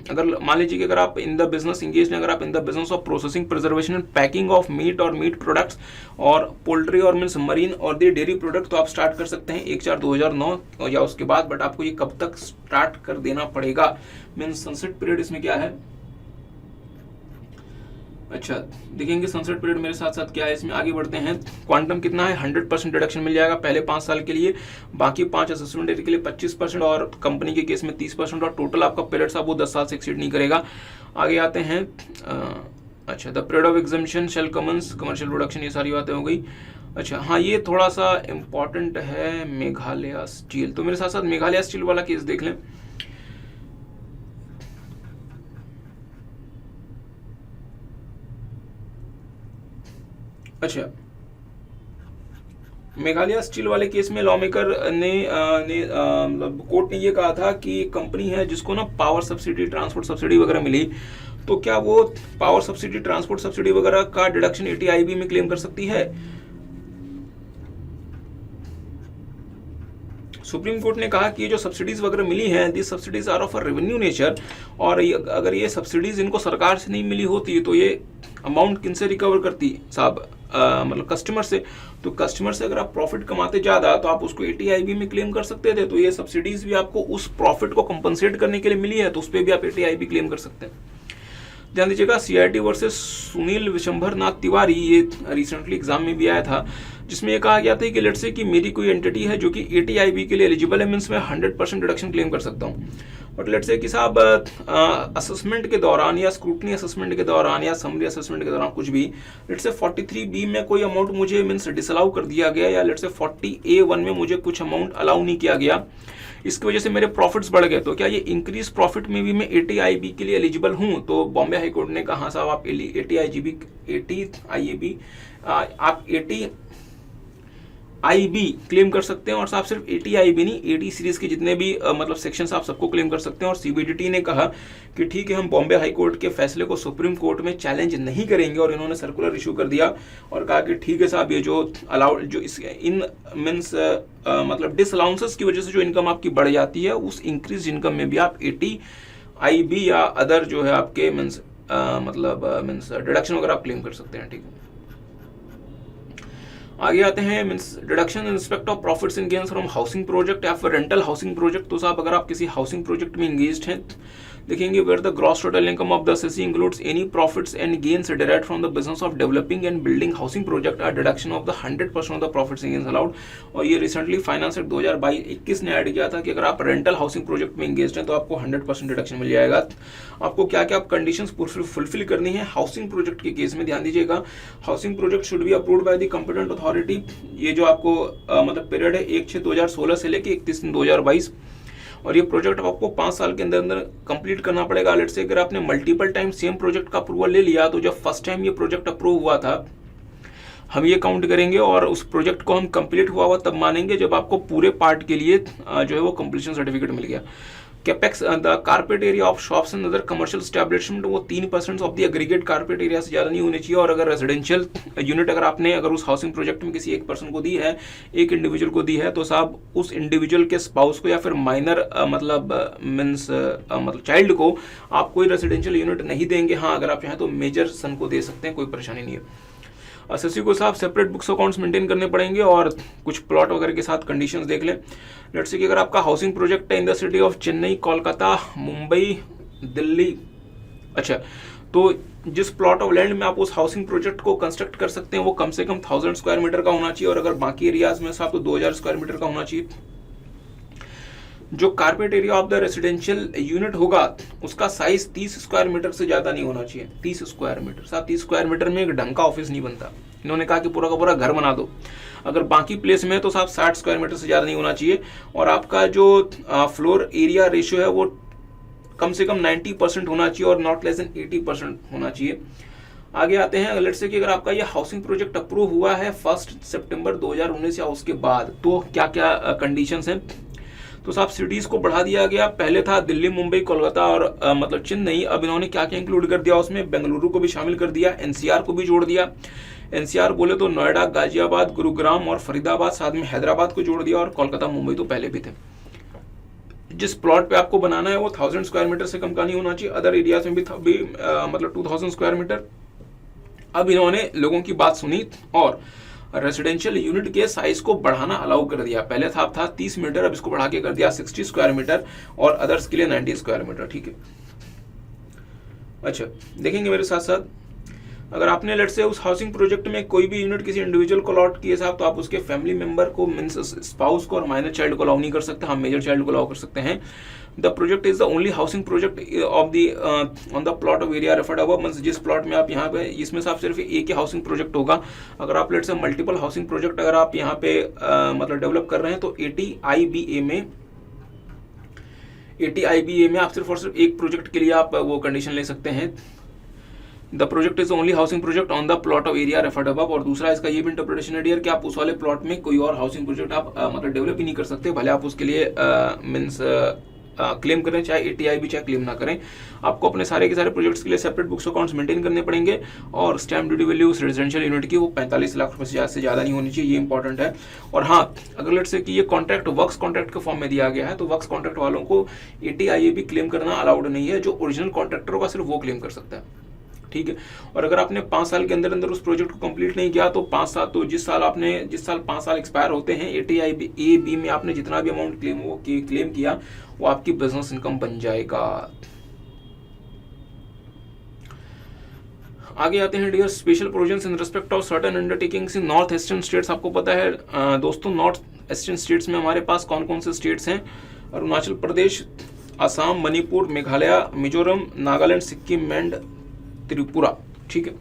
अगर मान लीजिए कि अगर आप इन द बिजनेस इंगेज हैं, अगर आप in the business of processing, preservation and packing of meat और मीट प्रोडक्ट्स और पोल्ट्री और मीन्स मरीन और दी डेयरी प्रोडक्ट, तो आप स्टार्ट कर सकते हैं 1/4/2009 या उसके बाद, बट आपको ये कब तक स्टार्ट कर देना पड़ेगा, मीन्स सनसेट पीरियड इसमें क्या है। अच्छा, देखेंगे सनसेट पीरियड मेरे साथ साथ क्या है इसमें, आगे बढ़ते हैं। क्वांटम कितना है, 100% डिडक्शन मिल जाएगा पहले 5 साल के लिए, बाकी 5 असेसमेंट ईयर के लिए 25% और कंपनी के केस में 30%, और टोटल आपका पीरियड साहब वो 10 साल से एक्सीड नहीं करेगा। आगे आते हैं। अच्छा, the period of exemption shall commence commercial production, ये सारी बातें हो गई। अच्छा हाँ, ये थोड़ा सा इंपॉर्टेंट है, मेघालय स्टील। तो मेरे साथ साथ मेघालय स्टील वाला केस देख लें। अच्छा, मेघालय स्टील वाले केस में लॉ मेकर ने मतलब कोर्ट ने ये कहा था कि कंपनी है जिसको ना पावर सब्सिडी, ट्रांसपोर्ट सब्सिडी वगैरह मिली, तो क्या वो पावर सब्सिडी, ट्रांसपोर्ट सब्सिडी वगैरह का डिडक्शन 80IB में क्लेम कर सकती है। सुप्रीम कोर्ट ने कहा कि ये जो सब्सिडीज वगैरह मिली हैं, this subsidies are of a revenue nature, और अगर ये सब्सिडीज इनको सरकार से नहीं मिली होती तो ये अमाउंट किनसे रिकवर करती साहब, मतलब कस्टमर से। तो कस्टमर से अगर आप प्रॉफिट कमाते ज्यादा तो आप उसको 80IB में क्लेम कर सकते थे, तो ये सब्सिडीज भी आपको उस प्रॉफिट को कंपनसेट करने के लिए मिली है, तो उस पर भी आप 80IB क्लेम कर सकते हैं। ध्यान दीजिएगा, CIT वर्सेस सुनील विशंभर नाथ तिवारी, ये रिसेंटली एग्जाम में भी आया था, जिसमें ये कहा गया था कि लेट्स से कि मेरी कोई एंटिटी है जो कि 80IB के लिए एलिजिबल है, मींस मैं 100% डिडक्शन क्लेम कर सकता हूँ, बट लेट्स से कि साहब असेसमेंट के दौरान या स्क्रूटनी असेसमेंट के दौरान या समरी असेसमेंट के दौरान कुछ भी लेट्स से 43B में कोई अमाउंट मुझे मींस डिसअलाउ कर दिया गया, या लेट्स से 40A1 में मुझे कुछ अमाउंट अलाउ नहीं किया गया, इसकी वजह से मेरे प्रॉफिट्स बढ़ गए, तो क्या ये इंक्रीज प्रॉफिट में भी मैं 80IB के लिए एलिजिबल हूं। तो बॉम्बे हाई कोर्ट ने कहा साहब आप 80IB क्लेम कर सकते हैं, और साहब सिर्फ 80IB नहीं, 80 सीरीज के जितने भी मतलब सेक्शंस आप सबको क्लेम कर सकते हैं। और CBDT ने कहा कि ठीक है, हम बॉम्बे हाई कोर्ट के फैसले को सुप्रीम कोर्ट में चैलेंज नहीं करेंगे, और इन्होंने सर्कुलर इशू कर दिया और कहा कि ठीक है साहब, ये जो अलाउड जो इन मीन्स मतलब डिसअलाउंसेस की वजह से जो इनकम आपकी बढ़ जाती है, उस इंक्रीज इनकम में भी आप 80IB या अदर जो है आपके मीन्स मतलब मीन्स डिडक्शन वगैरह आप क्लेम कर सकते हैं। ठीक है, आगे आते हैं means deduction in respect of profits and gains from housing project या फिर रेंटल हाउसिंग प्रोजेक्ट। तो साहब अगर आप किसी हाउसिंग प्रोजेक्ट में इंगेज्ड हैं, देखेंगे where the gross total income of the SSC includes any profits and gains derived from the business of developing and building housing project are deduction of the 100% of the profits and gains allowed. और ये recently finance act 2022-21 ने add किया था कि अगर आप rental housing project में engaged हैं तो आपको 100% डिडक्शन मिल जाएगा। आपको क्या क्या कंडीशंस फुलफिल करनी है हाउसिंग प्रोजेक्ट के केस में, ध्यान दीजिएगा। Housing project should be approved by the competent authority. ये जो आपको मतलब पीरियड है 1/6/2016 से लेके 31/3/2022, और ये प्रोजेक्ट आपको 5 साल के अंदर अंदर कंप्लीट करना पड़ेगा। लेट्स से अगर आपने मल्टीपल टाइम सेम प्रोजेक्ट का अप्रूवल ले लिया, तो जब फर्स्ट टाइम ये प्रोजेक्ट अप्रूव हुआ था हम ये काउंट करेंगे, और उस प्रोजेक्ट को हम कंप्लीट हुआ तब मानेंगे जब आपको पूरे पार्ट के लिए जो है वो कंप्लीशन सर्टिफिकेट मिल गया। Capex the carpet area of shops and other commercial establishment, वो 3% of the aggregate carpet area से ज़्यादा नहीं होनी चाहिए। और अगर रेजिडेंशियल यूनिट अगर आपने अगर उस हाउसिंग प्रोजेक्ट में किसी एक पर्सन को दी है, एक इंडिविजुअल को दी है, तो साहब उस इंडिविजुअल के स्पाउस को या फिर माइनर मतलब मीन्स मतलब चाइल्ड को आप कोई रेजिडेंशियल यूनिट नहीं देंगे। हाँ, अगर आप चाहें तो मेजर सन को दे सकते हैं, कोई परेशानी नहीं है। एसएससी को साहब सेपरेट बुक्स अकाउंट्स मेंटेन करने पड़ेंगे, और कुछ प्लॉट वगैरह के साथ कंडीशंस देख लें। लेट्स से कि अगर आपका हाउसिंग प्रोजेक्ट है in the city of Chennai, Kolkata, Mumbai, Delhi, अच्छा, तो जिस प्लॉट ऑफ लैंड में आप उस हाउसिंग प्रोजेक्ट को कंस्ट्रक्ट कर सकते हैं वो कम से कम 1000 स्क्वायर मीटर का होना चाहिए, और अगर बाकी एरियाज में साहब तो 2000 स्क्वायर मीटर का होना चाहिए। जो carpet area of the residential unit होगा उसका साइज 30 स्क्वायर मीटर से ज्यादा नहीं होना चाहिए। 30 स्क्वायर मीटर, साहब 30 स्क्वायर मीटर में एक ढंग का ऑफिस नहीं बनता। इन्होंने कहा कि पूरा का पूरा घर बना दो। अगर बाकी प्लेस में है तो साहब 60 स्क्वायर मीटर से ज्यादा नहीं होना चाहिए। और आपका जो फ्लोर एरिया रेशियो है वो कम से कम 90% होना चाहिए और नॉट लेस देन 80% होना चाहिए। आगे आते हैं, लेट्स से कि अगर आपका ये हाउसिंग प्रोजेक्ट अप्रूव हुआ है 1 सितंबर 2019 या उसके बाद, तो क्या क्या कंडीशंस हैं। तो साहब सिटीज को बढ़ा दिया गया। पहले था दिल्ली, मुंबई, कोलकाता और मतलब चेन्नई। अब इन्होंने क्या क्या इंक्लूड कर दिया उसमें, बेंगलुरु को भी शामिल कर दिया, एनसीआर को भी जोड़ दिया। एनसीआर बोले तो नोएडा, गाजियाबाद, गुरुग्राम और फरीदाबाद, साथ में हैदराबाद को जोड़ दिया। और कोलकाता, मुंबई तो पहले भी थे। जिस प्लॉट पे आपको बनाना है वो 1000 स्क्वायर मीटर से कम का नहीं होना चाहिए। अदर एरियाज में भी मतलब 2000 स्क्वायर मीटर। अब इन्होंने लोगों की बात सुनी और रेसिडेंशियल यूनिट के साइज को बढ़ाना अलाउ कर दिया। पहले था 30 मीटर, अब इसको बढ़ा के कर दिया 60 स्क्वायर मीटर और अदर्स के लिए 90 स्क्वायर मीटर। ठीक है, अच्छा देखेंगे मेरे साथ साथ, अगर आपने लेट से उस हाउसिंग प्रोजेक्ट में कोई भी यूनिट किसी इंडिविजुअल को अलॉट किए साहब, तो आप उसके फैमिली मेंबर को मींस स्पाउस को और माइनर चाइल्ड को अलाउ नहीं कर सकते। हम मेजर चाइल्ड को अलाउ कर सकते हैं। The project is the only housing project of the on the plot of area referred above. Means जिस प्लॉट में आप यहाँ पे, इसमें साहब सिर्फ एक ही हाउसिंग प्रोजेक्ट होगा। अगर आप लेट से मल्टीपल हाउसिंग प्रोजेक्ट अगर आप यहाँ पे मतलब डेवलप कर रहे हैं तो 80IBA में आप सिर्फ और सिर्फ एक प्रोजेक्ट के लिए आप वो कंडीशन ले सकते हैं। The project is only housing project on the plot of area referred above. और दूसरा इसका ये भी इंटरप्रिटेशन है डियर कि आप उस वाले प्लॉट में कोई और हाउसिंग प्रोजेक्ट आप मतलब डेवलप ही नहीं कर सकते, भले आप उसके लिए मींस क्लेम करें, चाहे 80IB चाहे क्लेम ना करें। आपको अपने सारे के सारे प्रोजेक्ट्स के लिए सेपरेट बुक्स अकाउंट्स मेंटेन करने पड़ेंगे। और स्टैम्प ड्यूटी वैल्यू उस रेजिडेंशियल यूनिट की वो 45 लाख रुपए से ज़्यादा नहीं होनी चाहिए, ये इंपॉर्टेंट है। और हाँ, अगर लेट्स से कि ये कॉन्ट्रैक्ट वर्क्स कॉन्ट्रैक्ट के फॉर्म में दिया गया है तो वर्क्स कॉन्ट्रैक्ट वालों को 80IB क्लेम करना अलाउड नहीं है। जो ओरिजिनल कॉन्ट्रैक्टर होगा सिर्फ वो क्लेम कर सकता है। ठीक है, और अगर आपने 5 साल के अंदर अंदर उस प्रोजेक्ट को कंप्लीट नहीं किया तो 5 साल, तो जिस साल 5 साल एक्सपायर होते हैं 80IB में आपने जितना भी अमाउंट क्लेम किया वो आपकी बिजनेस इनकम बन जाएगा। आगे आते हैं dear, special provisions in respect of certain undertakings in north eastern states. आपको पता है दोस्तों, नॉर्थ ईस्टर्न स्टेट्स में हमारे पास कौन कौन से स्टेट्स हैं, अरुणाचल प्रदेश, असम, मणिपुर, मेघालय, मिजोरम, नागालैंड, सिक्किम एंड त्रिपुरा। ठीक है,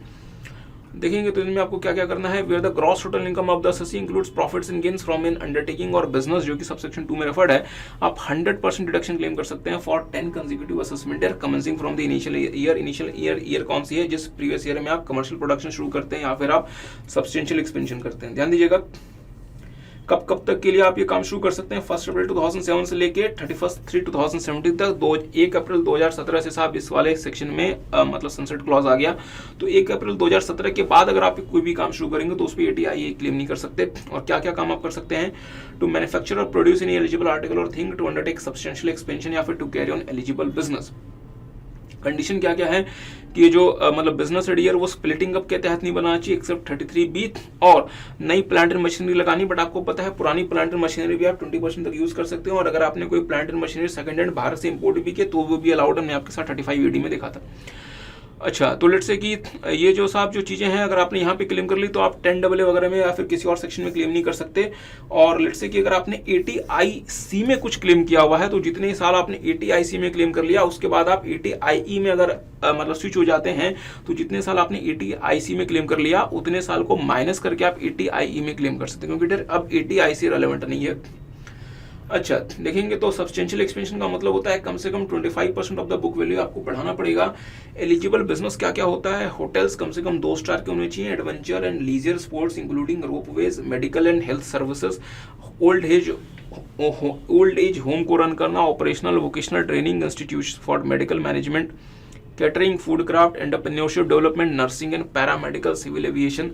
देखेंगे तो इनमें आपको क्या क्या करना है। Where the gross total income of the SSC includes profits and gains from an undertaking or business, जो कि सबसेक्शन 2 में रेफर्ड है, आप 100% डिडक्शन क्लेम कर सकते हैं for 10 consecutive assessment year commencing from the initial year कौन सी है, जिस प्रीवियस ईयर में आप कमर्शियल प्रोडक्शन शुरू करते हैं या फिर आप सब्सटेंशियल एक्सपेंशन करते हैं। ध्यान दीजिएगा, कब तक के लिए आप ये काम शुरू कर सकते हैं। 1 अप्रैल 2007 से लेके 31/3/2017 तक। 1 अप्रैल 2017 से साहब इस वाले सेक्शन में मतलब सनसेट क्लॉज आ गया। तो 1 अप्रैल 2017 के बाद अगर आप कोई भी काम शुरू करेंगे तो उस पर 80IA क्लेम नहीं कर सकते। और क्या क्या काम आप कर सकते हैं, टू मैन्युफैक्चर और प्रोड्यूस एनी एलिजिबल आर्टिकल और thing, to undertake substantial expansion या फिर to carry on eligible business. Condition क्या क्या है कि ये जो मतलब बिजनेस एडियर वो स्प्लिटिंग अप के तहत नहीं बनाना चाहिए एक्सेप्ट 33B, और नई प्लांट एंड मशीनरी लगानी। बट आपको पता है पुरानी प्लांट एंड मशीनरी भी आप 20% तक यूज कर सकते हो। और अगर आपने कोई plant and machinery second hand बाहर से इंपोर्ट भी किया तो वो भी अलाउड, हमने आपके साथ 35AD में देखा था। अच्छा, तो लेट्स से कि ये जो साहब जो चीज़ें हैं अगर आपने यहाँ पे क्लेम कर ली तो आप 10AA वगैरह में या फिर किसी और सेक्शन में क्लेम नहीं कर सकते। और लेट्स से कि अगर आपने 80IC में कुछ क्लेम किया हुआ है तो जितने साल आपने 80IC में क्लेम कर लिया उसके बाद आप 80IE में अगर मतलब स्विच हो जाते हैं तो जितने साल आपने 80IC में क्लेम कर लिया उतने साल को माइनस करके आप 80IE में क्लेम कर सकते हैं, क्योंकि अब 80IC रेलेवेंट नहीं है। अच्छा, देखेंगे तो सब्सटेंशियल एक्सपेंशन का मतलब होता है कम से कम 25% ऑफ द बुक वैल्यू आपको बढ़ाना पड़ेगा। एलिजिबल बिजनेस क्या क्या होता है, होटल्स कम से कम 2 स्टार के होने चाहिए, adventure and leisure sports including ropeways, medical and health services, old age home को रन करना, operational vocational training institute for medical management, catering, food craft, entrepreneurship development, nursing and paramedical, civil aviation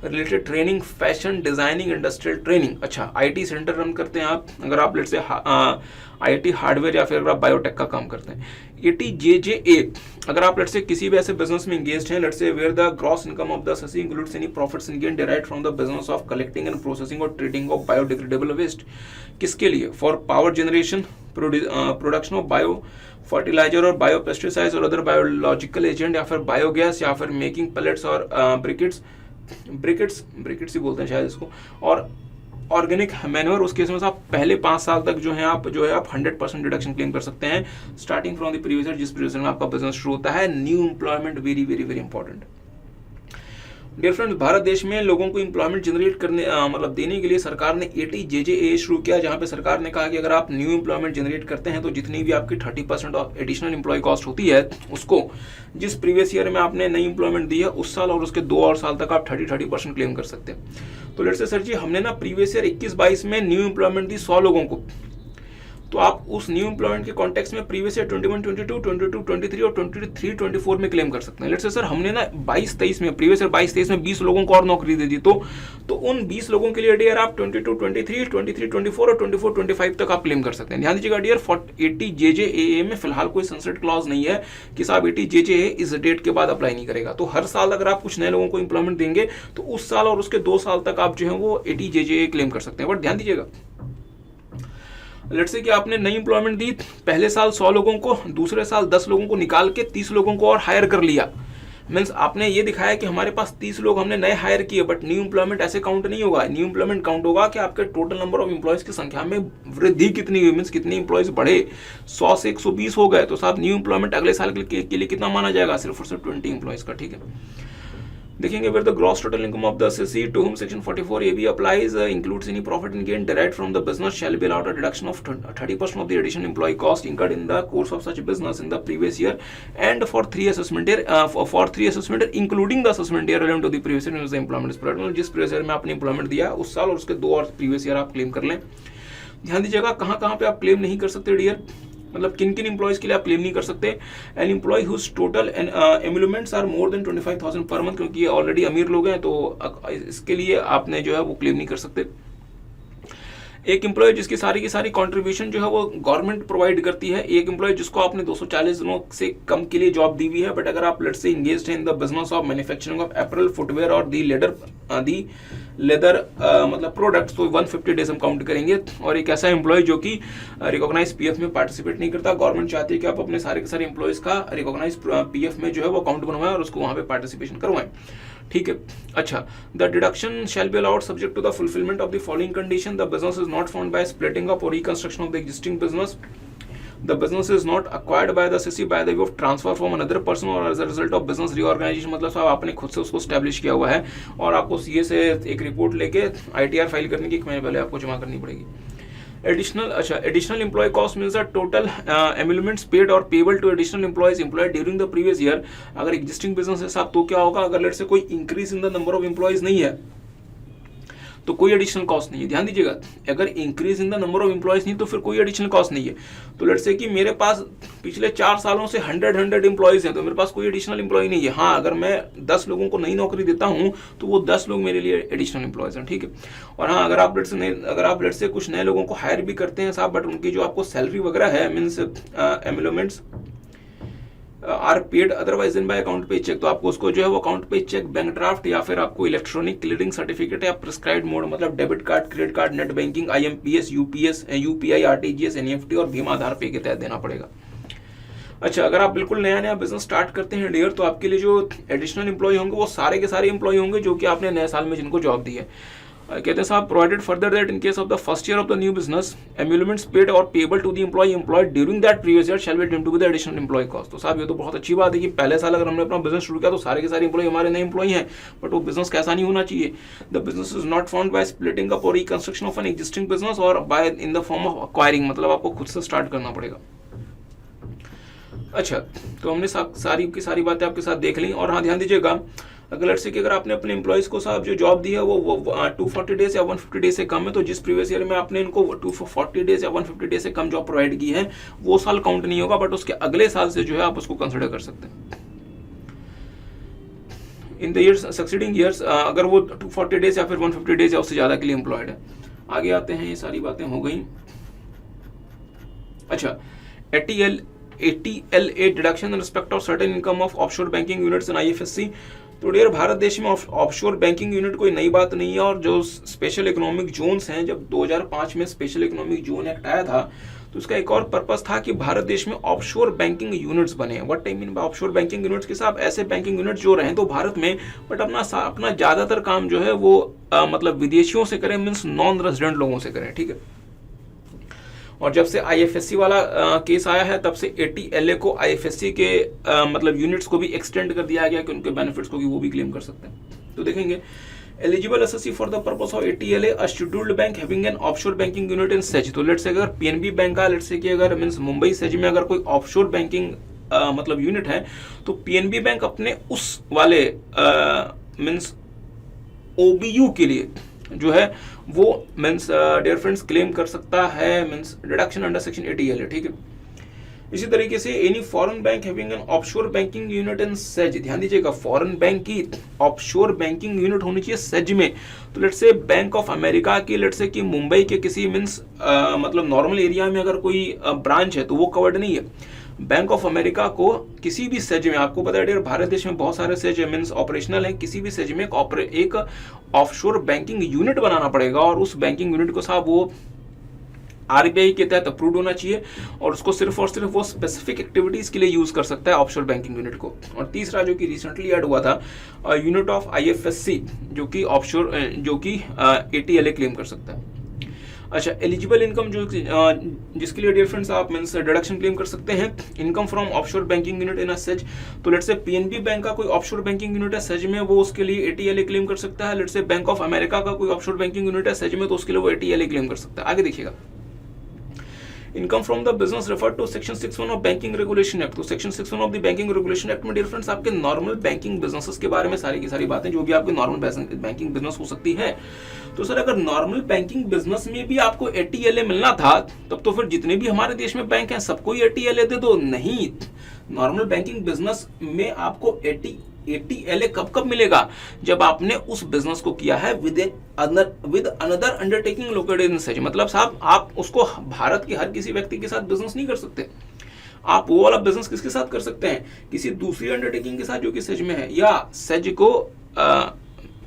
related training, fashion designing, industrial training. अच्छा, IT centre run करते हैं आप, अगर आप let's say IT hardware या फिर अगर आप बायोटेक का काम करते हैं। 80JJA, अगर आप लेट्स से किसी भी ऐसे बिजनेस में एंगेज्ड हैं, let's say where the gross income of the SSC includes any profits and gain derived from the business of collecting and processing और ट्रीटिंग ऑफ बायोडिग्रेडेबल वेस्ट। किसके लिए, for power generation, production of bio fertiliser और bio pesticides और other biological agent, या फिर biogas, या फिर making pellets और ब्रिकेट्स ही बोलते हैं शायद इसको, और ऑर्गेनिक मैन्योर, उस केस में आप पहले 5 साल तक जो है आप 100% डिडक्शन क्लेम कर सकते हैं starting from the previous year, जिस प्रीवियस ईयर में आपका बिजनेस शुरू होता है। New employment very very very important. Dear friends, Bharat देश में लोगों को एम्प्लॉयमेंट जनरेट करने मतलब देने के लिए सरकार ने ATJJAA शुरू किया, जहां पे सरकार ने कहा कि अगर आप न्यू एम्प्लॉयमेंट जनरेट करते हैं तो जितनी भी आपकी 30% ऑफ एडिशनल एम्प्लॉय कॉस्ट होती है उसको जिस प्रीवियस ईयर में आपने नई एम्प्लॉयमेंट दी है उस साल और उसके 2 और साल तक आप 30% क्लेम कर सकते हैं। तो लेट्स से सर जी हमने ना प्रीवियस ईयर 21-22 में न्यू एम्प्लॉयमेंट दी 100 लोगों को, तो आप उस न्यू एम्प्लॉयमेंट के कॉन्टेक्स्ट में प्रीवियस ईयर 21, 22, 22, 23 और 23, 24 में क्लेम कर सकते हैं। लेट्स से सर हमने ना 22-23 में प्रीवियस ईयर 22-23 में 20 लोगों को और नौकरी दे दी, तो उन 20 लोगों के लिए डियर आप 22, 23, 23, 24 और 24, 25 तक आप क्लेम कर सकते हैं। ध्यान दीजिएगा डियर, 80JJAA में फिलहाल कोई सनसेट क्लॉज नहीं है कि साहब 80JJAA इस डेट के बाद अप्लाई नहीं करेगा। तो हर साल अगर आप कुछ नए लोगों को एम्प्लॉयमेंट देंगे तो उस साल और उसके 2 साल तक आप जो है वो 80JJAA क्लेम कर सकते हैं। बट ध्यान दीजिएगा, लेट्स से कि आपने नई एम्प्लॉयमेंट दी, पहले साल 100 लोगों को, दूसरे साल 10 लोगों को निकाल के 30 लोगों को और हायर कर लिया। मीन्स आपने ये दिखाया कि हमारे पास 30 लोग हमने नए हायर किए, बट न्यू एम्प्लॉयमेंट ऐसे काउंट नहीं होगा। न्यू एम्प्लॉयमेंट काउंट होगा कि आपके टोटल नंबर ऑफ एम्प्लॉयज की संख्या में वृद्धि कितनी हुई, मीन्स कितने एम्प्लॉयज बढ़े। 100 से 120 हो गए तो साहब न्यू एम्प्लॉयमेंट अगले साल के लिए कितना माना जाएगा, सिर्फ और सिर्फ 20 एम्प्लॉयज का। ठीक है, देखेंगे where the gross total income of the assessee to whom section 44AB applies includes any profit and gain derived from the business shall be allowed a deduction of 30% of the additional employee cost incurred in the course of such business in the previous year and for 3 assessment year for 3 assessment year including the assessment year relevant to the previous year in which the employment is provided। जिस previous year में आपने employment दिया उस साल और उसके 2 और previous year आप claim कर लें। ध्यान दीजिएगा कहाँ पे आप claim नहीं कर सकते डियर, मतलब किन किन एम्प्लॉयज के लिए आप क्लेम नहीं कर सकते। An employ whose total employments are more than 25,000 per month, क्योंकि ये ऑलरेडी अमीर लोग हैं तो इसके लिए आपने जो है वो क्लेम नहीं कर सकते। एक एम्प्लॉय जिसकी सारी की सारी कंट्रीब्यूशन जो है वो गवर्नमेंट प्रोवाइड करती है। एक एम्प्लॉय जिसको आपने 240 दिनों से कम के लिए जॉब दी हुई है, बट अगर आप लेट्स से इंगेज्ड हैं in the business of manufacturing of apparel, footwear और दी लेदर मतलब प्रोडक्ट्स, तो 150 डेज हम काउंट करेंगे। और एक ऐसा एम्प्लॉय जो कि रिकॉग्नाइज पीएफ में पार्टिसिपेट नहीं करता, गवर्नमेंट चाहती है कि आप अपने सारे के सारे एम्प्लॉयज का रिकॉग्नाइज पीएफ में जो है वो अकाउंट बनवाएं और उसको वहां पे पार्टिसिपेशन करवाएं। ठीक है, अच्छा, the deduction shall be allowed subject to the fulfilment of the following condition. The business is not found by splitting up or reconstruction of the existing business. The business is not acquired by the assessee by the way of transfer from another person or as a result of business reorganization। मतलब साहब आपने खुद से उसको establish किया हुआ है और आपको सीए से एक रिपोर्ट लेके ITR फाइल करने की 1 महीने पहले आपको जमा करनी पड़ेगी। Additional employ cost means the total employments paid or payable to additional employees employed during the previous year. अगर एग्जिस्टिंग बिजनेस है साहब तो क्या होगा, अगर लेट्स से कोई increase in the number of employees नहीं है तो कोई एडिशनल कॉस्ट नहीं है। ध्यान दीजिएगा, अगर increase in the number of employees नहीं तो फिर कोई एडिशनल कॉस्ट नहीं है। तो लेट्स से कि मेरे पास पिछले 4 सालों से 100 एम्प्लॉयज हैं तो मेरे पास कोई एडिशनल एम्प्लॉय नहीं है। हाँ, अगर मैं 10 लोगों को नई नौकरी देता हूं तो वो 10 लोग मेरे लिए एडिशनल एम्प्लॉयज हैं। ठीक है, और हाँ, अगर आप लेट्स से कुछ नए लोगों को हायर भी करते हैं साहब, बट उनकी जो आपको सैलरी वगैरह है means employments are paid otherwise in by account payee cheque, तो आपको उसको जो है वो account payee check, bank draft या फिर आपको इलेक्ट्रॉनिक क्लियरिंग सर्टिफिकेट या प्रिस्क्राइब्ड मोड मतलब debit card, credit card, net banking, IMPS, UPI, RTGS, NEFT और भीम आधार पे के तहत देना पड़ेगा। अच्छा, अगर आप बिल्कुल नया बिजनेस स्टार्ट करते हैं डियर तो आपके लिए जो एडिशनल एम्प्लॉय होंगे वो सारे के सारे एम्प्लॉय होंगे जो कि आपने नए साल में जिनको जॉब दी है। कहते हैं साहब provided further that in case of the first year of the new business employments paid or payable to the employ employed during that previous year shall be deemed to with additional employ cost. तो साहब ये तो बहुत अच्छी बात है कि पहले साल अगर हमने अपना बिजनेस शुरू किया तो सारे के सारे एम्प्लॉय हमारे नए एम्प्लॉय हैं, बट वो बिजनेस कैसा नहीं होना चाहिए। The business is not found by splitting up or reconstruction of an existing business or by in the form of acquiring, मतलब आपको खुद से स्टार्ट करना पड़ेगा। अच्छा, तो हमने सारी की सारी बातें आपके साथ देख ली। और हाँ, ध्यान दीजिएगा, अगर लेट्स से कि अगर आपने अपने एम्प्लॉयज को साहब जो जॉब दी है वो 240 डेज या 150 डेज से कम है, तो जिस प्रीवियस ईयर में आपने इनको 240 डेज या 150 डेज से कम जॉब प्रोवाइड की है वो साल काउंट नहीं होगा, बट उसके अगले साल से जो है आप उसको कंसिडर कर सकते हैं। In the years succeeding years अगर वो 240 डेज या फिर 150 डेज या उससे ज्यादा के लिए एम्प्लॉयड है। आगे आते हैं, ये सारी बातें हो गई। अच्छा, ATLA deduction in respect of certain income of offshore banking units in IFSC। तो डियर भारत देश में ऑफशोर बैंकिंग यूनिट कोई नई बात नहीं है, और जो स्पेशल इकोनॉमिक जोन्स हैं, जब 2005 में स्पेशल इकोनॉमिक जोन एक्ट आया था तो इसका एक और पर्पस था कि भारत देश में ऑफशोर बैंकिंग यूनिट्स बने। What I mean by offshore banking units के साथ ऐसे बैंकिंग यूनिट जो रहें तो भारत में, बट अपना ज्यादातर काम जो है वो मतलब विदेशियों से करें, मीन्स नॉन रेजिडेंट लोगों से करें, ठीक है। और जब से आईएफएससी वाला केस आया है तब से एटीएलए को आईएफएससी के मतलब यूनिट्स को भी एक्सटेंड कर दिया गया कि उनके बेनिफिट्स को भी वो भी क्लेम कर सकते हैं। तो देखेंगे eligible assessee for the purpose of ATLA a scheduled bank having an offshore banking unit in SEZ. तो लेट्स से अगर पीएनबी बैंक का, लेट्स से कि अगर मींस मुंबई सेज में अगर कोई ऑफशोर बैंकिंग मतलब यूनिट है तो पीएनबी बैंक अपने उस वाले मींस ओबीयू के लिए जो है वो मींस डियर फ्रेंड्स क्लेम कर सकता है मींस डिडक्शन अंडर सेक्शन 80 ठीक है। इसी तरीके से any foreign bank having an offshore banking unit in says, ध्यान दीजिएगा फॉरेन बैंक की ऑफशोर बैंकिंग यूनिट होनी चाहिए सेज में। तो लेट्स से बैंक ऑफ अमेरिका की, लेट्स से कि मुंबई के किसी मींस मतलब नॉर्मल एरिया में अगर कोई ब्रांच है तो वो कवर्ड नहीं है। बैंक ऑफ अमेरिका को किसी भी सेज में, आपको पता है डियर भारत देश में बहुत सारे सेज मींस ऑपरेशनल है, किसी भी सेज में एक ऑफशोर बैंकिंग यूनिट बनाना पड़ेगा और उस बैंकिंग यूनिट को साहब वो आरबीआई के तहत अप्रूव्ड होना चाहिए और उसको सिर्फ और सिर्फ वो स्पेसिफिक एक्टिविटीज के लिए यूज कर सकता है ऑफशोर बैंकिंग यूनिट को। और तीसरा जो कि रिसेंटली ऐड हुआ था यूनिट ऑफ आईएफएससी जो कि ऑफशोर जो कि एटीएलए क्लेम कर सकता है। अच्छा, एलिजिबल इनकम जो जिसके लिए डियर फ्रेंड्स आप मींस डिडक्शन क्लेम कर सकते हैं, income from offshore banking unit in a says. तो लेट्स से पीएनबी बैंक का कोई ऑफशोर बैंकिंग यूनिट है सेज में, वो उसके लिए एटीएलए क्लेम कर सकता है। Let's say bank of America का कोई ऑफशोर बैंकिंग यूनिट है सेज में, तो उसके लिए वो एटीएलए क्लेम कर सकता है। आगे देखिएगा, income from the business refer to section 61 of banking regulation act. तो section 61 of the banking regulation act में डियर फ्रेंड्स आपके नॉर्मल बैंकिंग बिजनेसेस के बारे में सारी की सारी बातें जो भी आपके नॉर्मल बैंकिंग बिजनेस हो सकती है। तो सर अगर नॉर्मल बैंकिंग बिजनेस में भी आपको एटीएलए मिलना था तब तो फिर जितने भी हमारे देश में बैंक हैं सबको ही एटीएलए दे दो। नहीं, नॉर्मल बैंकिंग बिजनेस में आपको एटीएलए कब मिलेगा, जब आपने उस बिजनेस को किया है with another undertaking located in says. मतलब साहब आप उसको भारत के हर किसी व्यक्ति के साथ बिजनेस नहीं कर सकते, आप वो वाला बिजनेस किसके साथ कर सकते हैं, किसी दूसरी अंडरटेकिंग के साथ जो कि सेज में है, या सेज को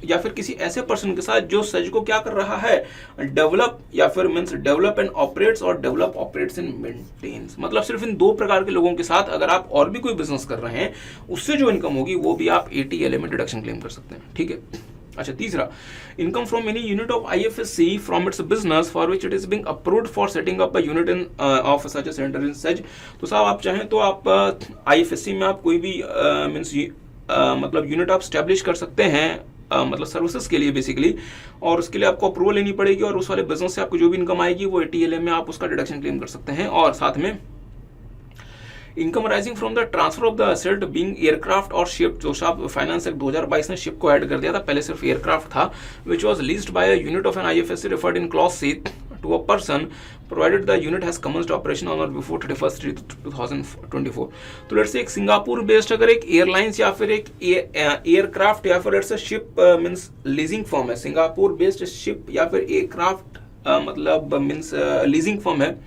या फिर किसी ऐसे पर्सन के साथ जो सेज को क्या कर रहा है, डेवलप या फिर मींस डेवलप एंड ऑपरेट्स और डेवलप ऑपरेट्स एंड मेंटेन्स। मतलब सिर्फ इन दो प्रकार के लोगों के साथ अगर आप और भी कोई बिजनेस कर रहे हैं उससे जो इनकम होगी वो भी आप एटीएलए में डिडक्शन क्लेम कर सकते हैं, ठीक है। अच्छा, तीसरा, income from any unit of IFSC from its business for which it is being approved for setting up a unit in of such a centre in SEZ. तो साहब आप चाहें तो आप आईएफएससी में आप कोई भी मींस मतलब यूनिट आप स्टैब्लिश कर सकते हैं मतलब सर्विसेज के लिए बेसिकली, और उसके लिए आपको अप्रूवल लेनी पड़ेगी और उस वाले बिजनेस से आपको जो भी इनकम आएगी वो एटीएलए में आप उसका डिडक्शन क्लेम कर सकते हैं। और साथ में income rising from the transfer of the asset being aircraft और शिप। जो साहब फाइनेंस एक्ट 2022 ने शिप को ऐड कर दिया था, पहले सिर्फ एयरक्राफ्ट था, which was leased by a unit of an IFSC referred in clause C to a person provided the unit has commenced operation on or before 31st 2024। तो let's से एक सिंगापुर बेस्ड अगर एक एयरलाइंस या फिर एक aircraft या फिर let's say ship means leasing firm है, सिंगापुर बेस्ड शिप या फिर एयरक्राफ्ट मतलब मींस लीजिंग फर्म है,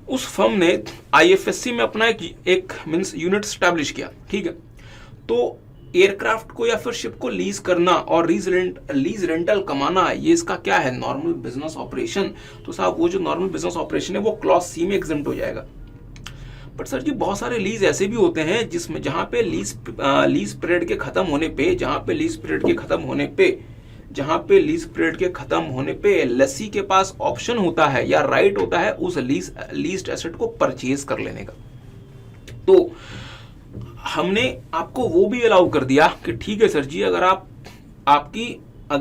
उस फर्म ने आईएफएससी में अपना एक मींस यूनिट स्टैब्लिश किया, ठीक है। तो एयरक्राफ्ट को या फिर शिप को लीज करना और लीज रेंटल कमाना, ये इसका क्या है, नॉर्मल बिजनेस ऑपरेशन। तो साहब वो जो नॉर्मल बिजनेस ऑपरेशन है वो क्लॉज सी में एग्जेम्प्ट हो जाएगा। बट सर जी बहुत सारे लीज ऐसे भी होते हैं जिसमें जहां पे लीज पीरियड के खत्म होने पे लेसी के पास ऑप्शन होता है या राइट होता है उस लीज्ड एसेट को परचेज कर लेने का। तो हमने आपको वो भी अलाउ कर दिया कि ठीक है सर जी, अगर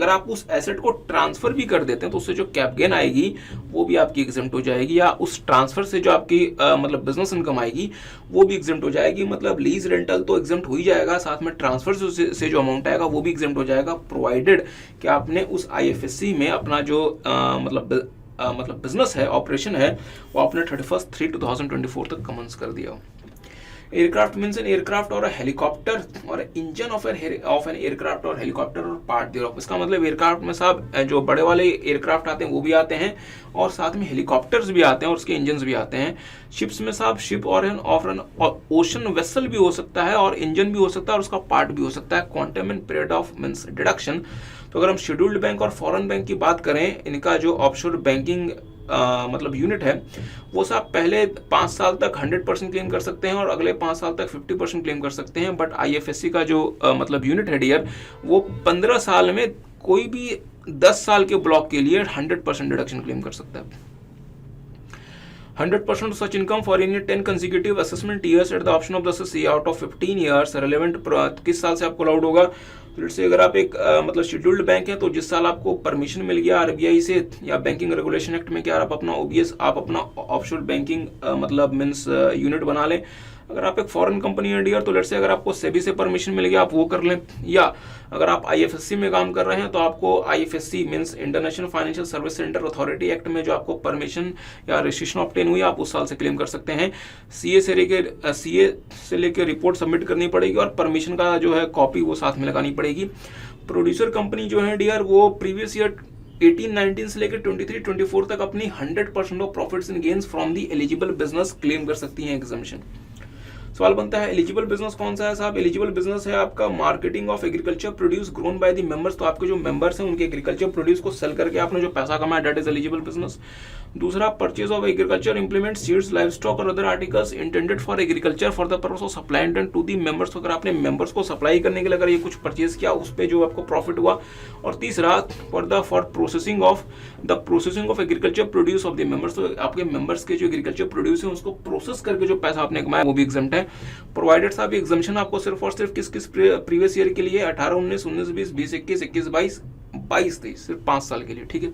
आप उस एसेट को ट्रांसफर भी कर देते हैं तो उससे जो कैप गेन आएगी वो भी आपकी एग्जेम्प्ट हो जाएगी, या उस ट्रांसफर से जो आपकी मतलब बिजनेस इनकम आएगी वो भी एग्जेम्प्ट हो जाएगी। मतलब लीज रेंटल तो एग्जेम्प्ट हो ही जाएगा, साथ में ट्रांसफर से जो अमाउंट आएगा वो भी एग्जेम्प्ट हो जाएगा, प्रोवाइडेड कि आपने उस आईएफएससी में अपना जो मतलब बिजनेस है, ऑपरेशन है, वो आपने 31/3/2024 तक कमेंस कर दिया हो। एयरक्राफ्ट मीन्स एन एयरक्राफ्ट और हेलीकॉप्टर और इंजन ऑफ एन एयरक्राफ्ट और हेलीकॉप्टर और पार्ट देयरऑफ। इसका मतलब एयरक्राफ्ट में साहब जो बड़े वाले एयरक्राफ्ट आते हैं वो भी आते हैं और साथ में हेलीकॉप्टर्स भी आते हैं और उसके इंजन भी आते हैं। शिप्स में साहब शिप और एन ओशन वेसल भी हो सकता है और इंजन भी हो सकता है और उसका पार्ट भी हो सकता है। Quantum and period of means deduction. तो अगर हम शेड्यूल्ड बैंक और फॉरेन बैंक की बात करें, इनका जो ऑफशोर बैंकिंग मतलब यूनिट है वो साहब पहले 5 साल तक 100% क्लेम कर सकते हैं और अगले 5 साल तक 50% क्लेम कर सकते हैं। बट IFSC का जो मतलब यूनिट है डियर, वो 15 साल में कोई भी 10 साल के ब्लॉक के लिए 100% डिडक्शन क्लेम कर सकता है। 100% of such income for any 10 consecutive assessment years at the option of the assessee out of 15 years relevant किस साल से आपको अलाउड होगा। तो लेट्स से अगर आप एक मतलब शेड्यूल्ड बैंक है तो जिस साल आपको परमिशन मिल गया RBI से या बैंकिंग रेगुलेशन एक्ट में, क्या आप अपना OBS आप अपना ऑफशोर बैंकिंग मतलब मीन्स यूनिट बना लें। अगर आप एक फॉरेन कंपनी है डियर, तो लेट्स से अगर आपको सेबी से परमिशन मिल गया आप वो कर लें, या अगर आप IFSC में काम कर रहे हैं तो आपको IFSC means international financial service centre authority act में जो आपको परमिशन या रजिस्ट्रेशन ऑब्टेन हुई आप उस साल से क्लेम कर सकते हैं। CA से लेकर रिपोर्ट सबमिट करनी पड़ेगी और परमिशन का जो है कॉपी वो साथ में लगानी पड़ेगी। प्रोड्यूसर कंपनी जो है डियर, वो प्रीवियस ईयर 18-19 से लेकर 23-24 तक अपनी 100% of profits and gains from the eligible business claim कर सकती हैं एग्जामिशन। सवाल बनता है एलिजिबल बिजनेस कौन सा है साहब। एलिजिबल बिजनेस है आपका marketing of agriculture produce grown by the members, तो आपके जो मेंबर्स हैं उनके एग्रीकल्चर प्रोड्यूस को सेल करके आपने जो पैसा कमाया दैट इज एलिजिबल बिजनेस। दूसरा, purchase of agriculture implement seeds livestock or other articles intended for agriculture for the purpose of supply to the members, तो अगर आपने मेंबर्स को सप्लाई करने के लिए अगर ये कुछ परचेज किया उस पर जो आपको प्रॉफिट हुआ। और तीसरा, for processing of agriculture produce of the members, तो आपके मेंबर्स के जो एग्रीकल्चर प्रोड्यूस है उसको प्रोसेस करके जो पैसा आपने कमाया वो भी एग्जम्प्ट है। प्रोवाइडेड साहब एग्जम्पशन आपको सिर्फ और सिर्फ किस प्रीवियस ईयर के लिए 18-19, 19-20, 20-21, 21-22, 22-23, सिर्फ 5 साल के लिए, ठीक है।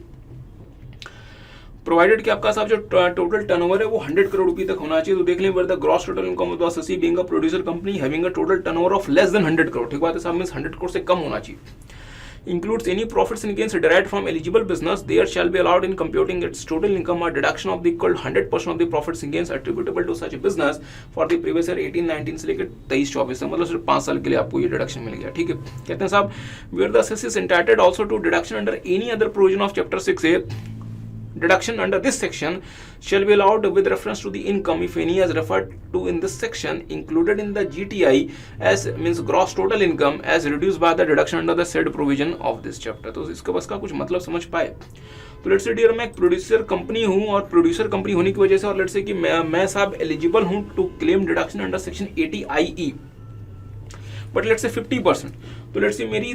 प्रोवाइडेड कि आपका साहब जो टोटल टर्नओवर है वो 100 करोड़ रुपए तक होना चाहिए। तो देख लें the gross total income of the assessee being a producer company having a total turnover of less than 100 crore, ठीक बात है साहब, मींस 100 करोड़ से कम होना चाहिए। Includes any profits and gains derived from eligible business, there shall be allowed in computing its total income a deduction of the equal 100% of the profits and gains attributable to such a business for the previous year 18-19 से लेकर 23-24 से, मतलब सिर्फ 5 साल के लिए आपको ये डिडक्शन मिल गया, ठीक है। कहते हैं साहब where the assessee is entitled also to deduction under any other provision of chapter 6A, deduction under this section shall be allowed with reference to the income, if any, as referred to in this section, included in the GTI as means gross total income as reduced by the deduction under the said provision of this chapter। तो इसके बस का कुछ मतलब समझ पाए। तो let's से डियर मैं एक प्रोड्यूसर कंपनी हूँ और प्रोड्यूसर कंपनी होने की वजह से और लेट्स से कि मैं साहब एलिजिबल हूँ to claim deduction under section 80IE, but let's say 50%, तो लेट्स से मेरी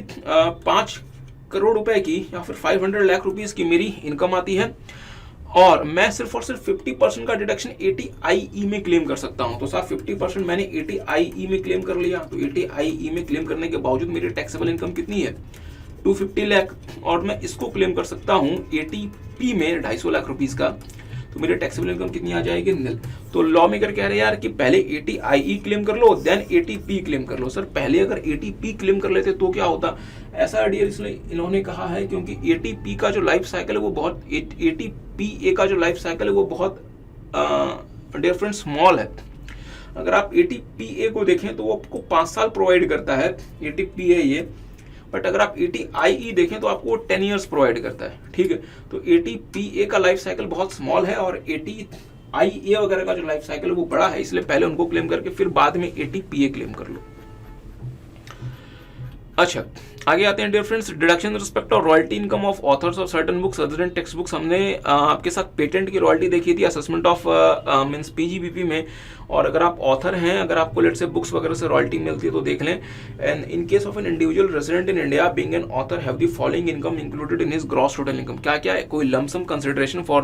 5 करोड़ रुपए की या फिर 500 लाख रुपीस की मेरी इनकम आती है और मैं सिर्फ और सिर्फ 50% का डिडक्शन 80IE में क्लेम कर सकता हूं। तो साहब 50% मैंने 80IE में क्लेम कर लिया, तो 80IE में क्लेम करने के बावजूद मेरी टैक्सेबल इनकम कितनी है 250 लाख, और मैं इसको क्लेम कर सकता हूं 80P में 250 लाख रुपीस का, तो मेरी टैक्सेबल इनकम कितनी आ जाएगी, निल। तो लॉ मेकर कह रहे हैं यार कि पहले 80IE क्लेम कर लो देन 80P क्लेम कर लो। सर पहले अगर 80P क्लेम कर लेते तो क्या होता, ऐसा आइडिया इसलिए इन्होंने कहा है क्योंकि 80P का जो लाइफ साइकिल है वो बहुत 80PA का जो लाइफ साइकिल है वो बहुत डिफरेंट स्मॉल है। अगर आप 80PA को देखें तो वो आपको 5 साल प्रोवाइड करता है 80PA ये, बट अगर आप 80IE देखें तो आपको 10 इयर्स प्रोवाइड करता है, ठीक है। तो 80PA का लाइफ साइकिल बहुत स्मॉल है और 80IE वगैरह का जो लाइफ साइकिल है वो बड़ा है, इसलिए पहले उनको क्लेम करके फिर बाद में 80PA क्लेम कर लो। अच्छा आगे आते हैं dear friends, deduction respect of royalty income of authors of certain books other than text books. हमने आपके साथ पेटेंट की रॉयल्टी देखी थी असेसमेंट ऑफ मींस PGBP में, और अगर आप ऑथर हैं अगर आपको लेट से बुक्स वगैरह से रॉयल्टी मिलती है तो देख लें। And in case of an individual resident in India being an author have the following income included in his gross total income. क्या क्या है, कोई lump sum consideration for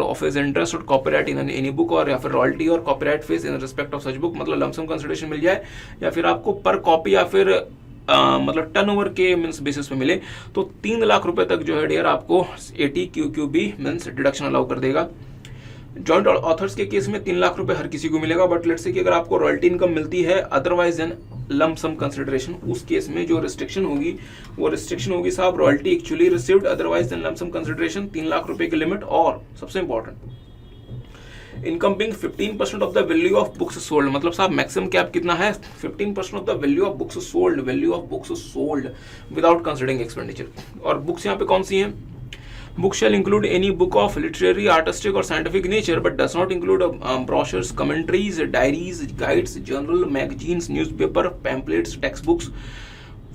of his interest और कॉपीराइट इन एनी बुक, और या फिर royalty और copyright fees in respect of such book, मतलब लमसम कंसिडरेशन मिल जाए या फिर आपको पर कॉपी या फिर मतलब टर्नओवर के मींस बेसिस पे मिले, तो 3 लाख रुपए तक जो है डियर आपको 80QQB मींस डिडक्शन अलाउ कर देगा। जॉइंट ऑथर्स के केस में 3 लाख रुपए हर किसी को मिलेगा, बट लेट्स से कि अगर आपको रॉयल्टी इनकम मिलती है otherwise than lump sum consideration, उस केस में जो रिस्ट्रिक्शन होगी वो रिस्ट्रिक्शन होगी साहब royalty actually received otherwise than lump sum consideration, 3 lakh रुपए की लिमिट। और सबसे important income being 15% of the value of books sold, मतलब साहब मैक्सिमम कैप कितना है 15% of the value of books sold, value of books sold without considering expenditure. और books यहाँ पे कौन सी हैं, book shall include any book of literary, artistic or scientific nature but does not include brochures, commentaries, diaries, guides, journal, magazines, newspaper, pamphlets, textbooks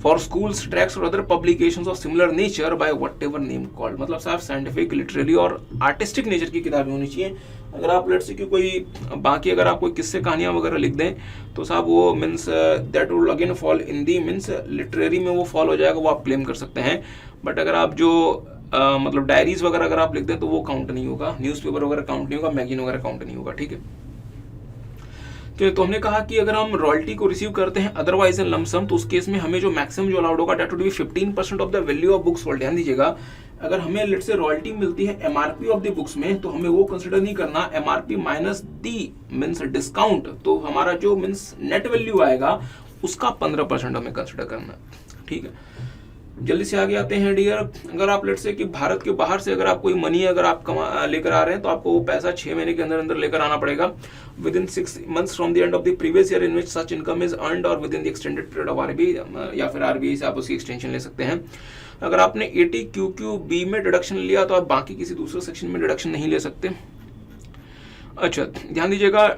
for schools, tracts और other publications of similar nature by whatever name called. मतलब साहब scientific, literary और artistic nature की किताबें होनी चाहिए। अगर आप लेट्स से कि कोई बाकी अगर आप कोई किस्से कहानियाँ वगैरह लिख दें तो साहब वो means that will again fall in the means literary में वो फॉल हो जाएगा, वो आप क्लेम कर सकते हैं। बट अगर आप जो मतलब डायरीज वगैरह अगर आप लिख दें तो वो काउंट नहीं होगा, न्यूज़पेपर वगैरह काउंट नहीं होगा, मैगजीन वगैरह काउंट नहीं होगा, ठीक है। तो हमने कहा कि अगर हम रॉयल्टी को रिसीव करते हैं अदरवाइज इन लमसम, तो उस केस में हमें जो मैक्सिमम जो अलाउड होगा that would be 15% of the value of books sold. ध्यान दीजिएगा, अगर हमें लेट से रॉयल्टी मिलती है एमआरपी ऑफ द बुक्स में, तो हमें वो कंसिडर नहीं करना एमआरपी माइनस दी मीन्स डिस्काउंट, तो हमारा जो मीन्स नेट वैल्यू आएगा उसका 15% हमें कंसिडर करना, ठीक है। जल्दी से आगे आते हैं डियर। अगर आप लेट से कि भारत के बाहर से अगर आप कोई मनी अगर आप लेकर आ रहे हैं तो आपको वो पैसा 6 महीने के अंदर अंदर लेकर आना पड़ेगा, within 6 months from the end of the previous year in which such income is earned or within the extended period of RBI, या फिर आरबीआई से आप उसकी एक्सटेंशन ले सकते हैं। अगर आपने 80 QQB में डिडक्शन लिया तो आप बाकी किसी दूसरे सेक्शन में डिडक्शन नहीं ले सकते। अच्छा ध्यान दीजिएगा,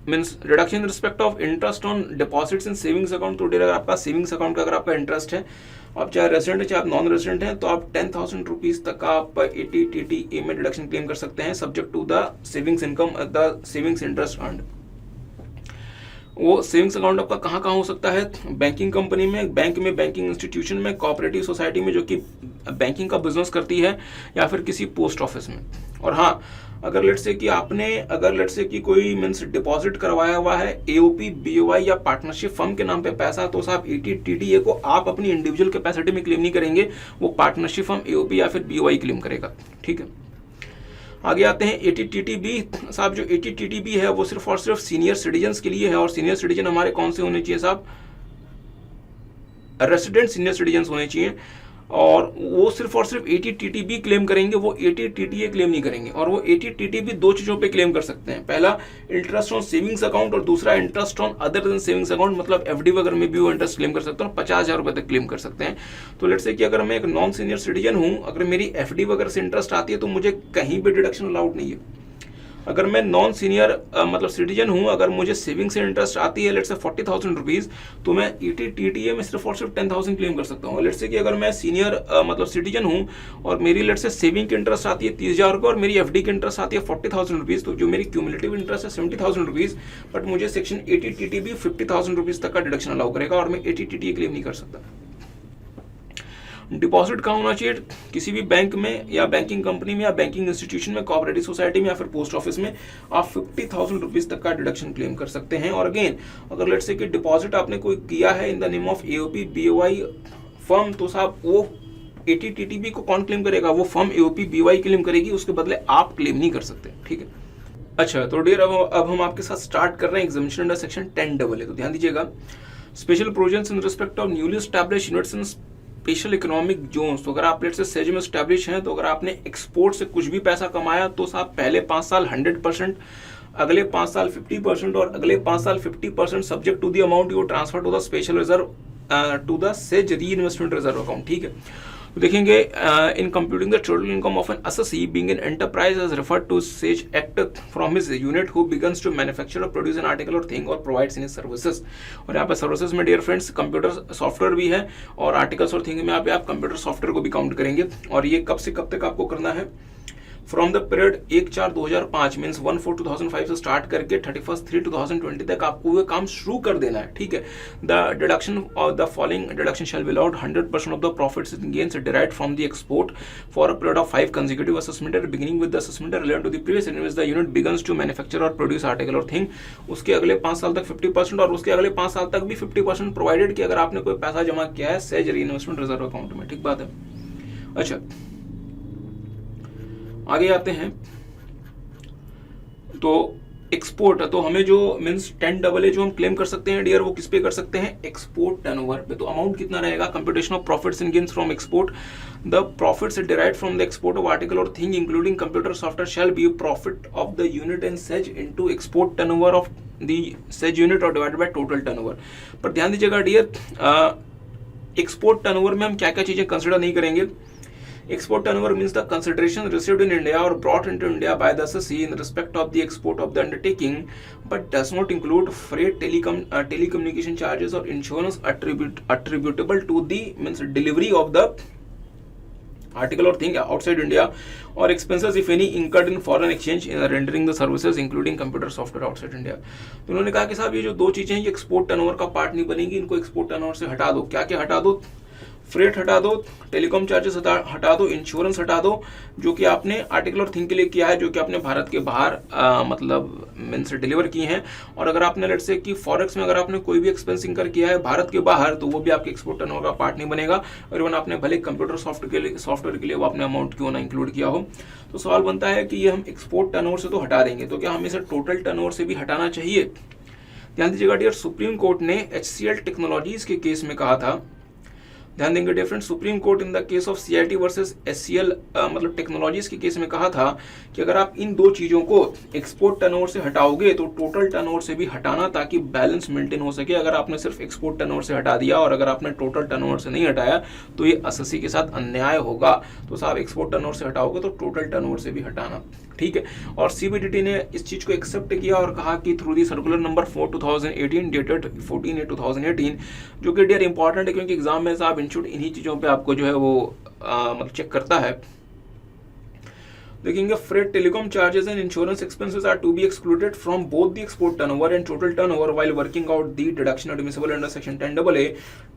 means reduction in respect of interest on deposits in savings account. तो अगर आपका सेविंग्स अकाउंट का अगर आपका इंटरेस्ट है, आप चाहे रेजिडेंट है चाहे आप नॉन रेजिडेंट हैं, तो आप 10,000 रुपीज तक का आप 80 TTA में डिडक्शन क्लेम कर सकते हैं, subject to the savings income, the savings interest earned. वो सेविंग्स अकाउंट आपका कहाँ कहाँ हो सकता है? बैंकिंग कंपनी में, बैंकिंग इंस्टीट्यूशन में, कोऑपरेटिव सोसाइटी में जो कि बैंकिंग का बिजनेस करती है, या फिर किसी पोस्ट ऑफिस में। और हाँ, अगर लेट्स से कि आपने अगर लेट्स से कि कोई मीन्स डिपॉजिट करवाया हुआ है AOP, BOI या पार्टनरशिप फर्म के नाम पे पैसा, तो साहब 80 TTA को आप अपनी इंडिविजुअल कैपेसिटी में क्लेम नहीं करेंगे, वो पार्टनरशिप फर्म AOP या फिर BOI क्लेम करेगा, ठीक है। आगे आते हैं 80 TTB। साहब जो 80 TTB है वो सिर्फ और सिर्फ सीनियर सिटीजन्स के लिए है, और सीनियर सिटीजन हमारे कौन से होने चाहिए साहब? रेसिडेंट सीनियर सिटीजन्स होने चाहिए, और वो सिर्फ और सिर्फ 80 TTB क्लेम करेंगे, वो 80 TTA क्लेम नहीं करेंगे। और वो 80 TTB दो चीज़ों पे क्लेम कर सकते हैं, पहला इंटरेस्ट ऑन सेविंग्स अकाउंट और दूसरा interest on other than savings account, मतलब FD वगैरह में भी वो इंटरेस्ट क्लेम कर सकते हैं और 50,000 रुपये तक क्लेम कर सकते हैं। तो लेट्स से कि अगर मैं एक नॉन सीनियर सिटीजन हूँ, अगर मेरी FD वगैरह से इंटरेस्ट आती है तो मुझे कहीं भी डिडक्शन अलाउड नहीं है। अगर मैं नॉन सीनियर मतलब सिटीजन हूँ, अगर मुझे सेविंग से इंटरेस्ट आती है लेट्स से 40,000 रुपीज़, तो मैं 80 TTA में सिर्फ और सिर्फ 10,000 क्लेम कर सकता हूँ। लेट्स से कि अगर मैं सीनियर मतलब सिटीजन हूँ और मेरी लेट्स से सेविंग की इंटरेस्ट आती है 30,000 रुपये और मेरी FD की इंटरेस्ट आती है 40,000 रुपीज़, तो जो मेरी क्यूमुलेटिव इंटरेस्ट है 70,000 रुपीज़, बट मुझे सेक्शन 80 TTB 50,000 रुपीज़ तक का डिडक्शन अलाउ करेगा और मैं 80 TTA क्लेम नहीं कर सकता। डिपॉजिट कहाँ होना चाहिए? किसी भी बैंक में या बैंकिंग कंपनी में या बैंकिंग इंस्टीट्यूशन में, कोऑपरेटिव सोसाइटी में या फिर पोस्ट ऑफिस में आप 50,000 रुपीज़ तक का डिडक्शन क्लेम कर सकते हैं। और अगेन अगर लेट्स से कि डिपॉजिट आपने कोई किया है in the name of AOP, BOI firm, तो साहब वो 80 TTB को कौन क्लेम करेगा? वो फर्म AOP, BOI क्लेम करेगी, उसके बदले आप क्लेम नहीं कर सकते, ठीक है। अच्छा तो डियर अब हम आपके साथ स्टार्ट कर रहे हैं एग्जामिनेशन अंडर सेक्शन 10AA। तो ध्यान दीजिएगा, special provisions in respect of newly established units in special economic zones. तो अगर आप लेट से सेज में एस्टैब्लिश हैं, तो अगर आपने एक्सपोर्ट से कुछ भी पैसा कमाया तो साहब पहले 5 साल 100%, अगले 5 साल 50% और अगले 5 साल 50% subject to the amount you transfer to the special reserve to the SEZ reinvestment reserve account, ठीक है। तो देखेंगे in computing the total income of an assessee being an enterprise as referred to SEZ act from his unit who begins to manufacture और produce an article और thing और provides in his services. और यहाँ पे services में dear friends computer software भी है, और आर्टिकल्स और थिंग में यहाँ पे आप कंप्यूटर सॉफ्टवेयर को भी काउंट करेंगे। और ये कब से कब तक आपको करना है? फ्रॉम द पीरियड 1/4/2005 मीन्स 1/4/2005 से स्टार्ट करके 31/3/2020 तक आपको ये काम शुरू कर देना है, ठीक है। The deduction of the following deduction shall be allowed 100% of the profits and gains derived from the export for a period of 5 consecutive assessment year beginning with the assessment related to the previous year in which the unit begins to manufacture और produce article और thing. उसके अगले 5 साल तक 50% और उसके अगले 5 साल तक भी 50%, प्रोवाइडेड कि अगर आपने कोई पैसा जमा किया है says reinvestment reserve account में, ठीक बात है। अच्छा आगे आते हैं, तो एक्सपोर्ट, तो हमें जो मीन्स 10AA जो हम क्लेम कर सकते हैं डियर, वो किस पे कर सकते हैं? एक्सपोर्ट टर्नओवर पे। तो अमाउंट कितना रहेगा? Computation of profits and gains from export, the profits derived from the export of article और thing including computer software shall be profit of the unit and SEZ into export turnover of the SEZ unit और divided by total turnover. पर ध्यान दीजिएगा dear, export turnover में हम क्या क्या चीजें कंसिडर नहीं करेंगे। Export turnover means the consideration received in India or brought into India by the SSC in respect of the export of the undertaking, but does not include freight, telecommunication charges or insurance attributable to the means delivery of the article or thing outside India, or expenses if any incurred in foreign exchange in rendering the services including computer software outside India। तो उन्होंने कहा कि साहब ये जो दो चीजें हैं ये एक्सपोर्ट टर्नओवर का पार्ट नहीं बनेगी, इनको एक्सपोर्ट टर्नओवर से हटा दो। क्या क्या हटा दो? फ्रेट हटा दो, टेलीकॉम चार्जेस हटा दो, इंश्योरेंस हटा दो, जो कि आपने आर्टिकल और थिंग के लिए किया है, जो कि आपने भारत के बाहर मतलब मीन्स डिलीवर किए हैं। और अगर आपने लेट्स से कि फॉरेक्स में अगर आपने कोई भी एक्सपेंस इंकर किया है भारत के बाहर, तो वो भी आपके एक्सपोर्ट टर्नओवर का पार्ट नहीं बनेगा। और इवन आपने भले कंप्यूटर सॉफ्टवेयर के लिए वो आपने अमाउंट क्यों ना इंक्लूड किया हो। तो सवाल बनता है कि ये हम एक्सपोर्ट टर्नओवर से तो हटा देंगे, तो क्या हमें इसे टोटल टर्नओवर से भी हटाना चाहिए? ध्यान दीजिएगा डियर, सुप्रीम कोर्ट ने HCL टेक्नोलॉजीज के केस में कहा था, ध्यान देंगे different, supreme court in the case of CIT versus HCL मतलब टेक्नोलॉजीज के केस में कहा था कि अगर आप इन दो चीजों को एक्सपोर्ट टर्नओवर से हटाओगे तो टोटल टर्नओवर से भी हटाना, ताकि बैलेंस मेंटेन हो सके। अगर आपने सिर्फ एक्सपोर्ट टर्नओवर से हटा दिया और अगर आपने टोटल टर्नओवर से नहीं हटाया तो ये SSC के साथ अन्याय होगा। तो साहब एक्सपोर्ट टर्नओवर से हटाओगे तो टोटल टर्नओवर से भी हटाना, ठीक है। और CBDT ने इस चीज को एक्सेप्ट किया और कहा कि through the circular number 4/2018 dated 14/8/2018, जो कि डियर इंपॉर्टेंट है क्योंकि एग्जाम में साहब इंस्टीट्यूट इन्हीं चीजों पे आपको जो है वो मतलब चेक करता है। देखेंगे freight, telecom charges and insurance expenses are to be excluded from both the export turnover and total turnover while working out the deduction admissible under section 10AA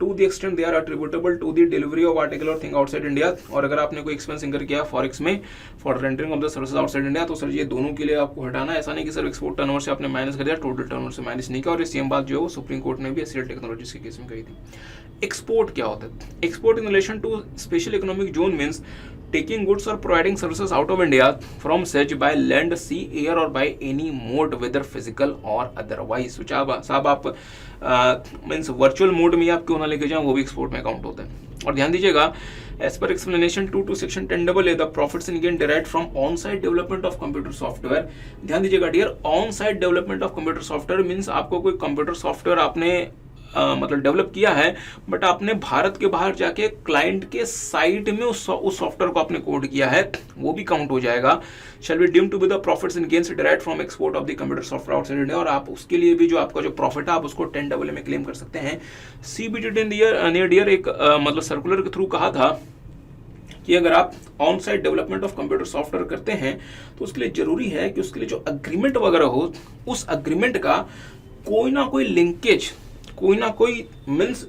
to the extent they are attributable to the delivery of article और thing outside India. और अगर आपने कोई expense incur किया forex में for rendering of the services outside India, तो sir ये दोनों के लिए आपको हटाना है। ऐसा नहीं कि सर एक्सपोर्ट टर्नओवर से आपने माइनस कर दिया, टोटल टर्नओवर से माइनस नहीं किया। और ये सेम बात जो है वो सुप्रीम कोर्ट ने भी HCL टेक्नोलॉजीज के केस में कही थी। एक्सपोर्ट क्या होता है? Export in relation to special economic zone means taking goods or providing services out of India from such by land, sea, air or by any mode whether physical or otherwise। साहब आप means virtual mode में आप क्यों ना लेके जाएं, वो भी एक्सपोर्ट में काउंट होता है। और ध्यान दीजिएगा, as per explanation 2 to section 10AA the profits and gain derived from on site development of computer software. ध्यान दीजिएगा dear, on site development of computer software means आपको कोई कंप्यूटर सॉफ्टवेयर आपने मतलब डेवलप किया है, बट आपने भारत के बाहर जाके क्लाइंट के साइट में उस सॉफ्टवेयर को आपने कोड किया है, वो भी काउंट हो जाएगा। Shall be deemed to be the profits and gains derived from export of the computer software outside India. और आप उसके लिए भी जो आपका जो प्रॉफिट है आप उसको 10AA में क्लेम कर सकते हैं। CBDT ने डियर एक मतलब सर्कुलर के थ्रू कहा था कि अगर आप on site development of computer software करते हैं तो उसके लिए जरूरी है कि उसके लिए जो अग्रीमेंट वगैरह हो, उस अग्रीमेंट का कोई ना कोई लिंकेज, कोई ना कोई मीन्स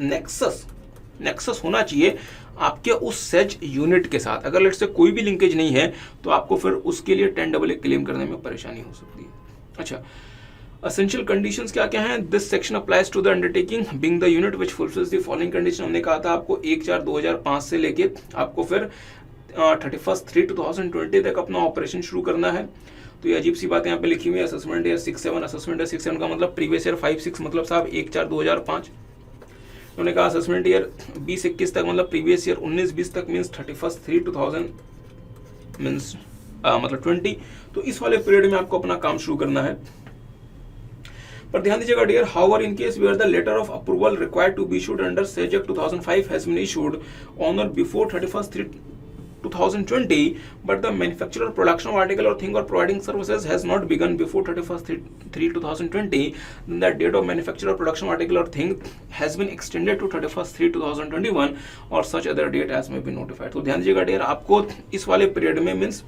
नेक्सस होना चाहिए आपके उस सेज यूनिट के साथ। अगर लेट्स से कोई भी लिंकेज नहीं है तो आपको फिर उसके लिए 10AA क्लेम करने में परेशानी हो सकती है। अच्छा, एसेंशियल कंडीशंस क्या क्या हैं? This section applies to the undertaking being the unit which fulfils the following condition. हमने कहा था आपको 1/4/2005 से लेके आपको फिर 31/3/2020 तक अपना ऑपरेशन शुरू करना है। तो ये अजीब सी बात यहाँ पे लिखी हुई है, असेसमेंट ईयर 6/7, असेसमेंट ईयर 6/7 का मतलब प्रीवियस ईयर 5/6 मतलब साहब 1/4/2005। उन्होंने कहा असेसमेंट ईयर 20-21 तक मतलब प्रीवियस ईयर 19-20 तक मीन्स 31/3/2000 मीन्स मतलब 20। तो इस वाले पीरियड में आपको अपना काम शुरू करना है। पर ध्यान दीजिएगा dear, however in case where the letter of approval required to be issued under SEZ act 2005 has been issued on और before 31/3/2020 but the manufacture or production of article or thing or providing services has not begun before 31/3/2020, then the date of manufacture or production of article or thing has been extended to 31/3/2021 or such other date as may be notified। तो ध्यान दीजिएगा dear, आपको इस वाले period में means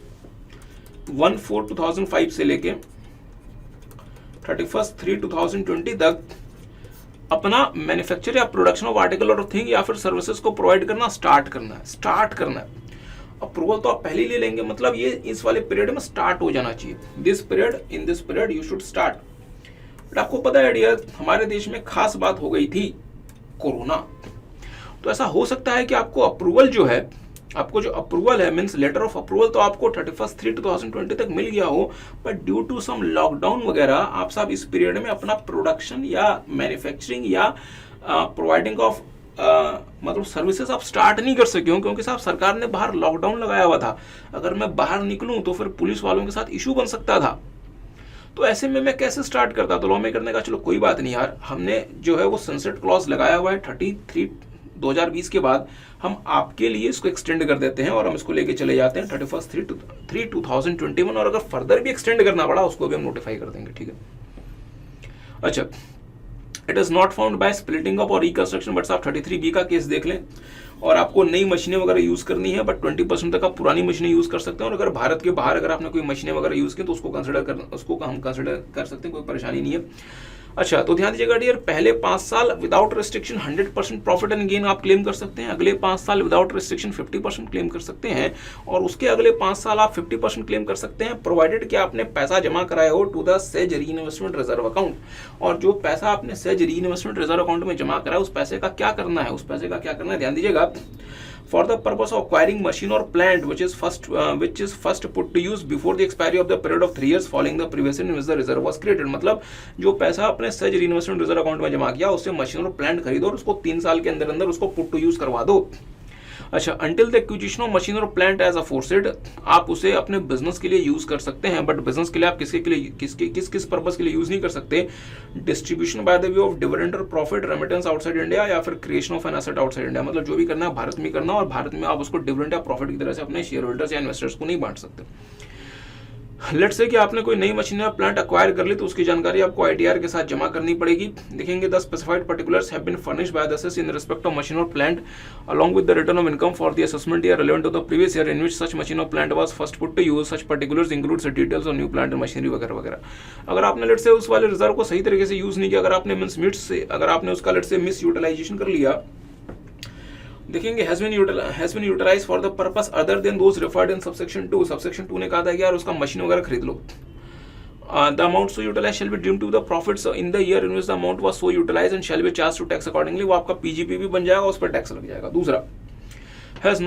1/4/2005 से लेके 31/3/2020 तक अपना मैन्युफैक्चर या प्रोडक्शन ऑफ आर्टिकल और थिंग या फिर सर्विसेज को प्रोवाइड करना स्टार्ट करना है। अप्रूवल तो आप पहले ही ले लेंगे, मतलब ये इस वाले पीरियड में स्टार्ट हो जाना चाहिए। In this period you should start. But आपको पता है डियर, हमारे देश में खास बात हो गई थी कोरोना। तो ऐसा हो सकता है कि आपको अप्रूवल जो है, आपको जो अप्रूवल है मीन्स लेटर ऑफ अप्रूवल तो आपको 31/3/2020 तक मिल गया हो, but due to some lockdown वगैरह आप सब इस पीरियड में अपना प्रोडक्शन या मैन्युफैक्चरिंग या प्रोवाइडिंग ऑफ मतलब सर्विसेज आप स्टार्ट नहीं कर सके हो, क्योंकि साहब सरकार ने बाहर लॉकडाउन लगाया हुआ था। अगर मैं बाहर निकलूं तो फिर पुलिस वालों के साथ इशू बन सकता था। तो ऐसे में मैं कैसे स्टार्ट करता? तो लॉ मेकर ने कहा चलो कोई बात नहीं यार, हमने जो है वो सनसेट क्लॉज लगाया हुआ है 2020 के बाद हम आपके लिए इसको एक्सटेंड कर देते हैं और हम इसको लेके चले जाते हैं 31/3/2021 और अगर फर्दर भी एक्सटेंड करना पड़ा उसको भी हम नोटिफाई कर देंगे, ठीक है। अच्छा, it is not found by splitting up or reconstruction, but आप 33B का केस देख लें और आपको नई मशीनें वगैरह यूज करनी है, बट 20% तक आप पुरानी मशीनें यूज कर सकते हैं और अगर भारत के बाहर अगर आपने कोई मशीनें वगैरह यूज की तो उसको हम कंसिडर कर सकते हैं, कोई परेशानी नहीं है। अच्छा, तो ध्यान दीजिएगा डियर, पहले 5 साल without restriction 100% profit and gain आप क्लेम कर सकते हैं, अगले 5 साल विदाउट रेस्ट्रिक्शन 50% क्लेम कर सकते हैं और उसके अगले 5 साल आप 50% क्लेम कर सकते हैं, प्रोवाइडेड कि आपने पैसा जमा कराया हो to the SEZ reinvestment reserve account. और जो पैसा आपने says reinvestment reserve account में जमा करा है उस पैसे का क्या करना है, ध्यान दीजिएगा। For the purpose of acquiring machine or plant which is first put to use before the expiry of the period of 3 years following the previous year in which the reserve was created। मतलब जो पैसा आपने सज reinvestment reserve account में जमा किया उससे machine or plant खरीदो और उसको 3 साल के अंदर अंदर उसको पुट टू यूज करवा दो। अच्छा, until the acquisition of machine or plant as aforesaid, आप उसे अपने बिजनेस के लिए यूज कर सकते हैं, बट बिजनेस के लिए आप किस पर्पस के लिए यूज नहीं कर सकते। Distribution by the way of dividend और प्रॉफिट, रेमिटेंस आउटसाइड इंडिया या फिर creation of an asset outside India. मतलब जो भी करना है भारत में करना और भारत में आप उसको डिविडेंड या प्रॉफिट की तरह से अपने शेयर होल्डर्स या इन्वेस्टर्स को नहीं बांट सकते। लेट्स से कि आपने कोई नई मशीन या प्लांट अक्वायर कर ली तो उसकी जानकारी आपको ITR के साथ जमा करनी पड़ेगी। देखेंगे the specified particulars have been furnished by the assessee in respect of machine or plant along with the return of income for the assessment year relevant to the previous year in which such machine or plant was first put to use. Such particulars includes details on new plant and machinery वगैरह वगैरह। अगर आपने let's say उस वाले reserve को सही तरीके से यूज नहीं किया, अगर आपने उसका लेट्स से मिस यूटिलाइजेशन कर लिया, देखेंगे has been utilized for the purpose other than those referred in subsection 2। subsection 2 ने कहा था कि यार उसका मशीन वगैरह खरीद लो। The amount so utilized shall be deemed to the profits in the year in which the amount was so utilized and shall be charged to tax accordingly। वो आपका PGP भी बन जाएगा, उस पर टैक्स लग जाएगा। दूसरा, has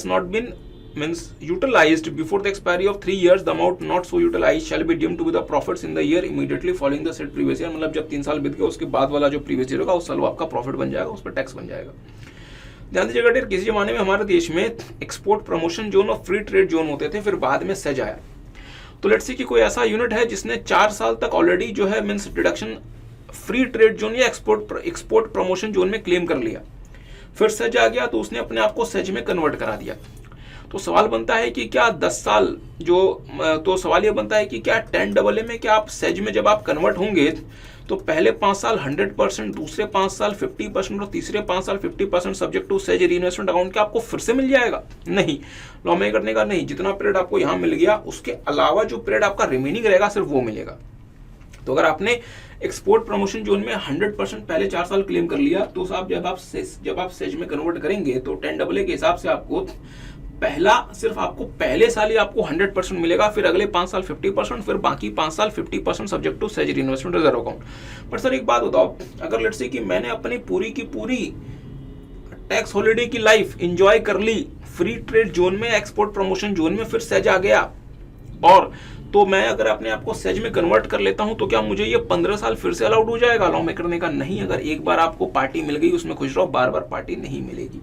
not been means utilized before the expiry of 3 years, the amount not so utilized shall be deemed to be the profits in the year immediately following the said previous year। मतलब जब 3 साल बीत गए उसके बाद वाला जो previous year होगा उस साल वो आपका प्रॉफिट बन जाएगा, उस पर टैक्स बन जाएगा। ध्यान दीजिएगा डियर, किसी जमाने में हमारे देश में एक्सपोर्ट प्रमोशन जोन और फ्री ट्रेड जोन होते थे, फिर बाद में सेज आया। तो लेट्स सी कि कोई ऐसा यूनिट है जिसने 4 साल तक ऑलरेडी जो है means deduction free trade zone या एक्सपोर्ट प्रमोशन जोन में क्लेम कर लिया, फिर सेज आ गया तो उसने अपने आप को सेज में कन्वर्ट करा दिया। तो सवाल बनता है कि क्या 10 साल तो सवाल ये बनता है कि क्या 10AA में क्या आप सेज में जब आप कन्वर्ट होंगे तो पहले 5 साल 100%, दूसरे 5 साल 50% और तीसरे 5 साल 50% subject to SEZ reinvestment account के आपको फिर से मिल जाएगा? नहीं, लॉ में करने का नहीं। जितना पीरियड आपको यहाँ मिल गया उसके अलावा जो पीरियड आपका रिमेनिंग रहेगा सिर्फ वो मिलेगा। तो अगर आपने एक्सपोर्ट प्रमोशन जोन में 100% पहले 4 साल क्लेम कर लिया तो साहब जब आप सेज में कन्वर्ट करेंगे तो 10AA के हिसाब से आपको सिर्फ आपको पहले साल ही आपको 100% मिलेगा, फिर अगले 5 साल 50%, फिर बाकी 5 साल 50% subject to SEZ reinvestment reserve account. पर सर एक बात बताओ, अगर लेट्स से कि मैंने अपनी पूरी की पूरी टैक्स हॉलिडे की लाइफ एंजॉय कर ली फ्री ट्रेड जोन में, एक्सपोर्ट प्रमोशन जोन में, फिर सेज आ गया और तो मैं अगर अपने आप को सेज में कन्वर्ट कर लेता हूं तो क्या मुझे ये 15 साल फिर से अलाउड हो जाएगा लॉ में करने का? नहीं। अगर एक बार आपको पार्टी मिल गई उसमें खुश रहो, बार बार पार्टी नहीं मिलेगी।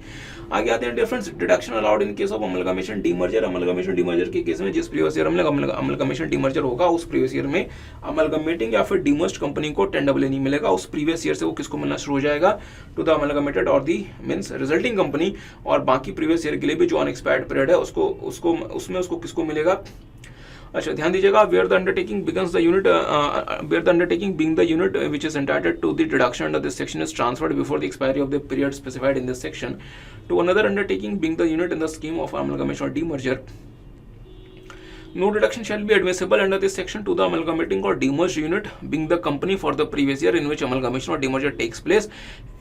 आगे आते हैं difference. Deduction allowed in case of amalgamation demerger. Amalgamation demerger के केस में जिस प्रीवियस ईयर में अमलगमेशन डीमर्जर होगा उस प्रीवियस ईयर में अमलगमेटिंग या फिर डीमर्ज्ड कंपनी को 10AA नहीं मिलेगा। उस प्रीवियस ईयर से वो किसको मिलना शुरू हो जाएगा? टू द अमलगमेटेड और दी मींस रिजल्टिंग कंपनी। और बाकी प्रीवियस ईयर के लिए भी जो अनएक्सपायर्ड पीरियड है उसको किसको मिलेगा? अच्छा ध्यान दीजिएगा, where the undertaking begins the unit, where the undertaking being the unit which is entitled to the deduction under this section is transferred before the expiry of the period specified in this section to another undertaking being the unit in the scheme of amalgamation or demerger, no deduction shall be admissible under this section to the amalgamating or demerged unit being the company for the previous year in which amalgamation or demerger takes place,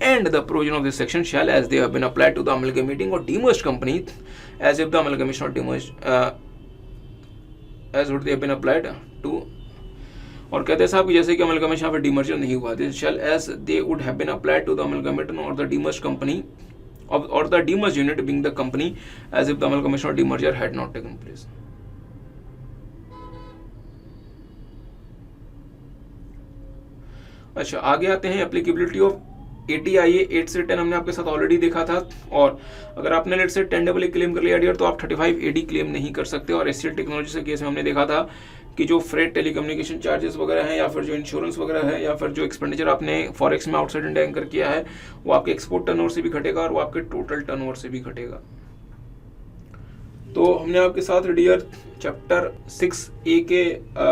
and the provision of this section shall as they have been applied to the amalgamating or demerged company as if the amalgamation or demerged as would they have been applied to। और कहते हैं साहब कि जैसे कि amalgamation या फिर demerger नहीं हुआ, this shall as they would have been applied to the amalgamated or the demerged company or the demerged unit being the company as if the amalgamation or demerger had not taken place। अच्छा आगे आते हैं applicability of ATIA 8 से 10 हमने आपके साथ already देखा था। और अगर आपने लेट से 10AA क्लेम कर लिया डियर तो आप 35AD क्लेम नहीं कर सकते। और SCL टेक्नोलॉजी से केस में हमने देखा था कि जो फ्रेट टेलीकम्युनिकेशन चार्जेस वगैरह हैं, या फिर जो इंश्योरेंस वगैरह है, या फिर जो एक्सपेंडिचर आपने फॉरेक्स में आउटसाइड इंडिया इंकर किया है, वो आपके एक्सपोर्ट टर्नओवर से भी घटेगा और वो आपके टोटल टर्नओवर से भी घटेगा। तो हमने आपके साथ डियर चैप्टर 6A के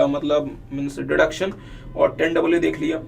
मतलब मीन्स डिडक्शन और 10AA देख लिया।